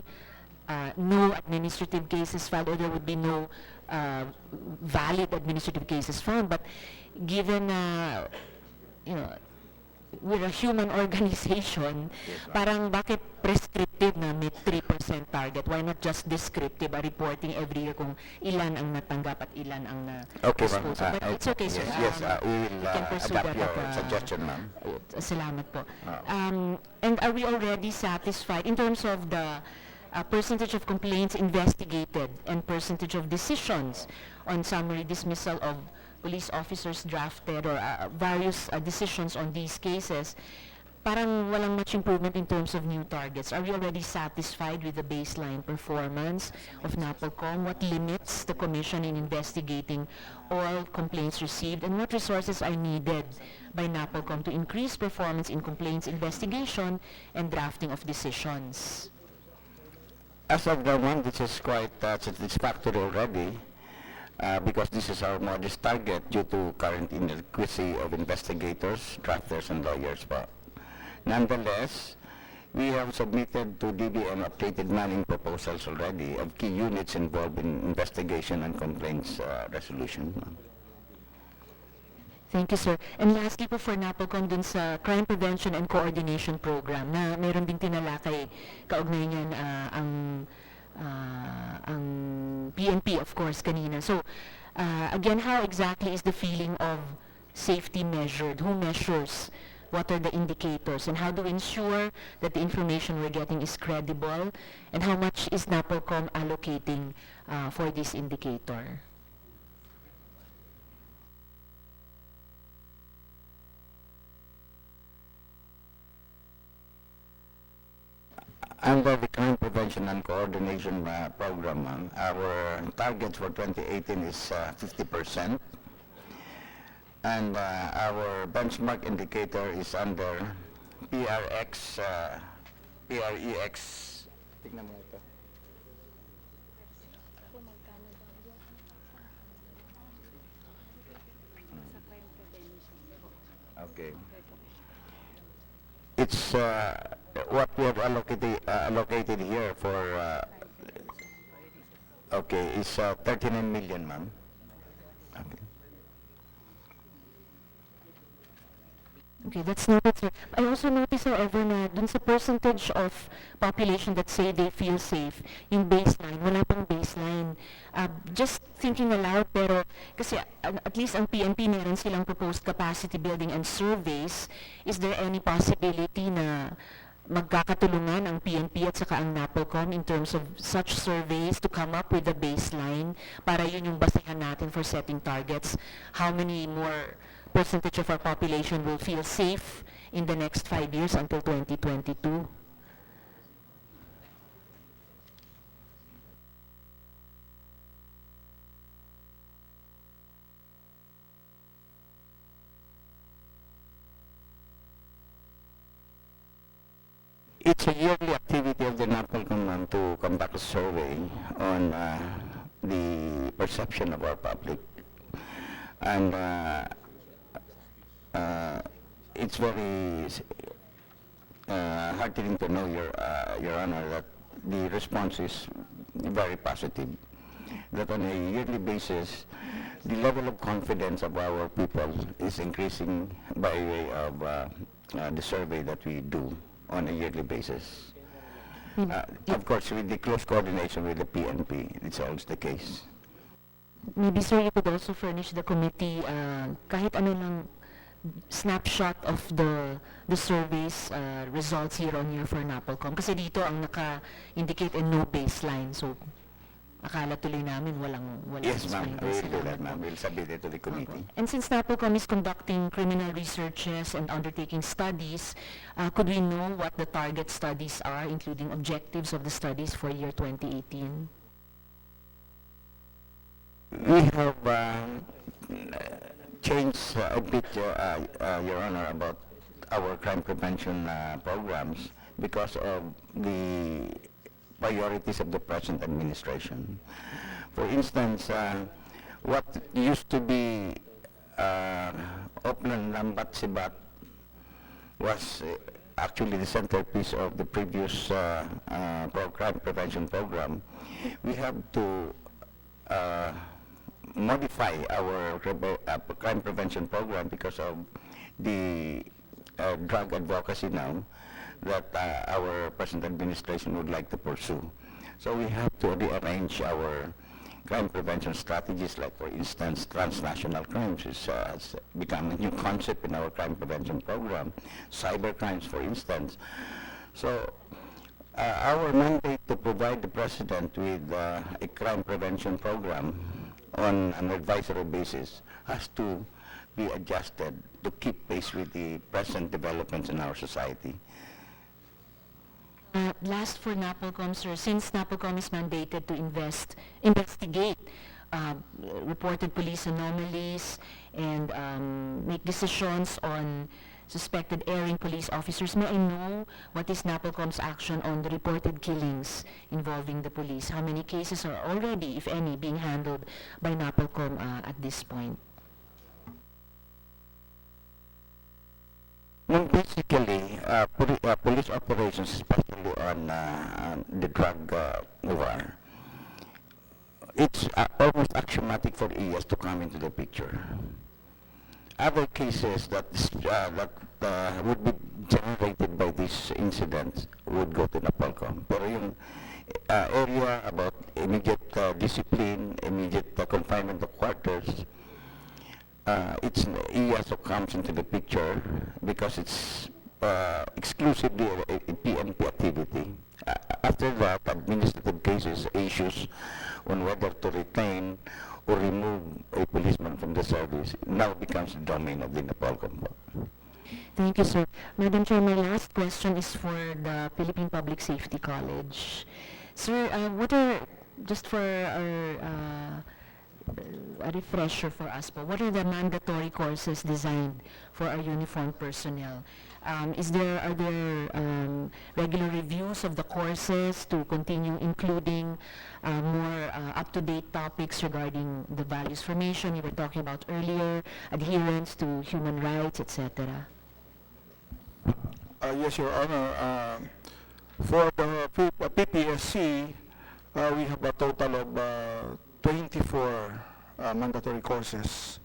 F: no administrative cases filed or there would be no valid administrative cases found. But given, we're a human organization, parang bakit prescriptive na may 3% target? Why not just descriptive, reporting every year kung ilan ang natanggap at ilan ang na-dispose? But it's okay, sir.
H: Yes, we will
F: can pursue
H: adapt
F: that
H: your
F: at,
H: suggestion, ma'am.
F: Salamat po. And are we already satisfied in terms of the percentage of complaints investigated and percentage of decisions on summary dismissal of police officers drafted or various decisions on these cases? Parang walang much improvement in terms of new targets. Are we already satisfied with the baseline performance of NAPOCOM? What limits the Commission in investigating all complaints received? And what resources are needed by NAPOCOM to increase performance in complaints investigation and drafting of decisions?
H: As of the one, this is quite satisfactory already. Because this is our modest target due to current inadequacy of investigators, drafters, and lawyers. But nonetheless, we have submitted to DBM updated manning proposals already of key units involved in investigation and complaints resolution.
F: Thank you, sir. And lastly po for NAPOCOM dun sa Crime Prevention and Coordination Program na meron din tinalakay kaugnay niyan ang PNP, of course, kanina. So, again, how exactly is the feeling of safety measured? Who measures? What are the indicators? And how do we ensure that the information we're getting is credible? And how much is NAPOCOM allocating for this indicator?
H: Under the Crime Prevention and Coordination Program, our target for 2018 is 50%. And our benchmark indicator is under PREX. Tingnan mo ito. Okay. It's what we have allocated here for, is 39 million, ma'am. Okay.
F: Okay, that's noted, sir. I also notice, however, na dun sa percentage of population that say they feel safe, yung baseline, wala pang baseline. Just thinking aloud, pero kasi at least ang PNP meron silang proposed capacity building and surveys. Is there any possibility na magkakatulungan ang PNP at saka ang NAPOLCOM in terms of such surveys to come up with a baseline para yun yung basehan natin for setting targets? How many more percentage of our population will feel safe in the next 5 years until 2022?
H: It's a yearly activity of the NAPOLCOM to conduct a survey on the perception of our public. And it's very heartening to know, Your Honor, that the response is very positive. That on a yearly basis, the level of confidence of our people is increasing by way of the survey that we do on a yearly basis. Of course, with the close coordination with the PNP, it's always the case.
F: Maybe, sir, you could also furnish the committee kahit ano lang snapshot of the survey's results year on year for NAPOLCOM. Kasi dito ang naka-indicate and no baseline. So, akala tuloy namin walang
H: Yes, ma'am.
F: explained
H: We will
F: sila.
H: do that, ma'am. We'll submit it to the committee.
F: And since NAPOLCOM is conducting criminal researches and undertaking studies, could we know what the target studies are, including objectives of the studies for year 2018?
H: We have changed a bit, Your Honor, about our crime prevention programs because of the priorities of the present administration. For instance, what used to be Oplan Lambat Sibat was actually the centerpiece of the previous crime prevention program. We have to modify our crime prevention program because of the drug advocacy now that our present administration would like to pursue. So we have to rearrange our crime prevention strategies, like for instance transnational crimes has become a new concept in our crime prevention program, cyber crimes for instance. So our mandate to provide the President with a crime prevention program on an advisory basis has to be adjusted to keep pace with the present developments in our society.
F: Last for NAPOLCOM, sir, since NAPOLCOM is mandated to investigate reported police anomalies and make decisions on suspected erring police officers, may I know what is NAPOLCOM's action on the reported killings involving the police? How many cases are already, if any, being handled by NAPOLCOM at this point?
H: Well, basically, police operations, especially on the drug war, it's almost axiomatic for ES to come into the picture. Other cases that would be generated by these incidents would go to NAPOLCOM. Pero yung area about immediate discipline, immediate confinement of quarters, it's ES who comes into the picture because it's exclusively a PNP activity. After that, administrative cases, issues on whether to retain or remove a policeman from the service now becomes the domain of the NAPOLCOM.
F: Thank you, sir. Madam Chair, my last question is for the Philippine Public Safety College. Sir, what are, just for our a refresher for us po, what are the mandatory courses designed for our uniformed personnel? Are there regular reviews of the courses to continue including more up-to-date topics regarding the values formation you were talking about earlier, adherence to human rights, etc.?
C: Yes, Your Honor. For the PPSC, we have a total of 24 mandatory courses.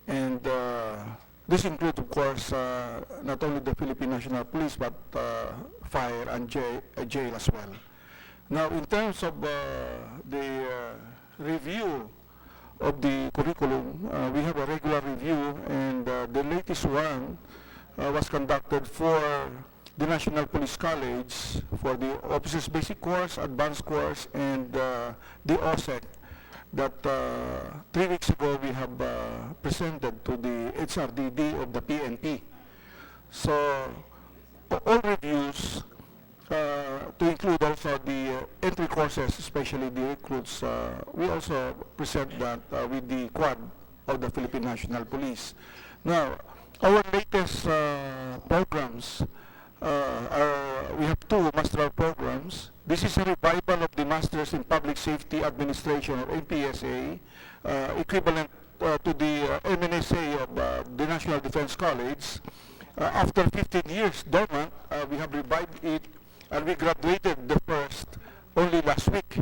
C: And this includes, of course, not only the Philippine National Police, but fire and jail as well. Now, in terms of the review of the curriculum, we have a regular review, and the latest one was conducted for
G: the National Police College for the Officers Basic Course, Advanced Course, and the OSEC that 3 weeks ago we have presented to the HRDD of the PNP. So all reviews, to include also the entry courses, especially the recruits, we also present that with the quad of the Philippine National Police. Now, our latest programs we have 2 masteral programs. This is a revival of the Masters in Public Safety Administration, or MPSA, equivalent to the MNSA of the National Defense College. After 15 years dormant, we have revived it, and we graduated the first only last week.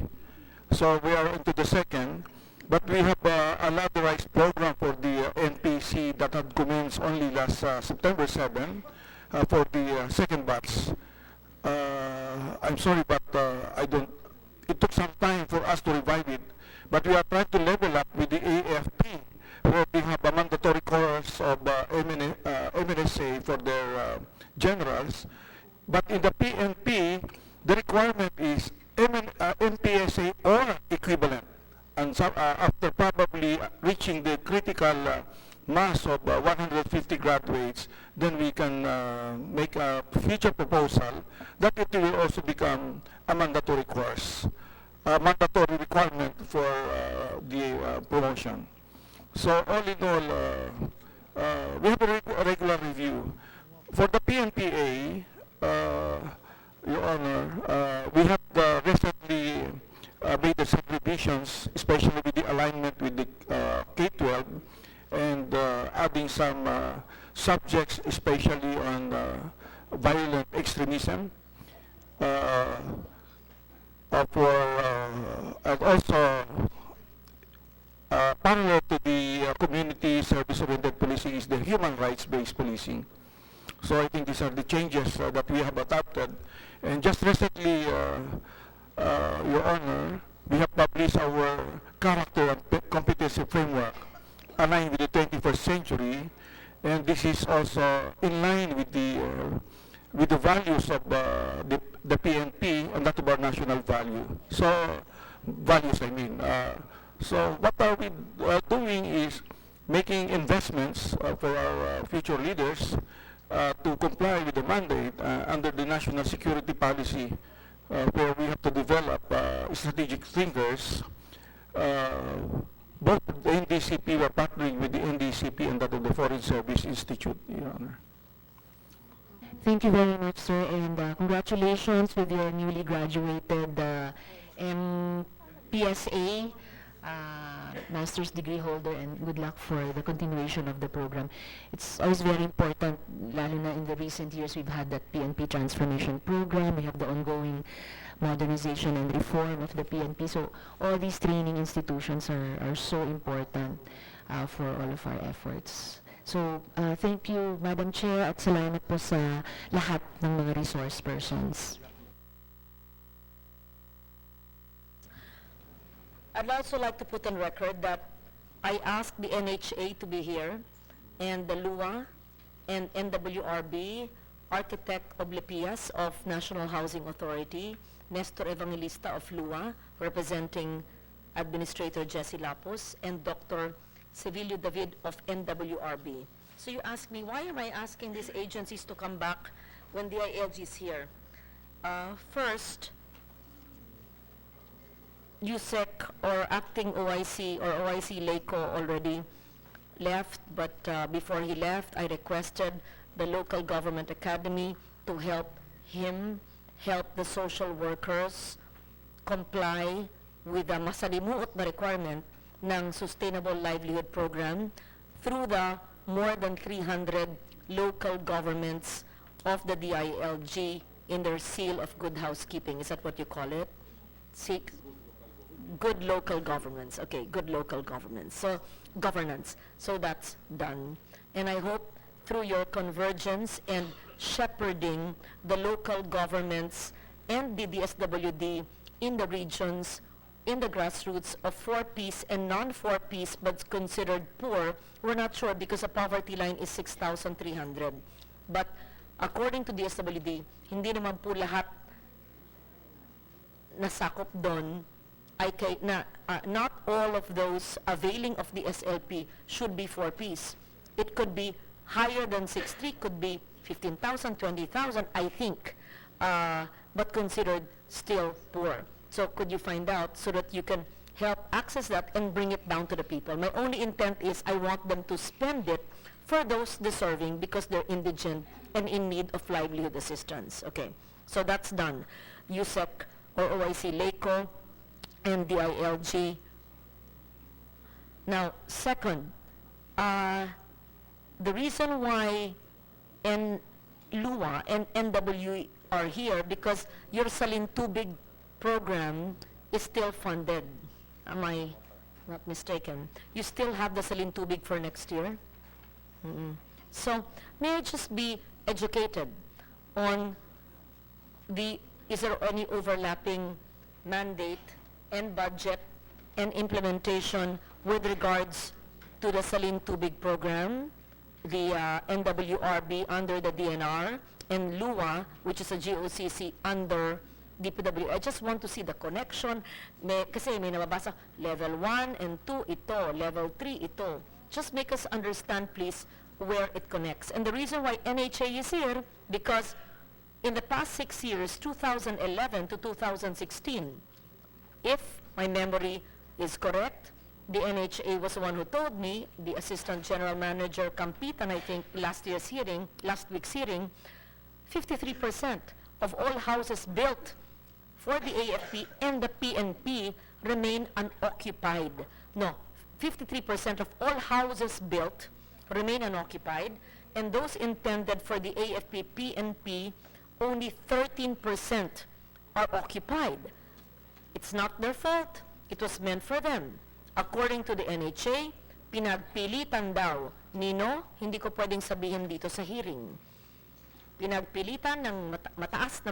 G: So we are into the second, but we have a ladderized program for the NPC that had commenced only last September 7 for the second batch. I'm sorry, but it took some time for us to revive it, but we are trying to level up with the AFP, where we have a mandatory course of MNSA for their generals. But in the PNP, the requirement is MPSA or equivalent. And so, after probably reaching the critical mass of 150 graduates, then we can make a future proposal that it will also become a mandatory course, a mandatory requirement for the promotion. So all in all, we have a regular review. For the PNPA, Your Honor, we have recently made some revisions, especially with the alignment with the K-12, and adding some subjects, especially on violent extremism, and also parallel to the community service-oriented policing is the human rights-based policing. So I think these are the changes that we have adopted. And just recently, Your Honor, we have published our character and competency framework aligned with the 21st century, and this is also in line with the values of the PNP and that of our national value. So values, I mean. So what are we doing is making investments for our future leaders to comply with the mandate under the national security policy, where we have to develop strategic thinkers. Both the NDCP, we're partnering with the NDCP and that of the Foreign Service Institute, Your Honor.
F: Thank you very much, sir, and congratulations with your newly graduated MPSA master's degree holder, and good luck for the continuation of the program. It's always very important, lalo na in the recent years, we've had that PNP transformation program, we have the ongoing modernization and reform of the PNP, so all these training institutions are so important for all of our efforts. So, thank you, Madam Chair, at salamat po sa lahat ng mga resource persons.
A: I'd also like to put on record that I asked the NHA to be here, and the LUA and NWRB, Architect Oblipias of National Housing Authority, Nestor Evangelista of LUA, representing Administrator Jesse Lapos, and Dr. Sevilio David of NWRB. So you ask me, why am I asking these agencies to come back when the ILG is here? First, USEC or acting OIC or OIC LACO already left, but before he left, I requested the local government academy to help him help the social workers comply with the masalimuot na requirement ng Sustainable Livelihood Program through the more than 300 local governments of the DILG in their seal of good housekeeping. Is that what you call it? Good local governments. Okay, good local governments. So, governance. So that's done. And I hope through your convergence and shepherding the local governments and the DSWD in the regions, in the grassroots of 4-piece and non-4-piece but considered poor, we're not sure because the poverty line is 6,300. But according to DSWD, hindi naman po lahat nasakop doon ay not all of those availing of the SLP should be 4Ps. It could be higher than 6.3, could be 15,000, 20,000, I think, but considered still poor. So could you find out so that you can help access that and bring it down to the people? My only intent is I want them to spend it for those deserving because they're indigent and in need of livelihood assistance. Okay, so that's done. USEC or OIC LACO and DILG. Now, second, the reason why LUA and NW are here because your Salin Tubig program is still funded. Am I not mistaken? You still have the Salin Tubig for next year? So, may I just be educated on is there any overlapping mandate and budget and implementation with regards to the Salin Tubig program, the NWRB under the DNR, and LUA, which is a GOCC under DPW. I just want to see the connection. Kasi may nababasa, level 1 and 2 ito, level 3 ito. Just make us understand, please, where it connects. And the reason why NHA is here, because in the past 6 years, 2011 to 2016, if my memory is correct, the NHA was the one who told me, the Assistant General Manager Campitan, I think last week's hearing, 53% of all houses built for the AFP and the PNP remain unoccupied. No, 53% of all houses built remain unoccupied, and those intended for the AFP, PNP, only 13% are occupied. It's not their fault. It was meant for them. According to the NHA, pinagpilitan daw. Nino, hindi ko pwedeng sabihin dito sa hearing. Pinagpilitan ng mataas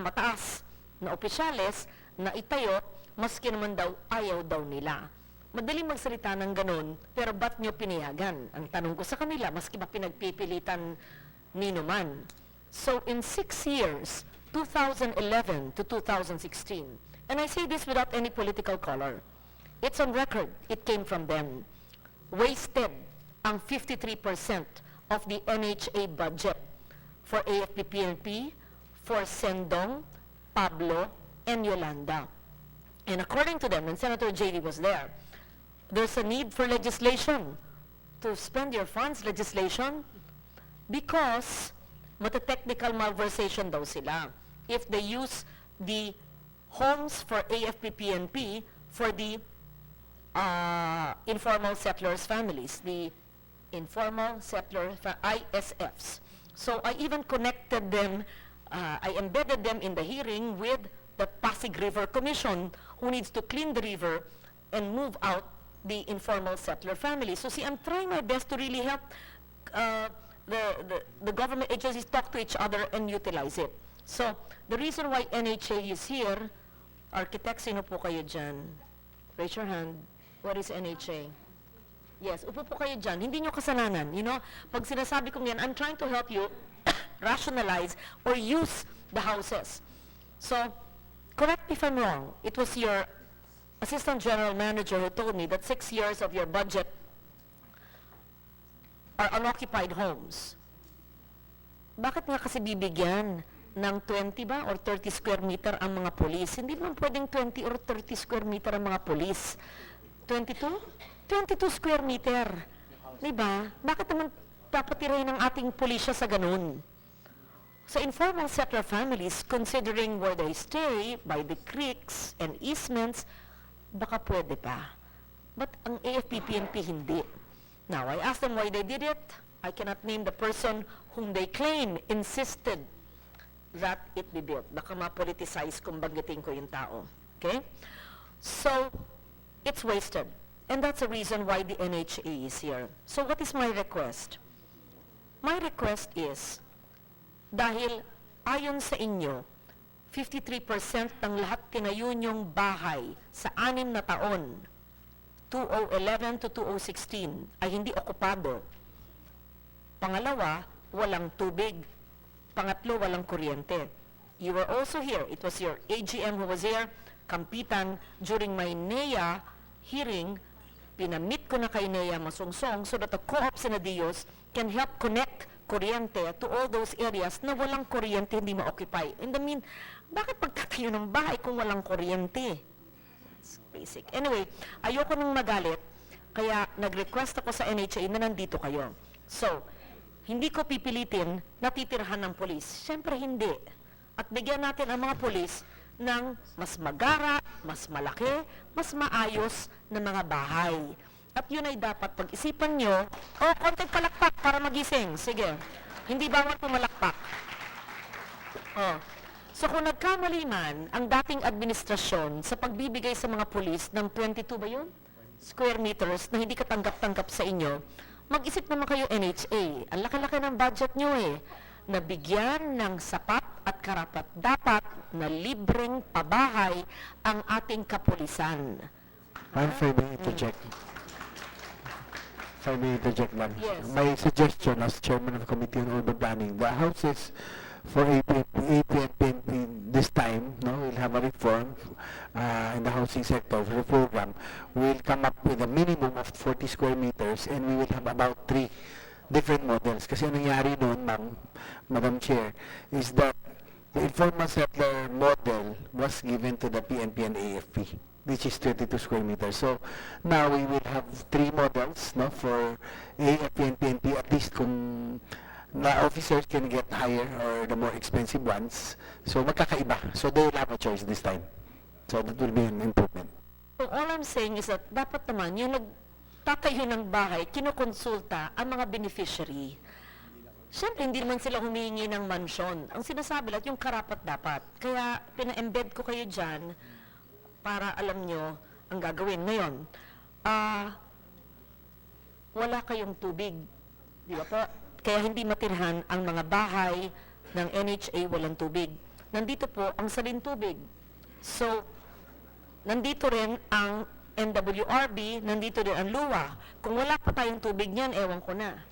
A: na opisyales na itayo, maski naman daw ayaw daw nila. Madaling magsalita ng ganun, pero ba't nyo pinayagan? Ang tanong ko sa kanila, maski ba pinagpipilitan nino man. So in 6 years, 2011 to 2016, and I say this without any political color, it's on record, it came from them, wasted ang 53% of the NHA budget for AFP-PNP, for Sendong, Pablo, and Yolanda. And according to them, and Senator JD was there, there's a need for legislation to spend your funds, legislation, because mata-technical malversation daw sila if they use the homes for AFP-PNP for the informal settlers families, the informal settler ISFs. So I even connected them, I embedded them in the hearing with the Pasig River Commission, who needs to clean the river and move out the informal settler families. So see, I'm trying my best to really help the government agencies talk to each other and utilize it. So the reason why NHA is here, architects, sino po kayo dyan? Raise your hand. What is NHA? Yes, upo po kayo dyan. Hindi nyo kasalanan. You know, pag sinasabi kong yan, I'm trying to help you rationalize or use the houses. So, correct me if I'm wrong. It was your Assistant General Manager who told me that 6 years of your budget are unoccupied homes. Bakit nga kasi bibigyan ng 20 ba or 30 square meter ang mga polis? Hindi naman pwedeng 20 or 30 square meter ang mga polis. 22? 22 square meter. Diba? Bakit naman papatirahin ng ating pulisya sa ganun? Sa informal settler families, considering where they stay, by the creeks and easements, baka pwede pa. But ang AFP-PNP hindi. Now, I asked them why they did it. I cannot name the person whom they claim insisted that it be built. Baka ma-politicize kung banggitin ko yung tao. Okay? So, it's wasted. And that's the reason why the NHA is here. So what is my request? My request is, dahil ayon sa inyo, 53% ng lahat tinayo niyong bahay sa 6 na taon, 2011 to 2016, ay hindi okupado. Pangalawa, walang tubig. Pangatlo, walang kuryente. You were also here. It was your AGM who was here, kampitan, during my NEA hearing, pinamit ko na kay NEA Masungsong so that the co-op Senadillos can help connect kuryente to all those areas na walang kuryente, hindi ma-occupy. In the mean, bakit pagtatayo ng bahay kung walang kuryente? It's basic. Anyway, ayoko nang magalit, kaya nag-request ako sa NHA na nandito kayo. So, hindi ko pipilitin na titirhan ng polis. Siyempre hindi. At bigyan natin ang mga polis ng mas magara, mas malaki, mas maayos na mga bahay. At yun ay dapat pag-isipan nyo, konting palakpak para magising. Sige, hindi bawal pumalakpak. So kung nagkamali man ang dating administrasyon sa pagbibigay sa mga pulis ng 22 ba yun? Square meters na hindi katanggap-tanggap sa inyo, mag-isip naman kayo NHA. Ang laki-laki ng budget nyo nabigyan ng sapat at karapat-dapat na libreng pabahay ang ating kapulisan.
C: Ma'am, if I may interject. If I may interject, ma'am.
A: Yes.
C: My suggestion as chairman of the Committee on Urban Planning, the houses for APNP this time, we'll have a reform in the housing sector for the program. We'll come up with a minimum of 40 square meters and we will have about 3 different models. Kasi ang nangyari noon, Madam Chair, is that the informal settler model was given to the PNP and AFP, which is 22 square meters. So now we will have 3 models for AFP and PNP, at least kung na officers can get higher or the more expensive ones. So magkakaiba. So they will have a choice this time. So that will be an improvement.
A: So all I'm saying is that dapat naman yung nagtatayo ng bahay, kinukonsulta ang mga beneficiary. Siyempre, hindi naman sila humingi ng mansyon. Ang sinasabi lahat, yung karapat-dapat. Kaya, pina-embed ko kayo dyan para alam nyo ang gagawin. Ngayon, wala kayong tubig. Di ba po? Kaya hindi matirhan ang mga bahay ng NHA walang tubig. Nandito po ang salintubig. So, nandito rin ang NWRB, nandito rin ang LUWA. Kung wala pa tayong tubig niyan, ewan ko na.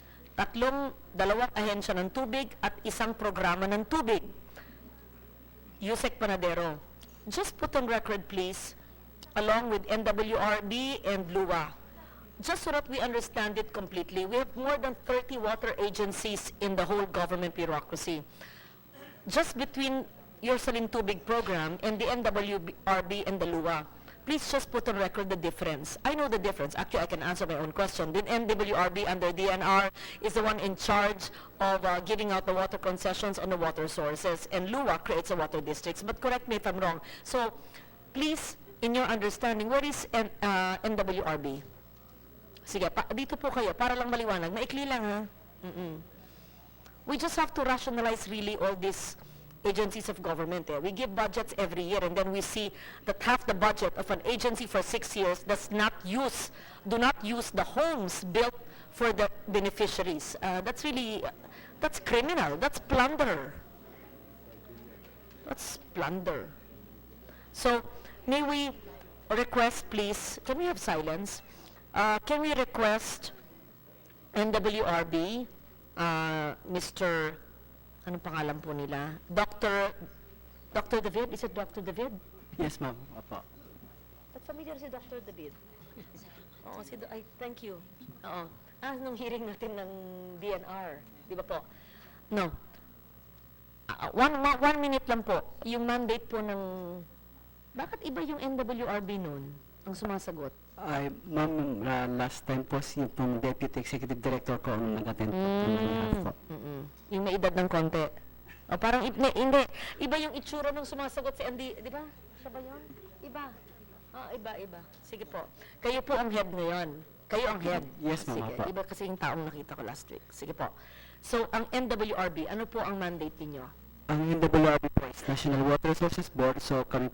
A: Dalawang ahensya ng tubig at isang programa ng tubig. Yusek Panadero, just put on record please, along with NWRB and LUWA, just so that we understand it completely. We have more than 30 water agencies in the whole government bureaucracy. Just between your Salintubig program and the NWRB and the LUWA, please just put on record the difference. I know the difference. Actually, I can answer my own question. The NWRB under DNR is the one in charge of giving out the water concessions on the water sources, and LUWA creates the water districts. But correct me if I'm wrong. So, please, in your understanding, what is NWRB? Sige, dito po kayo, para lang maliwanag. Maikli lang, ha? We just have to rationalize really all these agencies of government. We give budgets every year, and then we see that half the budget of an agency for 6 years do not use the homes built for the beneficiaries. That's criminal. That's plunder. That's plunder. So, may we request, please, can we have silence? Can we request NWRB, Mr. Anong pangalan po nila? Dr. David? Is it Dr. David?
I: Yes, ma'am. Opo.
A: At familiar si Dr. David? Oo, thank you. Oo. Nung hearing natin ng DNR, di ba po? No. One minute lang po. Yung mandate po ng... Bakit iba yung NWRB nun? Ang sumasagot?
I: Ay, ma'am, last time po si pong Deputy Executive Director ko ang nag-attend po.
A: Yung may edad ng konti. O parang, hindi. Iba yung itsura ng sumasagot si Andy, di ba? Siya ba yun? Iba. Iba. Sige po. Kayo po ang head ngayon. Kayo ang head.
I: Yes, ma'am.
A: Sige, iba kasi yung taong nakita ko last week. Sige po. So, ang NWRB, ano po ang mandate ninyo?
I: Ang NWRB po is National Water Resources Board, so kami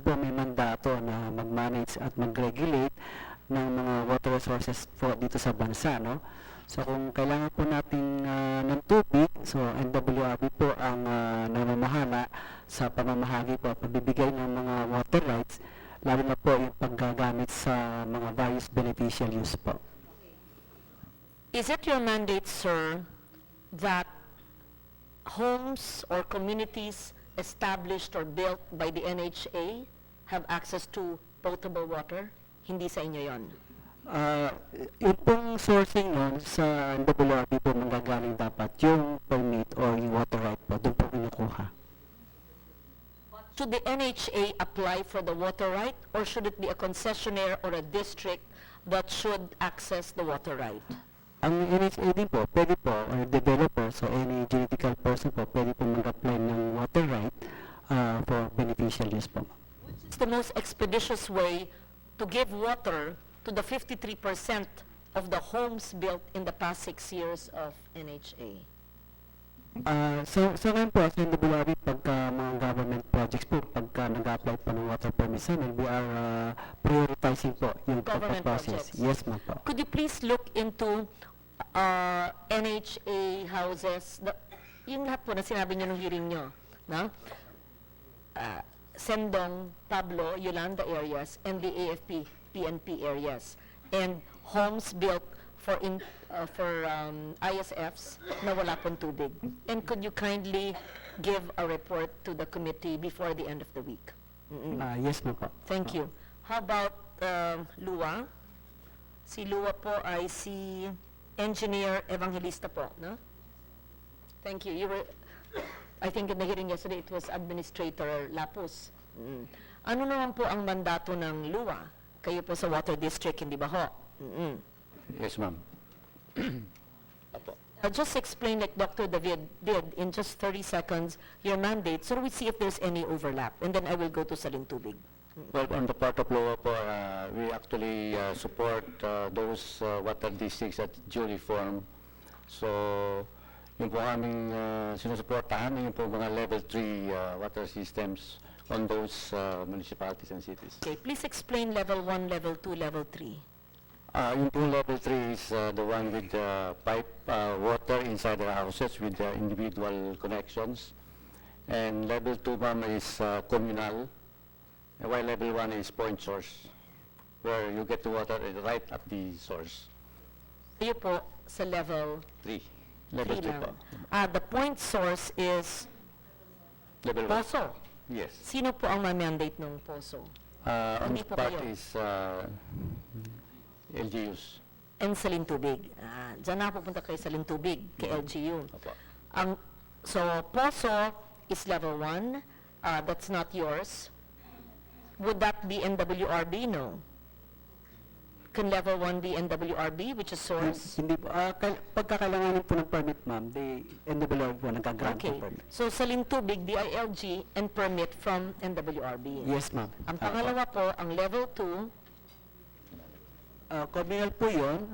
I: po may mandato na mag-manage at mag-regulate ng mga water resources po dito sa bansa, no? So kung kailangan po natin ng tubig, so NWRB po ang namamahala sa pamamahagi po at pagbibigay ng mga water rights, lalo na po yung paggagamit sa mga various beneficial use po.
A: Is it your mandate, sir, that homes or communities established or built by the NHA have access to potable water? Hindi sa inyo yon.
I: Yung pong sourcing nun sa WRB po manggagaling dapat yung permit or yung water right po, doon po kinukuha.
A: Should the NHA apply for the water right, or should it be a concessionaire or a district that should access the water right?
I: Ang NHA din po, pwede po, or developer, so any juridical person po, pwede po mag-apply ng water right for beneficial use po.
A: It's the most expeditious way to give water to the 53% of the homes built in the past 6 years of NHA.
I: So ngayon po, sa NWRB, pagka mga government projects po, pagka nag-apply po ng water permits namin, we are prioritizing po yung
A: Government
I: process.
A: projects.
I: Yes, ma'am po.
A: Could you please look into NHA houses, yung lahat po na sinabi nyo nung hearing nyo, no? Sendong, Pablo, Yolanda areas, and the AFP, PNP areas, and homes built for ISFs na wala pong tubig. And could you kindly give a report to the committee before the end of the week?
I: Yes, ma'am po.
A: Thank you. How about Lua? Si Lua po ay si Engineer Evangelista po, no? Thank you. You were, I think in the hearing yesterday, it was Administrator Lapus. Ano naman po ang mandato ng Lua? Kayo po sa Water District, hindi ba ho?
E: Yes, ma'am.
A: Just explain like Dr. David did in just 30 seconds your mandate so we see if there's any overlap. And then I will go to Salintubig.
E: Well, on the part of LOA po, we actually support those water districts that duly form. So, yung po aming sinusuportahan, yung po mga level 3 water systems on those municipalities and cities.
A: Okay, please explain level 1, level 2, level 3.
E: Yung po level 3 is the one with pipe water inside their houses with individual connections. And level 2, ma'am, is communal. While level 1 is point source, where you get the water right at the source.
A: Kayo po sa level
E: 3. Level
A: 3
E: 3 po.
A: lang. The point source is
E: Level 1.
A: poso.
E: Yes.
A: Sino po ang mandate ng poso?
E: On
A: Hindi
E: this
A: po
E: part
A: kayo.
E: is LGUs.
A: And Salintubig. Diyan na pupunta kayo sa Salintubig, kay LGU.
E: Opo.
A: So, poso is level 1. That's not yours. Would that be NWRB? No. Can level 1 be NWRB, which is source?
I: Hindi po. Pagkakailanganin po ng permit, ma'am, the NWRB po nag-grant
A: Okay.
I: ng permit.
A: So, Salintubig, DILG, and permit from NWRB.
I: Yes, ma'am.
A: Ang pangalawa po, ang level 2,
I: Communal po yun,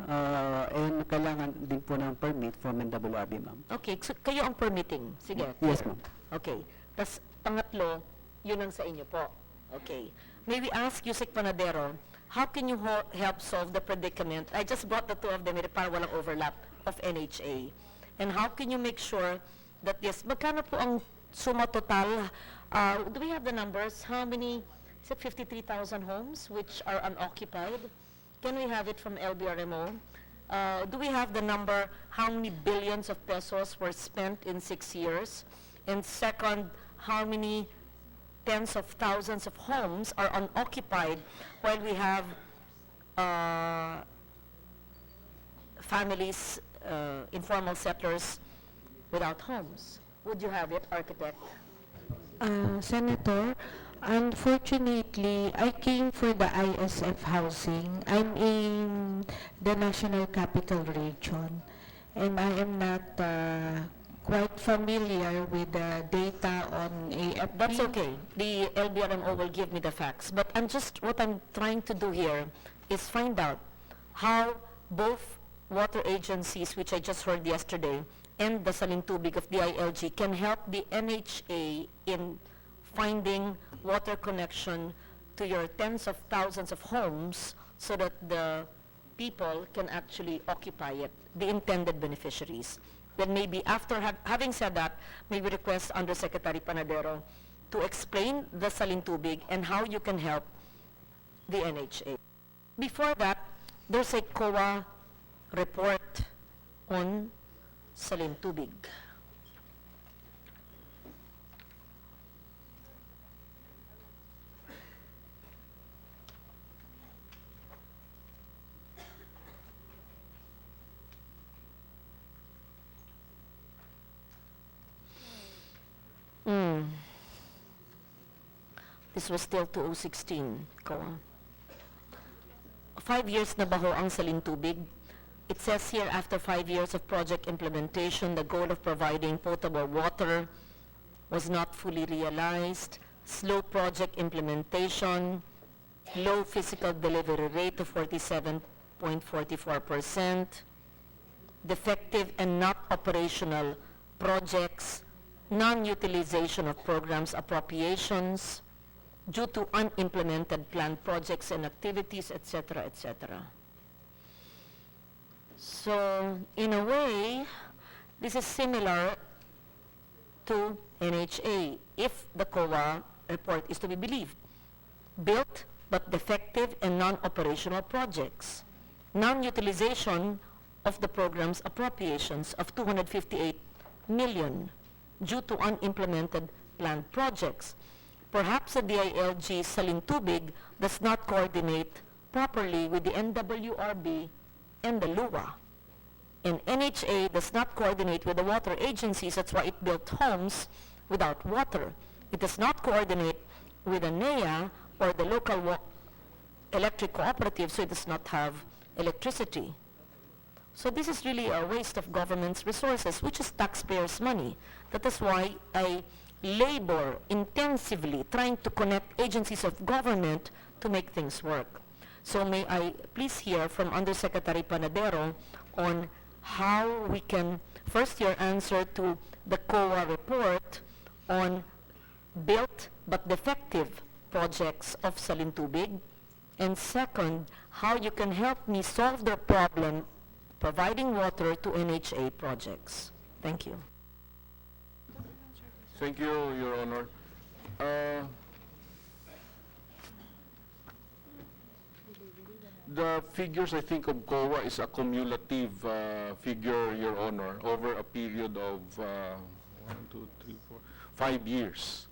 I: and kailangan din po ng permit from NWRB, ma'am.
A: okay, so kayo ang permitting. Sige.
I: Yes, ma'am.
A: Okay. Tapos, pangatlo, yun ang sa inyo po. Okay. May we ask Yusek Panadero, how can you help solve the predicament? I just brought the two of them para walang overlap of NHA. And how can you make sure that yes, magkano po ang suma total? Do we have the numbers? How many, is it 53,000 homes which are unoccupied? Can we have it from LBRMO? Do we have the number, how many billions of pesos were spent in 6 years? And second, how many tens of thousands of homes are unoccupied while we have families, informal settlers without homes? Would you have it, architect?
J: Senator, unfortunately, I came for the ISF housing. I'm in the National Capital Region, and I am not quite familiar with the data on AFP.
A: That's okay. The LBRMO will give me the facts. But what I'm trying to do here is find out how both water agencies, which I just heard yesterday, and the Salintubig of DILG can help the NHA in finding water connection to your tens of thousands of homes so that the people can actually occupy it, the intended beneficiaries. Then maybe after having said that, may we request Undersecretary Panadero to explain the Salintubig and how you can help the NHA. Before that, there's a COA report on Salintubig. This was still 2016, COA. 5 years na ba ho ang Salintubig? It says here, after 5 years of project implementation, the goal of providing potable water was not fully realized, slow project implementation, low physical delivery rate of 47.44%, defective and not operational projects, non-utilization of programs appropriations due to unimplemented planned projects and activities, etc., etc. So, in a way, this is similar to NHA, if the COA report is to be believed. Built but defective and non-operational projects. Non-utilization of the program's appropriations of 258 million due to unimplemented planned projects. Perhaps the DILG Salintubig does not coordinate properly with the NWRB and the LUA. And NHA does not coordinate with the water agencies, that's why it built homes without water. It does not coordinate with the NEA or the local electric cooperative, so it does not have electricity. So this is really a waste of government's resources, which is taxpayers' money. That is why I labor intensively trying to connect agencies of government to make things work. So may I please hear from Undersecretary Panadero on how we can, first your answer to the COA report on built but defective projects of Salintubig, and second, how you can help me solve the problem providing water to NHA projects. Thank you.
G: Thank you, Your Honor. The figures, I think, of COA is a cumulative figure, Your Honor, over a period of 5 years,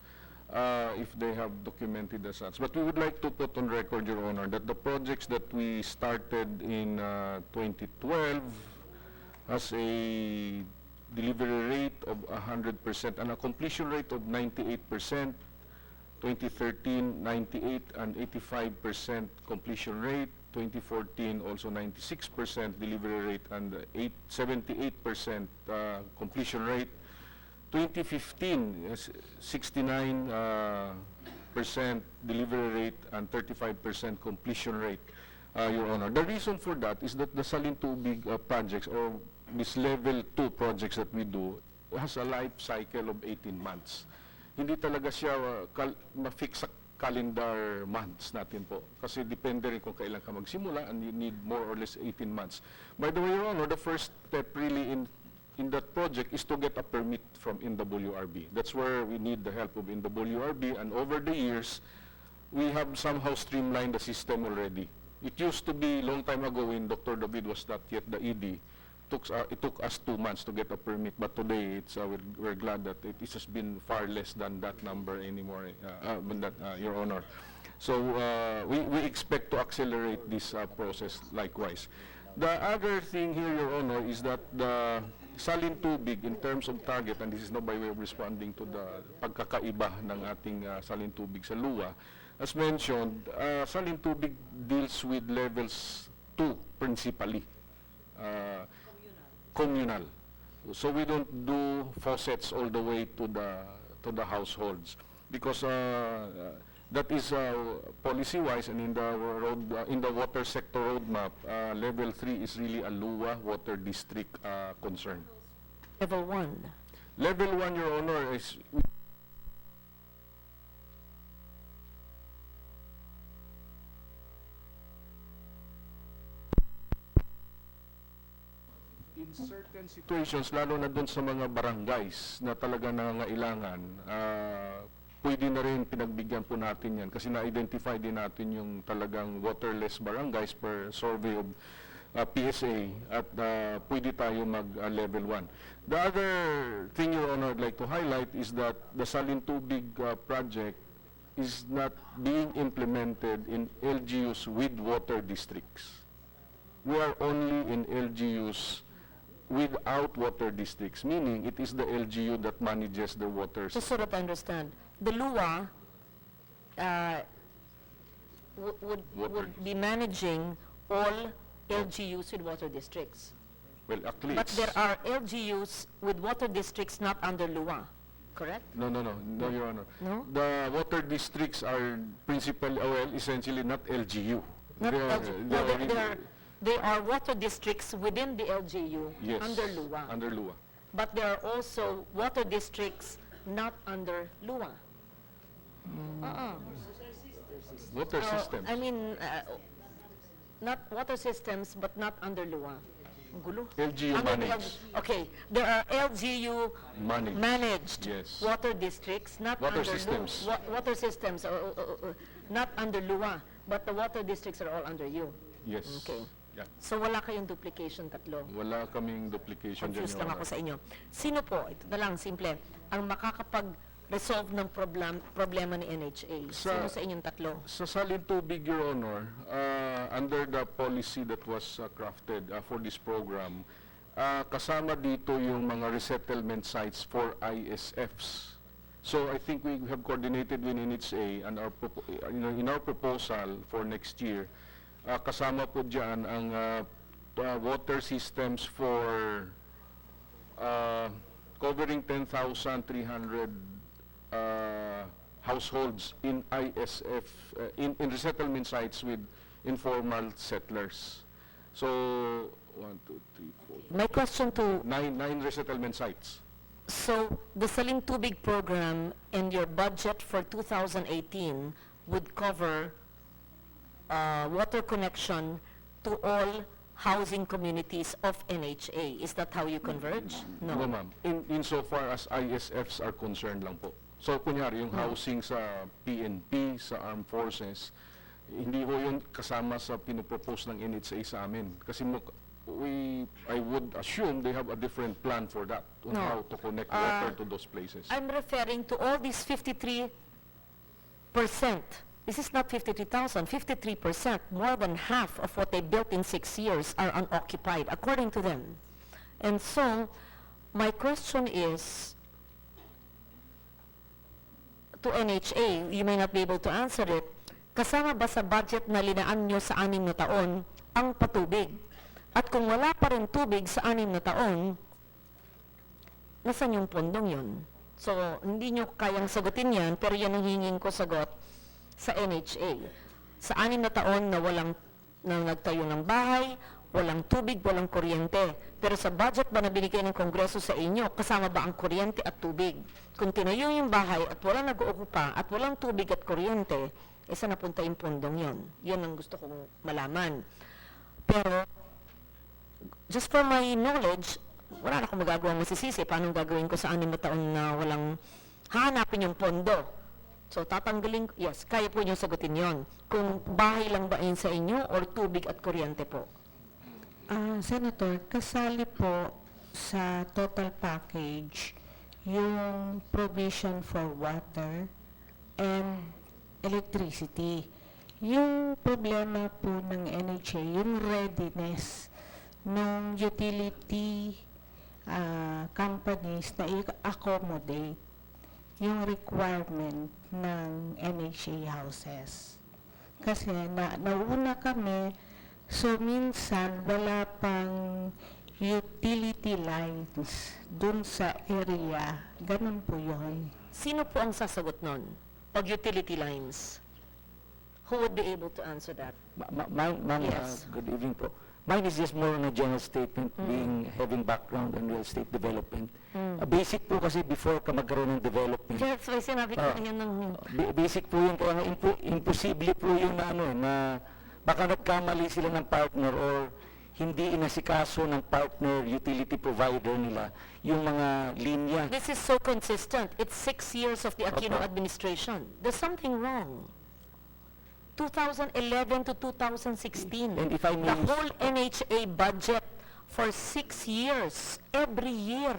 G: if they have documented as such. But we would like to put on record, Your Honor, that the projects that we started in 2012 has a delivery rate of 100% and a completion rate of 98%, 2013, 98 and 85% completion rate, 2014 also 96% delivery rate and 78% completion rate, 2015 is 69% delivery rate and 35% completion rate, Your Honor. The reason for that is that the Salintubig projects or this level 2 projects that we do has a life cycle of 18 months. Hindi talaga siya ma-fix sa calendar months natin po. Kasi depende rin kung kailan ka magsimula and you need more or less 18 months. By the way, Your Honor, the first step really in that project is to get a permit from NWRB. That's where we need the help of NWRB, and over the years, we have somehow streamlined the system already. It used to be long time ago when Dr. David was not yet the ED. It took us 2 months to get a permit, but today we're glad that it has been far less than that number anymore, Your Honor. So we expect to accelerate this process likewise. The other thing here, Your Honor, is that the Salintubig in terms of target, and this is no by way of responding to the pagkakaiba ng ating Salintubig sa LUA, as mentioned, Salintubig deals with levels 2 principally. Communal. So we don't do faucets all the way to the households because that is policy-wise, and in the water sector roadmap, level 3 is really a LUA water district concern.
A: Level 1.
G: Level 1, Your Honor, is in certain situations, lalo na doon sa mga barangays na talaga nangangailangan, pwede na rin pinagbigyan po natin yan kasi na-identify din natin yung talagang waterless barangays per survey of PSA at pwede tayo mag-level 1. The other thing, Your Honor, I'd like to highlight is that the Salintubig project is not being implemented in LGUs with water districts. We are only in LGUs without water districts, meaning it is the LGU that manages the waters.
A: Just so that I understand, the LUA uh, would be managing all LGUs with water districts.
G: Well, actually,
A: But there are LGUs with water districts not under LUA, correct?
G: No, Your Honor.
A: No?
G: The water districts are principally, well, essentially not LGU.
A: Not
G: They are-
A: LG
G: they
A: no,
G: are-
A: they are water districts within the LGU
G: Yes,
A: under LUA.
G: Under LUA.
A: But there are also water districts not under LUA.
G: Water systems.
A: I mean, not water systems, but not under LUA. Ang gulo.
G: LGU
A: Under the
G: managed.
A: Okay, there are LGU
G: Managed.
A: managed
G: Yes.
A: water districts, not
G: Water
A: under
G: systems.
A: water systems, not under LUA, but the water districts are all under you.
G: Yes.
A: Okay.
G: Yeah.
A: So wala kayong duplication tatlo.
G: Wala kaming duplication dyan,
A: Confused
G: Your
A: lang ako
G: Honor.
A: sa inyo. Sino po, ito na lang, simple, ang makakapag-resolve ng problema ni NHA? Sino sa inyong tatlo?
G: Sa salin tubig, Your Honor, under the policy that was crafted for this program, kasama dito yung mga resettlement sites for ISFs. So I think we have coordinated with NHA and in our proposal for next year, kasama po dyan ang water systems for covering 10,300 households in ISF, in resettlement sites with informal settlers. So, 1, 2, 3, 4,
A: My question to,
G: 9 resettlement sites.
A: so the Saling Tubig program and your budget for 2018 would cover water connection to all housing communities of NHA. Is that how you converge?
G: No, ma'am. Insofar as ISFs are concerned lang po. So, kunyari, yung housing sa PNP, sa Armed Forces, hindi ho yun kasama sa pinopropose ng NHA sa amin. Kasi I would assume they have a different plan for that, on
A: No.
G: how to connect water to those places.
A: I'm referring to all these 53%. This is not 53,000, 53%, more than half of what they built in 6 years are unoccupied, according to them. And so, my question is, to NHA, you may not be able to answer it, kasama ba sa budget na linaan nyo sa 6 na taon ang patubig? At kung wala pa rin tubig sa 6 na taon, nasan yung pondong yun? So, hindi nyo kayang sagutin yan, pero yan ang hinging ko sagot sa NHA. Sa 6 na taon na nagtayo ng bahay, walang tubig, walang kuryente. Pero sa budget ba na binigay ng Kongreso sa inyo, kasama ba ang kuryente at tubig? Kung tinayo yung bahay at walang nag-uukupa at walang tubig at kuryente, saan napunta yung pondong yon? Yan ang gusto kong malaman. Pero, just for my knowledge, wala na akong magagawang masisisi. Paano gagawin ko sa 6 na taon na walang hahanapin yung pondo? So, tatanggalin, yes, kaya po niyong sagutin yon. Kung bahay lang ba yun sa inyo or tubig at kuryente po?
J: Senator, kasali po sa total package yung provision for water and electricity. Yung problema po ng NHA, yung readiness ng utility companies na i-accommodate yung requirement ng NHA houses. Kasi nauna kami, so minsan wala pang utility lines dun sa area. Ganun po yun.
A: Sino po ang sasagot nun? Pag utility lines? Who would be able to answer that?
K: Ma'am,
A: Yes.
K: good evening po. Mine is just more on a general statement, having background in real estate development. Basic po kasi before ka magkaroon ng development.
A: That's why sinabi ko kanina ng...
K: Basic po yun, kaya nga imposible po yung na baka nagkamali sila ng partner or hindi inasikaso ng partner utility provider nila yung mga linya.
A: This is so consistent. It's 6 years of the Aquino
K: Opo.
A: administration. There's something wrong. 2011 to 2016.
K: And if I may
A: The
K: use-
A: whole NHA budget for 6 years, every year,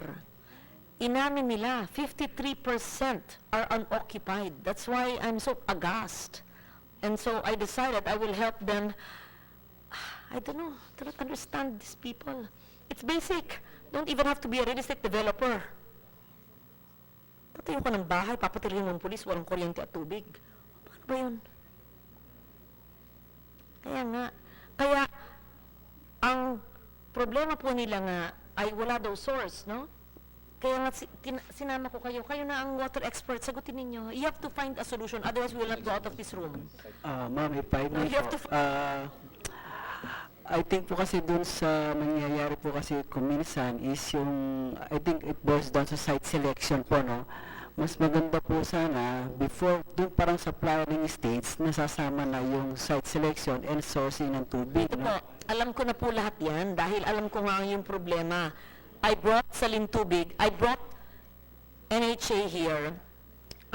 A: inamin nila, 53% are unoccupied. That's why I'm so aghast. And so I decided I will help them. I don't know, I don't understand these people. It's basic. Don't even have to be a real estate developer. Tatayo ka ng bahay, papatilihin mo ng pulis, walang kuryente at tubig. Paano ba yun? Kaya nga. Kaya, ang problema po nila nga ay wala daw source, no? Kaya nga sinama ko kayo. Kayo na ang water expert. Sagutin ninyo. You have to find a solution. Otherwise, we will not go out of this room.
L: Ma'am, if I may
A: You have
L: po,
A: to
L: I think po kasi dun sa nangyayari po kasi kuminsan is yung, I think it boils down sa site selection po, no? Mas maganda po sana, before, dun parang sa planning stage, nasasama na yung site selection and sourcing ng tubig,
A: Ito
L: no?
A: po, alam ko na po lahat yan dahil alam ko nga yung problema. I brought Salintubig, I brought NHA here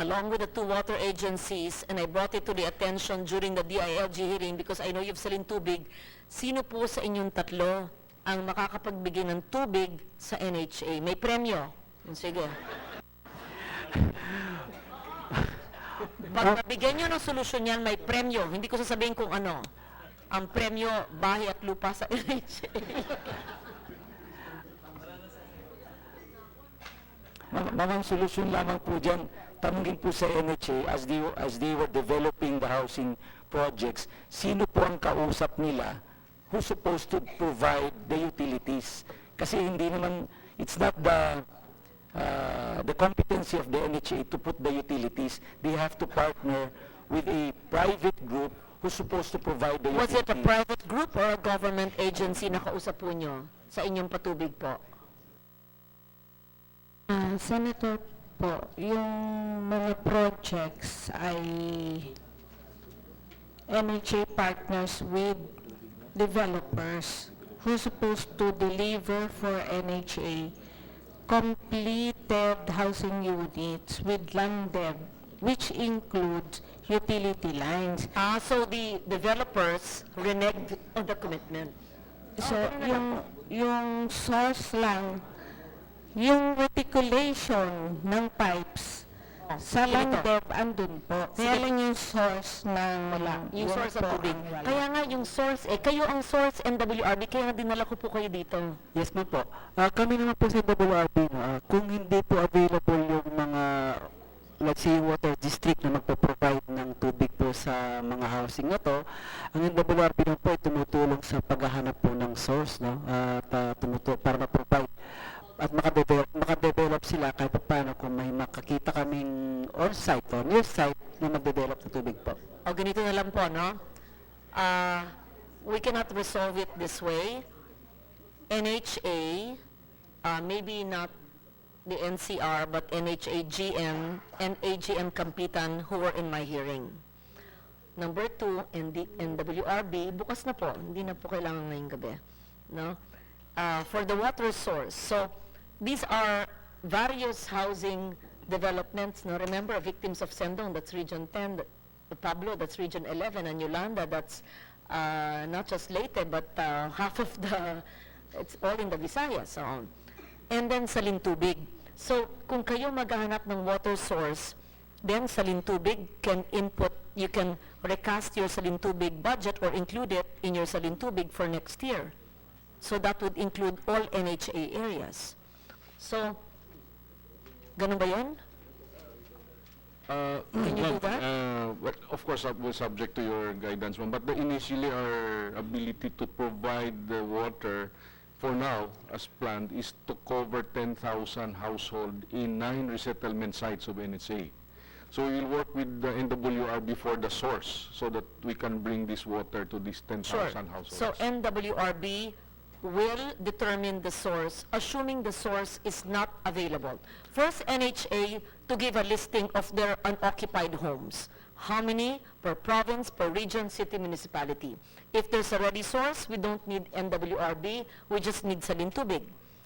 A: along with the two water agencies and I brought it to the attention during the DILG hearing because I know you've Salintubig. Sino po sa inyong tatlo ang makakapagbigay ng tubig sa NHA? May premyo. Sige. Pag nabigyan nyo ng solusyon yan, may premyo. Hindi ko sasabihin kung ano. Ang premyo, bahay at lupa sa NHA.
K: Ang solusyon lamang po dyan, tanungin po sa NHA as they were developing the housing projects, sino po ang kausap nila who's supposed to provide the utilities? Kasi hindi naman, it's not the competency of the NHA to put the utilities. They have to partner with a private group who's supposed to provide the
A: Was
K: utilities.
A: it a private group or a government agency na kausap po nyo sa inyong patubig po?
J: Senator po, yung mga projects ay MHA partners with developers who supposed to deliver for NHA completed housing units with land dev, which includes utility lines.
A: So the developers reneged on the commitment.
J: So, yung source lang, yung reticulation ng pipes sa land dev andun po. Kaya lang yung source ng
A: Yung source
J: po
A: of tubig.
J: ang wala.
A: Kaya nga yung source, kayo ang source NWRB, kaya nga dinala ko po kayo dito.
L: Yes, ma'am po. Kami naman po sa WRB, no, kung hindi po available yung mga, let's say, water district na magpo-provide ng tubig po sa mga housing na to, ang WRB naman po ay tumutulong sa paghahanap po ng source, no, at para ma-provide at makadevelop sila kahit paano kung may makakita kaming on-site o near-site na magdevelop ng tubig po.
A: O ganito na lang po, no? We cannot resolve it this way. NHA, maybe not the NCR, but NHA GM and AGM Kampitan who were in my hearing. Number two, NWRB, bukas na po, hindi na po kailangan ngayong gabi. No? For the water source. So, these are various housing developments. No? Remember, victims of Sendong, that's Region 10, Pablo, that's Region 11, and Yolanda, that's not just Leyte, but half of the, it's all in the Visayas. So, and then Salintubig. So, kung kayo maghahanap ng water source, then Salintubig can input, you can recast your Salintubig budget or include it in your Salintubig for next year. So that would include all NHA areas. So, ganun ba yun? Can you do that?
G: Well, of course, that was subject to your guidance, ma'am. But initially, our ability to provide the water for now, as planned, is to cover 10,000 households in 9 resettlement sites of NHA. So we will work with the NWRB for the source so that we can bring this water to these 10,000
A: Sure.
G: households.
A: So NWRB will determine the source, assuming the source is not available. First, NHA to give a listing of their unoccupied homes. How many per province, per region, city, municipality. If there's a ready source, we don't need NWRB, we just need Salintubig.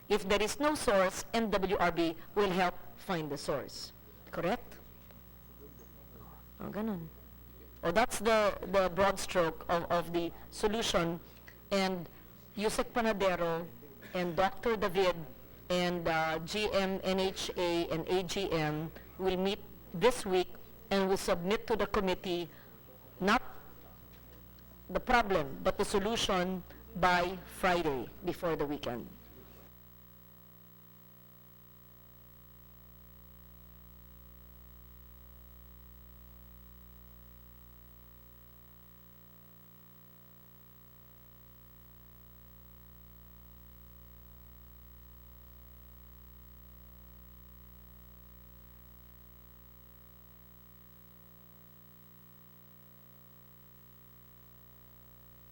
A: If there is no source, NWRB will help find the source. Correct? Oh, ganun. Oh, that's the broad stroke of the solution. And Yusek Panadero and Dr. David and GM, NHA, and AGM will meet this week and will submit to the committee not the problem, but the solution by Friday before the weekend.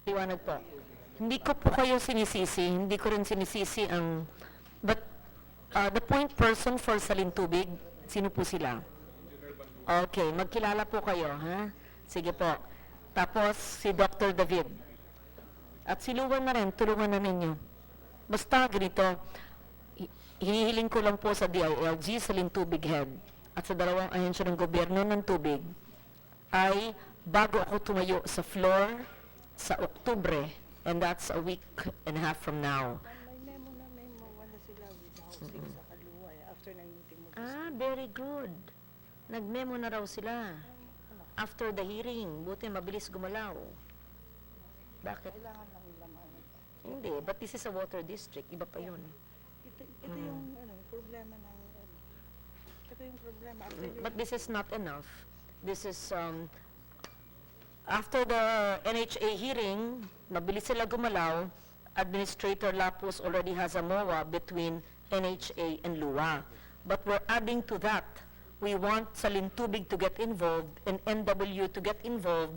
A: Liwanag po. Hindi ko po kayo sinisisi, hindi ko rin sinisisi ang, but the point person for Salintubig, sino po sila? Okay, magkilala po kayo, ha? Sige po. Tapos si Dr. David. At si Luwan na rin, tulungan na ninyo. Basta ganito, hinihiling ko lang po sa DILG, Salintubig Head, at sa dalawang ahensya ng gobyerno ng tubig, ay bago ako tumayo sa floor sa Oktubre, and that's a week and a half from now.
M: May memo, wala sila with housing sa Kaluway after ng meeting mo.
A: Ah, very good. Nagmemo na raw sila. After the hearing, buti mabilis gumalaw. Bakit?
M: Kailangan lang ilaman.
A: Hindi, but this is a water district, iba pa yun.
M: Ito yung problema ng ito yung problema.
A: But this is not enough. This is, after the NHA hearing, mabilis sila gumalaw, Administrator Lapus already has a MOA between NHA and LUA. But we're adding to that. We want Salintubig to get involved and NW to get involved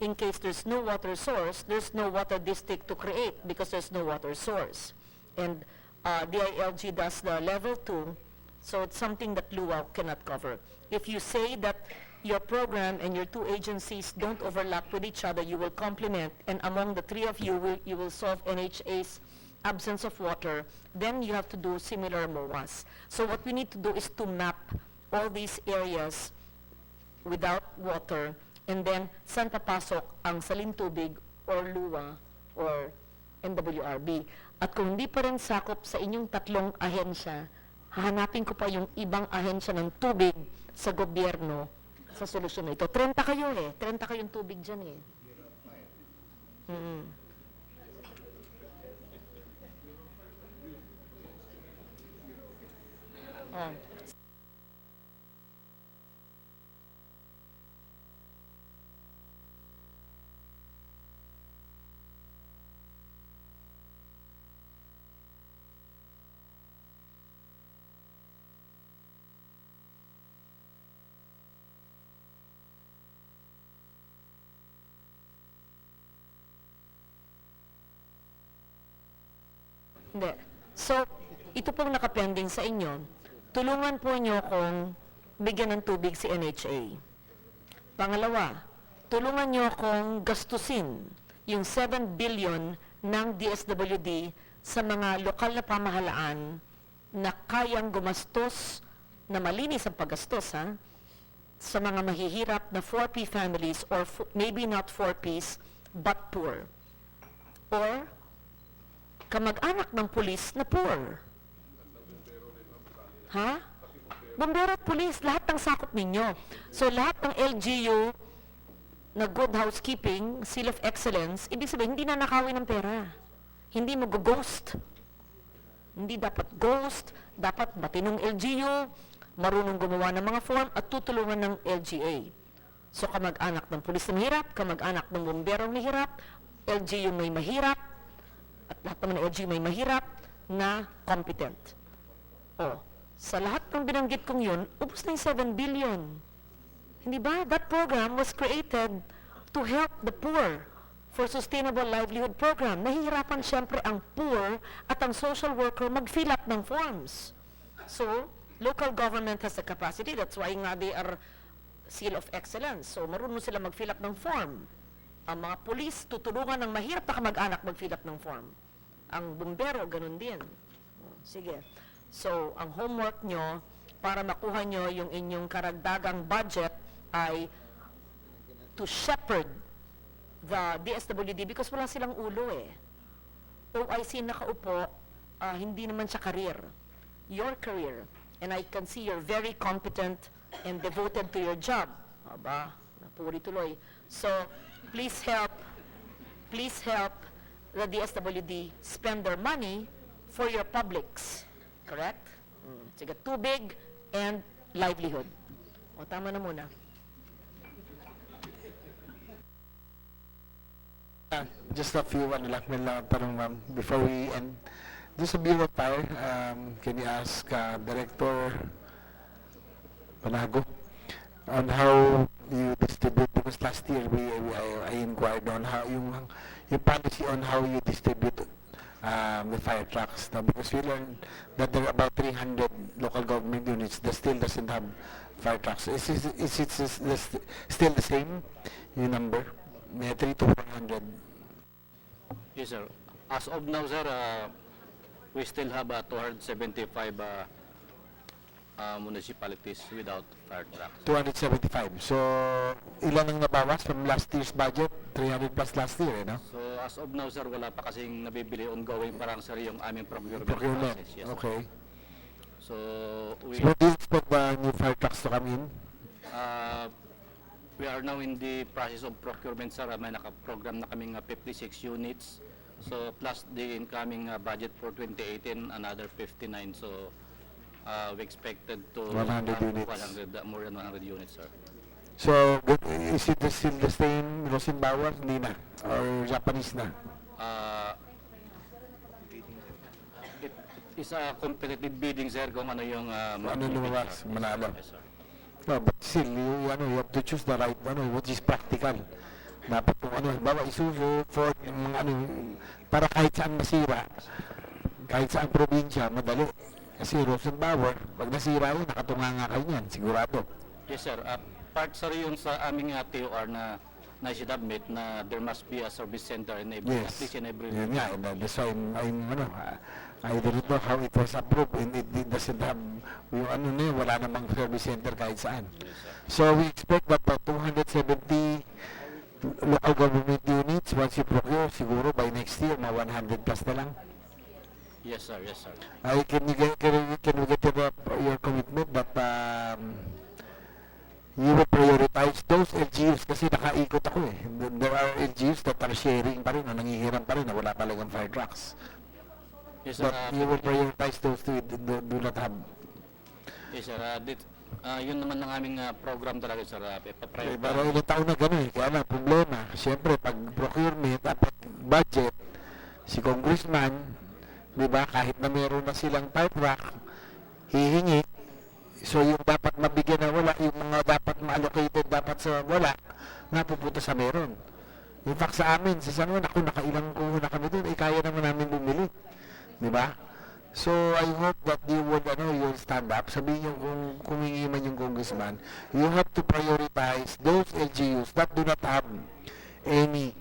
A: in case there's no water source, there's no water district to create because there's no water source. And DILG does the level 2, so it's something that LUA cannot cover. If you say that your program and your two agencies don't overlap with each other, you will complement, and among the three of you, you will solve NHA's absence of water, then you have to do similar MOAs. So what we need to do is to map all these areas without water, and then saan papasok ang Salintubig or LUA or NWRB. At kung hindi pa rin sakop sa inyong tatlong ahensya, hahanapin ko pa yung ibang ahensya ng tubig sa gobyerno sa solusyon na ito. 30 kayo 30 kayong tubig dyan Oh. Hindi. So, ito pong nakapending sa inyo. Tulungan po nyo kung bigyan ng tubig si NHA. Pangalawa, tulungan nyo kung gastusin yung 7 billion ng DSWD sa mga lokal na pamahalaan na kayang gumastos, na malinis ang paggastos, sa mga mahihirap na 4P families or maybe not 4Ps, but poor. Or kamag-anak ng pulis na poor. Ha? Bombero at pulis, lahat ng sakop ninyo. So lahat ng LGU na good housekeeping, seal of excellence, ibig sabihin, hindi na nakawin ng pera. Hindi mag-ghost. Hindi dapat ghost, dapat matinong LGU, marunong gumawa ng mga form at tutulungan ng LGA. So kamag-anak ng pulis na mahirap, kamag-anak ng bombero na mahirap, LGU may mahirap, at lahat naman ng LGU may mahirap na competent. Sa lahat ng binanggit kong yun, ubos na yung 7 billion. Hindi ba? That program was created to help the poor for sustainable livelihood program. Nahihirapan siyempre ang poor at ang social worker mag-fill up ng forms. So, local government has the capacity. That's why nga they are seal of excellence. So, marunong sila mag-fill up ng form. Ang mga police, tutulungan ng mahirap na kamag-anak mag-fill up ng form. Ang bumbero, ganun din. Sige. So, ang homework nyo, para makuha nyo yung inyong karagdagang budget, ay to shepherd the DSWD because wala silang ulo OIC nakaupo, hindi naman siya career. Your career. And I can see you're very competent and devoted to your job. Aba, napuri tuloy. So, please help the DSWD spend their money for your publics. Correct? Sige, tubig and livelihood. Tama na muna.
C: Just a few tanong, ma'am, before we end. Just a bit of time, can you ask Director Panago on how you distribute, because last year I inquired on how yung policy on how you distribute the fire trucks. Now, because we learned that there are about 300 local government units that still doesn't have fire trucks. Is it still the same, yung number? May 3 to 400.
I: Yes, sir. As of now, sir, we still have 275 municipalities without fire trucks.
C: 275. So, ilan ang nabawas from last year's budget? 300 plus last year, no?
I: So, as of now, sir, wala pa kasing nabibili ongoing parang, sir, yung aming procurement
C: Procurement.
I: process. Yes, sir.
C: Okay.
I: So, we,
C: So, when do you expect the new fire trucks to come in?
I: we are now in the process of procurement, sir. May nakaprogram na kaming 56 units. So, plus the incoming budget for 2018, another 59. So, we expected to
C: 100 units.
I: 100, more than 100 units, sir.
C: So, is it still the same Rosenbauer? Hindi na? Or Japanese na?
I: It is a competitive bidding, sir, kung ano yung
C: Ano lumabas? Manalo?
I: Yes, sir.
C: No, but still, you have to choose the right, what is practical. Dapat kung bawa Isuzu, Ford, yung mga para kahit saan masira, kahit saan probinsya, madali. Kasi Rosenbauer, pag nasira yun, nakatunganga kayo niyan, sigurado.
I: Yes, sir. Part, sir, yung sa aming TOR na na-submit na there must be a service center in every, at
C: Yes.
I: least in every
C: Yun nga, and that's why I don't know how it was approved, and it doesn't have, yung wala namang service center kahit saan. So we expect that 270 local government units, once you procure, siguro by next year, 100 plus na lang.
I: Yes, sir. Yes, sir.
C: Can we get your commitment that you will prioritize those LGUs kasi nakaikot ako eh. There are LGUs that are sharing pa rin, nangihiram pa rin, na wala talagang fire trucks.
I: Yes, sir.
C: But you will prioritize those two do not have.
I: Yes, sir. Yun naman ang aming program talaga, sir.
C: Pero ilang taon na gano'n eh. Kaya lang, problema. Siyempre, pag procurement, pag budget, si congressman, di ba, kahit na meron na silang fire truck, hihingi. So yung dapat mabigyan na wala, yung mga dapat ma-allocated dapat sa wala, napupunta sa meron. In fact, sa amin, sa San Juan, nakailang kuho na kami doon, kaya naman namin bumili. Di ba? So I hope that you would, you'll stand up. Sabihin nyo kung kumingi man yung congressman, you have to prioritize those LGUs that do not have any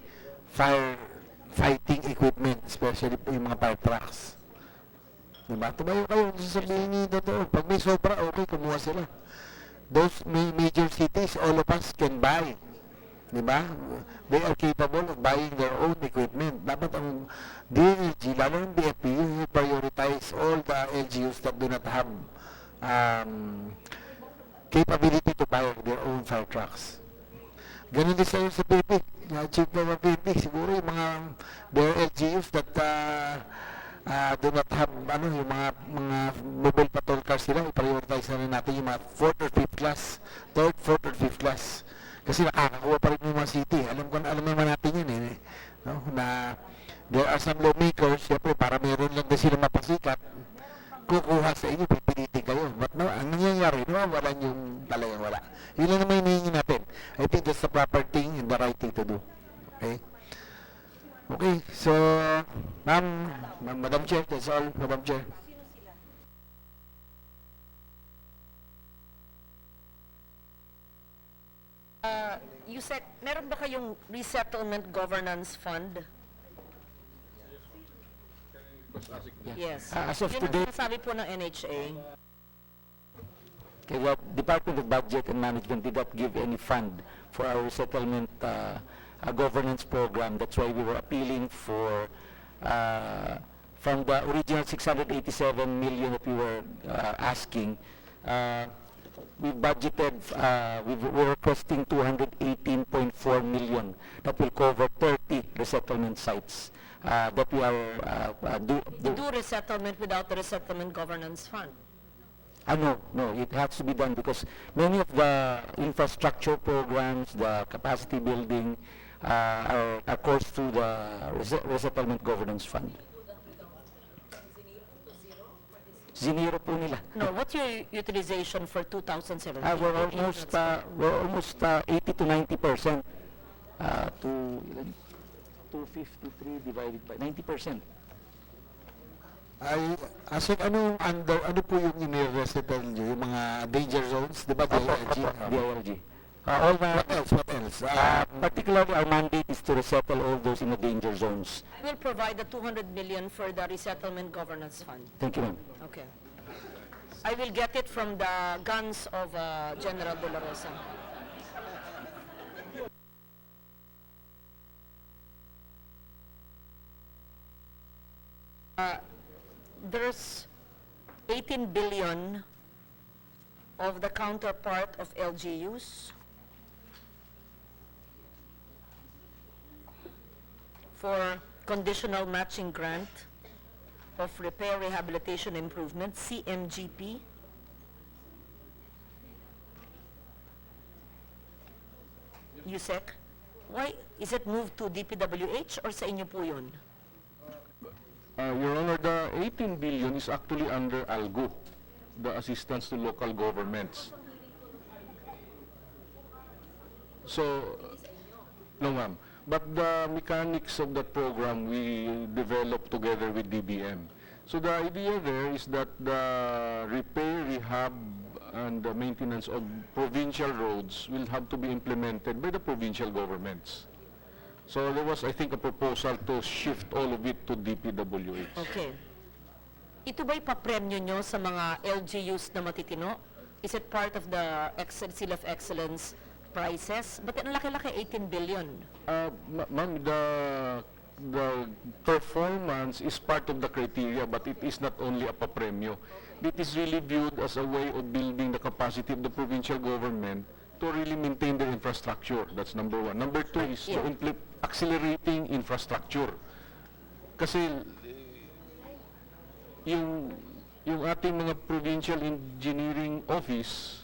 C: fighting equipment, especially yung mga fire trucks. Diba? Tumayo kayo, sasabihin niyo totoo. Pag may sobra, okay, kumuha sila. Those major cities, all of us can buy. Diba? They are capable of buying their own equipment. Dapat ang DLG, lalo ng BFP, you prioritize all the LGUs that do not have capability to buy their own fire trucks. Ganun din sa'yo sa PNP. Chief ng PNP, siguro yung mga their LGUs that do not have yung mga mobile patrol cars sila, i-prioritize na rin natin yung mga 4th or 5th class, 3rd, 4th or 5th class. Kasi nakakakuha pa rin yung mga city. Alam naman natin yun eh. No? Na there are some lawmakers, siyempre para meron lang din sila mapasikat, kukuha sa inyo, pipilitin kayo. But no, ang nangyayari, nawawalan yung talagang wala. Yun lang naman hinihingi natin. I think that's the proper thing and the right thing to do. Okay? Okay, so, Madam Chair, that's all, Madam Chair.
A: Yusek, meron ba kayong resettlement governance fund? Yes.
K: As of
A: Yun
K: today,
A: ang sinasabi po ng NHA.
K: the Department of Budget and Management did not give any fund for our resettlement governance program. That's why we were appealing for from the original 687 million that we were asking. We budgeted, we're requesting 218.4 million that will cover 30 resettlement sites that we are
A: Do resettlement without the resettlement governance fund.
K: No, it has to be done because many of the infrastructure programs, the capacity building are course through the resettlement governance fund. Zinero po nila.
A: No, what's your utilization for 2017?
K: We're almost 80 to 90% to 253 divided by 90%.
C: Ay, Asik, ano po yung iniresital nyo? Yung mga danger zones, di ba? DILG?
K: DILG. All the,
C: What else? What else?
K: particularly our mandate is to resettle all those in the danger zones.
A: We'll provide the 200 million for the Resettlement Governance Fund.
K: Thank you, ma'am.
A: Okay. I will get it from the guns of General De La Rosa. There's 18 billion of the counterpart of LGUs for conditional matching grant of repair, rehabilitation, improvement, CMGP. USEC, why is it moved to DPWH or sa inyo po yun?
G: Your Honor, the 18 billion is actually under ALGO, the Assistance to Local Governments. So, no ma'am. But the mechanics of that program we developed together with DBM. So the idea there is that the repair, rehab, and the maintenance of provincial roads will have to be implemented by the provincial governments. So there was, I think, a proposal to shift all of it to DPWH.
A: Okay. Ito ba'y papremyo nyo sa mga LGUs na matitino? Is it part of the Seal of Excellence prices? But ang laki-laki, 18 billion.
G: Ma'am, the performance is part of the criteria, but it is not only a papremyo. It is really viewed as a way of building the capacity of the provincial government to really maintain their infrastructure. That's number one. Number two is to accelerating infrastructure. Kasi yung ating mga provincial engineering office,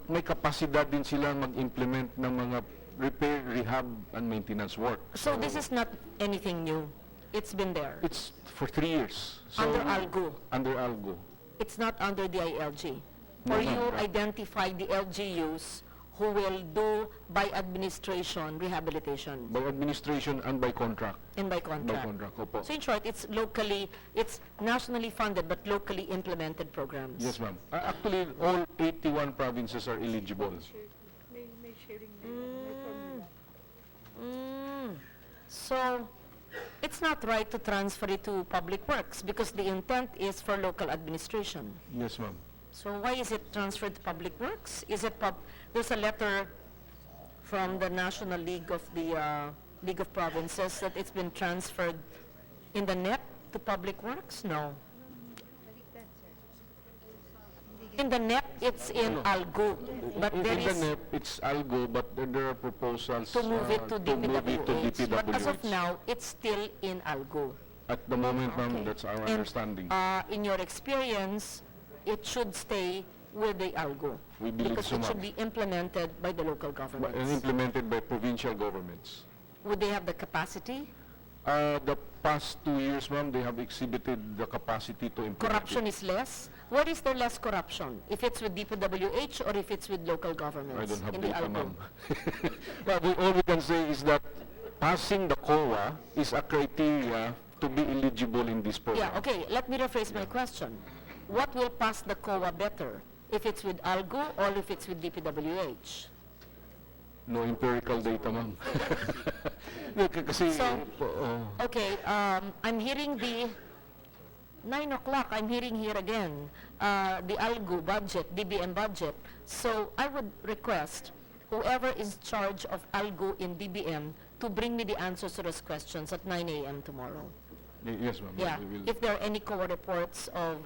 G: may kapasidad din sila mag-implement ng mga repair, rehab, and maintenance work.
A: So this is not anything new. It's been there.
G: It's for 3 years. So
A: Under ALGO.
G: Under ALGO.
A: It's not under the ILG.
G: No,
A: Or
G: ma'am.
A: you identify the LGUs who will do by administration rehabilitation
G: By administration and by contract.
A: and by
G: By
A: contract.
G: contract, opo.
A: So in short, it's nationally funded but locally implemented programs.
G: Yes, ma'am. Actually, all 81 provinces are eligible.
M: May sharing may formula.
A: So, it's not right to transfer it to Public Works because the intent is for local administration.
G: Yes, ma'am.
A: So why is it transferred to Public Works? Is it there's a letter from the National League of the League of Provinces that it's been transferred in the NEP to Public Works? No. In the NEP, it's in ALGO, but
G: In
A: there
G: the
A: is
G: NEP, it's ALGO, but there are proposals
A: to move it to DPWH. But as of
G: DPWH.
A: now, it's still in ALGO.
G: At the moment, ma'am,
A: Okay.
G: that's our
A: And,
G: understanding.
A: In your experience, it should stay with the ALGO.
G: We believe
A: Because
G: so,
A: it should
G: ma'am.
A: be implemented by the local
G: And
A: governments.
G: implemented by provincial governments.
A: Would they have the capacity?
G: The past 2 years, ma'am, they have exhibited the capacity to implement
A: Corruption
G: it.
A: is less? Where is there less corruption? If it's with DPWH or if it's with local governments?
G: I don't have
A: in the
G: data,
A: ALGO?
G: ma'am. But all we can say is that passing the COA is a criteria to be eligible in this program.
A: Yeah, okay, let me rephrase my question. What will pass the COA better? If it's with ALGO or if it's with DPWH?
G: No empirical data, ma'am. No, kasi,
A: So-
G: oo.
A: Okay, I'm hearing the 9 o'clock, I'm hearing here again, the ALGO budget, DBM budget. So I would request whoever is in charge of ALGO in DBM to bring me the answers to those questions at 9 a.m. tomorrow.
G: Yes, ma'am.
A: Yeah,
G: we will.
A: if there are any COA reports of,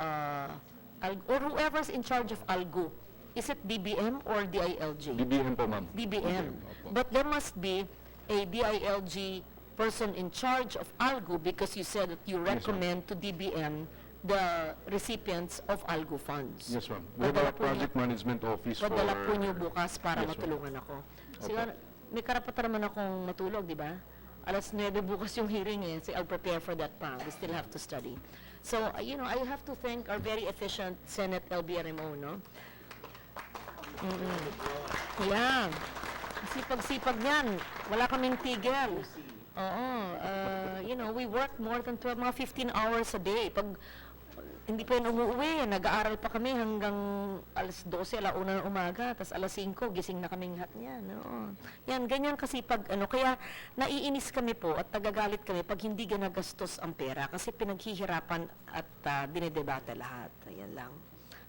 A: or whoever's in charge of ALGO, is it DBM or DILG?
G: DBM po, ma'am.
A: DBM.
G: opo.
A: But there must be a DILG person in charge of ALGO because you said that you
G: ma'am.
A: recommend to DBM the recipients of ALGO funds.
G: Yes, ma'am. We have
A: Padala
G: a
A: po niyo-
G: project management office for...
A: Padala po niyo bukas para
G: Yes, ma'am.
A: matulungan ako. Siguro, may karapatan naman akong matulog, di ba? Alas 9 bukas yung hearing eh. So I'll prepare for that pa. We still have to study. So, I have to thank our very efficient Senate LBRMO, no? Yeah. Sipag-sipag niyan. Wala kaming tigil. Oo. We work more than 12, mga 15 hours a day. Pag hindi pa yun umuwi, nag-aaral pa kami hanggang alas 12, alauna ng umaga, tapos alas 5, gising na kaming lahat niyan. Oo. Yan, ganyan kasi pag kaya naiinis kami po at tagagalit kami pag hindi ginagastos ang pera kasi pinaghihirapan at dinedebate lahat. Ayan lang.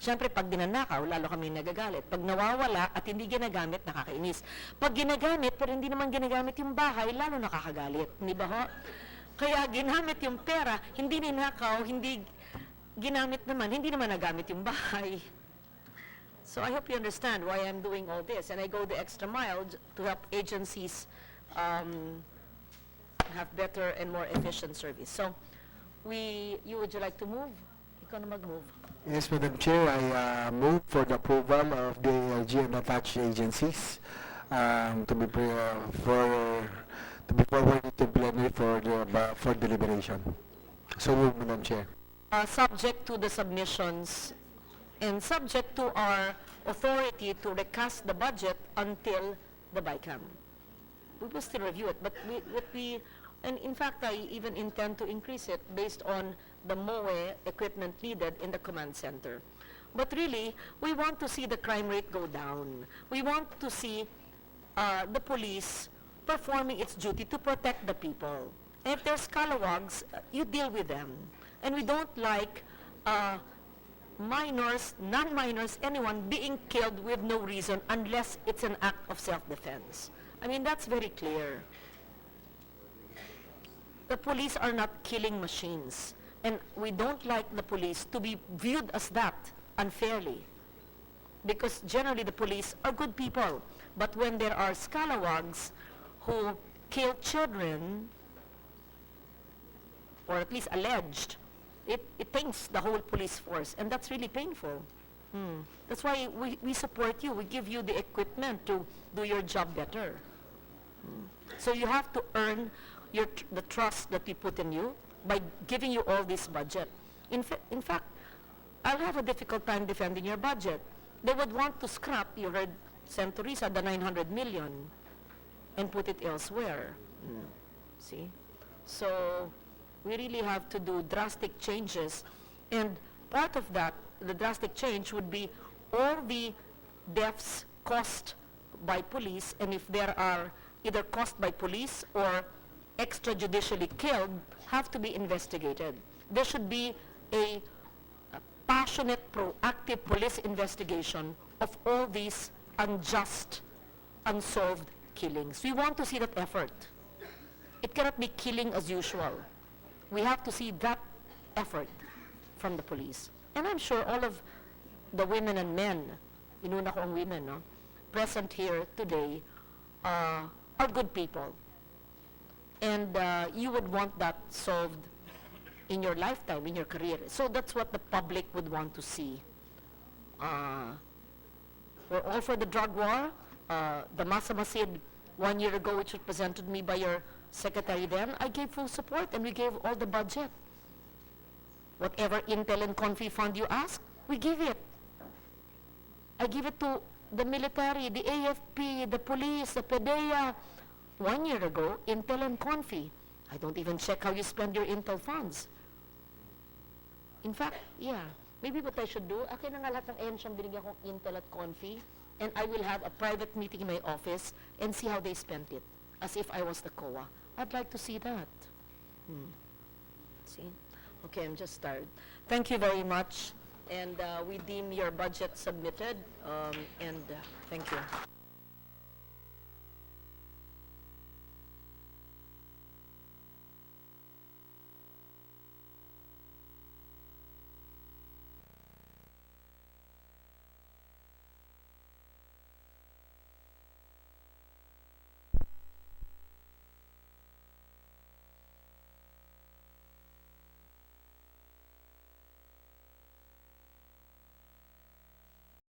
A: Siyempre, pag dinanakaw, lalo kami nagagalit. Pag nawawala at hindi ginagamit, nakakainis. Pag ginagamit, pero hindi naman ginagamit yung bahay, lalo nakakagalit. Hindi ba ho? Kaya ginamit yung pera, hindi ninakaw, hindi ginamit naman, hindi naman nagamit yung bahay. So I hope you understand why I'm doing all this. And I go the extra mile to help agencies have better and more efficient service. So, would you like to move? Ikaw na mag-move.
C: Yes, Madam Chair, I move for the approval of the ALG and attached agencies to be forwarded to plenary for deliberation. So move, Madam Chair.
A: Subject to the submissions and subject to our authority to recast the budget until the BICAM. We will still review it, but and in fact, I even intend to increase it based on the MOE equipment needed in the command center. But really, we want to see the crime rate go down. We want to see the police performing its duty to protect the people. And if there's scalawags, you deal with them. And we don't like minors, non-minors, anyone being killed with no reason unless it's an act of self-defense. I mean, that's very clear. The police are not killing machines. And we don't like the police to be viewed as that unfairly. Because generally the police are good people. But when there are scalawags who kill children, or at least alleged, it taints the whole police force. And that's really painful. That's why we support you. We give you the equipment to do your job better. So you have to earn the trust that we put in you by giving you all this budget. In fact, I'll have a difficult time defending your budget. They would want to scrap, you heard Sen. Teresa, the 900 million and put it elsewhere. See? So we really have to do drastic changes. And part of that, the drastic change would be all the deaths caused by police, and if there are either caused by police or extrajudicially killed, have to be investigated. There should be a passionate, proactive police investigation of all these unjust, unsolved killings. We want to see that effort. It cannot be killing as usual. We have to see that effort from the police. And I'm sure all of the women and men, inuna ko ang women, no, present here today are good people. And you would want that solved in your lifetime, in your career. So that's what the public would want to see. We're all for the drug war. The Masa Masid 1 year ago, which was presented to me by your secretary then, I gave full support and we gave all the budget. Whatever intel and confi fund you ask, we give it. I give it to the military, the AFP, the police, the PDEA. 1 year ago, intel and confi. I don't even check how you spend your intel funds. In fact, yeah, maybe what I should do, akin na nga lahat ng ensyang binigyan kong intel at confi, and I will have a private meeting in my office and see how they spent it, as if I was the COA. I'd like to see that. See? Okay, I'm just tired. Thank you very much, and we deem your budget submitted, and thank you.